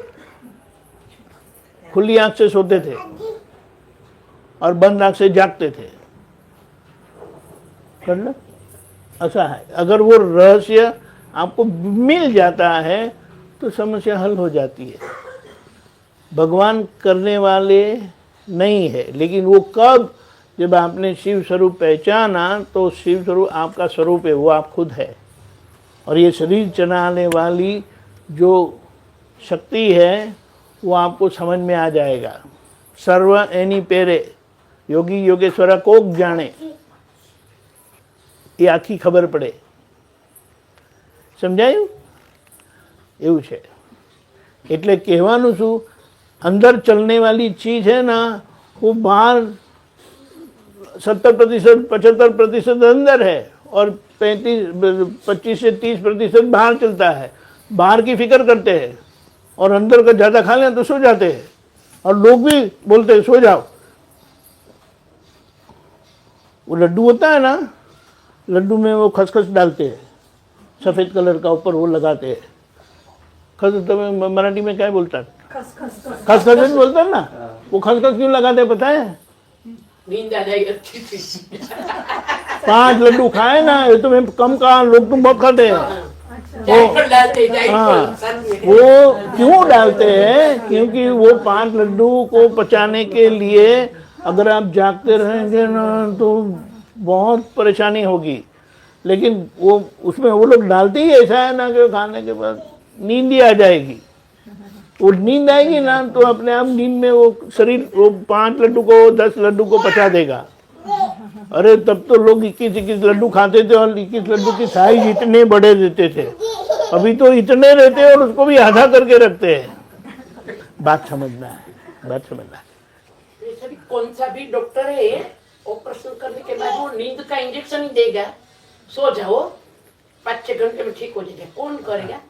खुली आंख से सोते थे और बंद आंख से जागते थे. करना ऐसा है. अगर वो रहस्य आपको मिल जाता है तो समस्या हल हो जाती है. भगवान करने वाले नहीं है, लेकिन वो कब, जब आपने शिव स्वरूप पहचाना तो शिव स्वरूप आपका स्वरूप है, वो आप खुद है. और ये शरीर चलाने वाली जो शक्ति है वो आपको समझ में आ जाएगा. सर्व एनी पेरे, योगी योगेश्वरा कोक जाने, એ આખી ખબર પડે. સમજાયું? એવું છે. એટલે કહેવાનું શું, अंदर चलने वाली चीज़ है ना, वो बाहर 70% 75% अंदर है और 25 से 30% बाहर चलता है. बाहर की फिक्र करते हैं और अंदर का ज़्यादा खा लें तो सो जाते हैं. और लोग भी बोलते हैं सो जाओ. वो लड्डू होता है ना, लड्डू में वो खसखस डालते हैं, सफ़ेद कलर का ऊपर वो लगाते हैं. खस तो मराठी में क्या बोलता है, खसखस बोलता है ना. वो खसखस क्यों लगाते हैं पता है? नींद आ जाएगी अच्छी थी. 5 लड्डू खाए ना, ये तो मैं कम कहा, लोग तुम बहुत खाते हैं. जायफल डालते हैं, जायफल हाँ, साथ में. वो क्यों डालते हैं, क्योंकि वो 5 लड्डू को पचाने के लिए अगर आप जागते रहेंगे ना तो बहुत परेशानी होगी. लेकिन वो उसमें वो लोग डालते ही ऐसा है ना कि खाने के बाद नींद ही आ जाएगी. वो नींद आएगी ना तो अपने आप नींद में वो शरीर वो 5 लड्डू को 10 लड्डू को पचा देगा. अरे तब तो लोग 21 लड्डू खाते थे और 21 लड्डू की साइज इतने बड़े देते थे. अभी तो इतने रहते हैं और उसको भी आधा करके रखते हैं. बात समझना है, बात समझना है. वैसे भी कौन सा भी डॉक्टर है, ऑपरेशन करने के बाद वो नींद का इंजेक्शन ही देगा, सो जाओ 5-6 घंटे में ठीक हो जाएगा. कौन करेगा?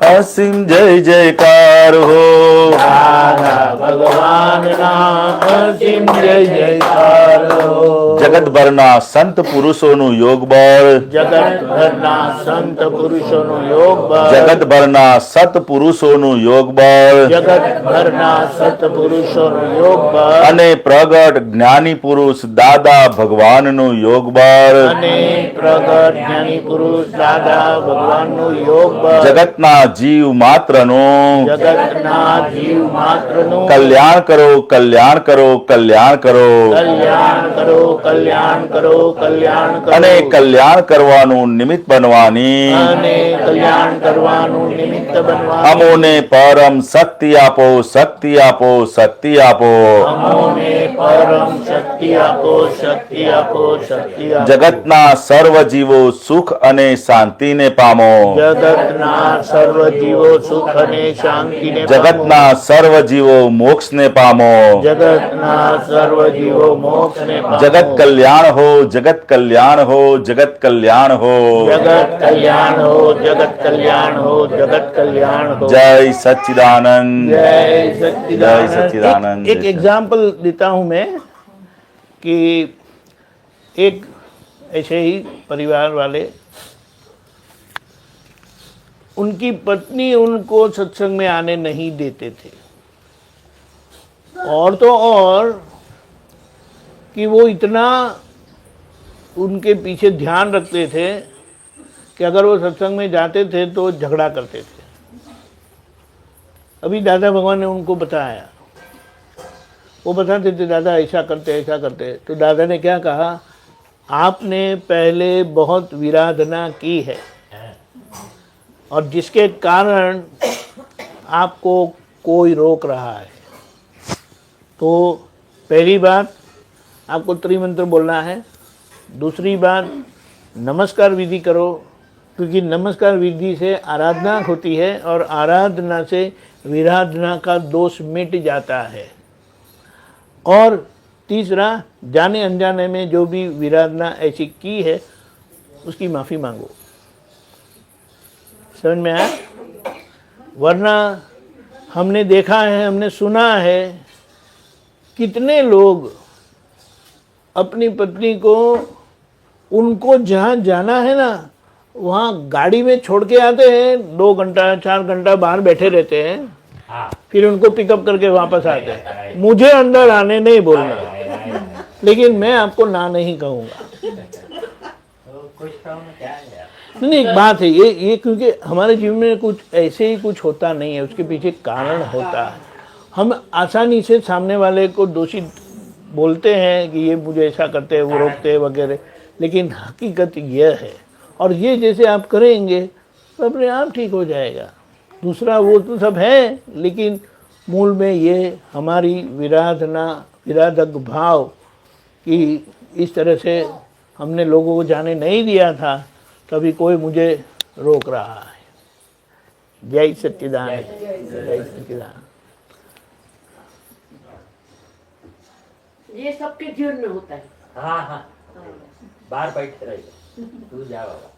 અસીમ જય જયકાર હો દાદા ભગવાનના અસીમ જય જયકાર હો. જગતભરના સંત પુરુષોનું યોગ બળ જગતભરના સંત પુરુષોનું યોગ બળ, જગતભરના સત પુરુષોનું યોગ બળ જગતભરના સત્પુરુષોનું યોગ બળ અને પ્રગટ જ્ઞાની પુરુષ દાદા ભગવાનનું યોગ બળ અને પ્રગટ જ્ઞાની પુરુષ દાદા ભગવાનનું યોગ બળ જગતના જીવ માત્રનું જગતના જીવ માત્રનું કલ્યાણ કરો કલ્યાણ કરો કલ્યાણ કરો કલ્યાણ કરો કલ્યાણ કરો કલ્યાણ કરો અને કલ્યાણ કરવાનું નિમિત્ત બનવાની અને કલ્યાણ કરવાનું નિમિત્ત બનવા અમોને પરમ શક્તિ આપો શક્તિ આપો શક્તિ આપો અમોને પરમ શક્તિ આપો શક્તિ આપો શક્તિ આપો. જગતના સર્વ જીવો સુખ અને શાંતિને પામો જગતના સર્વ જીવો સુખ અને શાંતિને પામો. જગતના સર્વ જીવો મોક્ષને પામો જગતના સર્વ જીવો મોક્ષને પામો. જગત કલ્યાણ હો જગત કલ્યાણ હો જગત કલ્યાણ હો जगत कल्याण हो जगत कल्याण हो जगत कल्याण हो. जय सच्चिदानंद जय सच्चिदानंद. जय सच्चिदानंद. एक एग्जाम्पल देता हूँ मैं कि एक ऐसे ही परिवार वाले, उनकी पत्नी उनको सत्संग में आने नहीं देते थे, और तो और कि वो इतना उनके पीछे ध्यान रखते थे कि अगर वो सत्संग में जाते थे तो झगड़ा करते थे. अभी दादा भगवान ने उनको बताया, वो बताते थे दादा ऐसा करते, तो दादा ने क्या कहा, आपने पहले बहुत विराधना की है और जिसके कारण आपको कोई रोक रहा है. तो पहली बात आपको त्रिमंत्र बोलना है. दूसरी बात नमस्कार विधि करो, क्योंकि नमस्कार विधि से आराधना होती है और आराधना से विराधना का दोष मिट जाता है. और तीसरा, जाने अनजाने में जो भी विराधना ऐसी की है उसकी माफ़ी मांगो. समझ में आया? वरना हमने देखा है, हमने सुना है, कितने लोग अपनी पत्नी को, उनको जहाँ जाना है ना वहाँ गाड़ी में छोड़ के आते हैं, 2 घंटा 4 घंटा बाहर बैठे रहते हैं, हाँ फिर उनको पिकअप करके वापस आते हैं. मुझे अंदर आने नहीं बोलना, लेकिन मैं आपको ना नहीं कहूँगा. कुछ तो क्या है यार. नहीं, एक बात है ये क्योंकि हमारे जीवन में कुछ ऐसे ही कुछ होता नहीं है, उसके पीछे कारण होता है. हम आसानी से सामने वाले को दोषी बोलते हैं कि ये मुझे ऐसा करते हैं, वो रोकते हैं वगैरह, लेकिन हकीकत यह है. और ये जैसे आप करेंगे तो अपने आप ठीक हो जाएगा. दूसरा वो तो सब है, लेकिन मूल में ये हमारी विराधक भाव कि इस तरह से हमने लोगों को जाने नहीं दिया था, तभी कोई मुझे रोक रहा है. जय सच्चिदानंद. जय सच्चिदानंद. ये सबके जीवन में होता है. हाँ हाँ बाहर बैठे रहिए तू जा बाबा.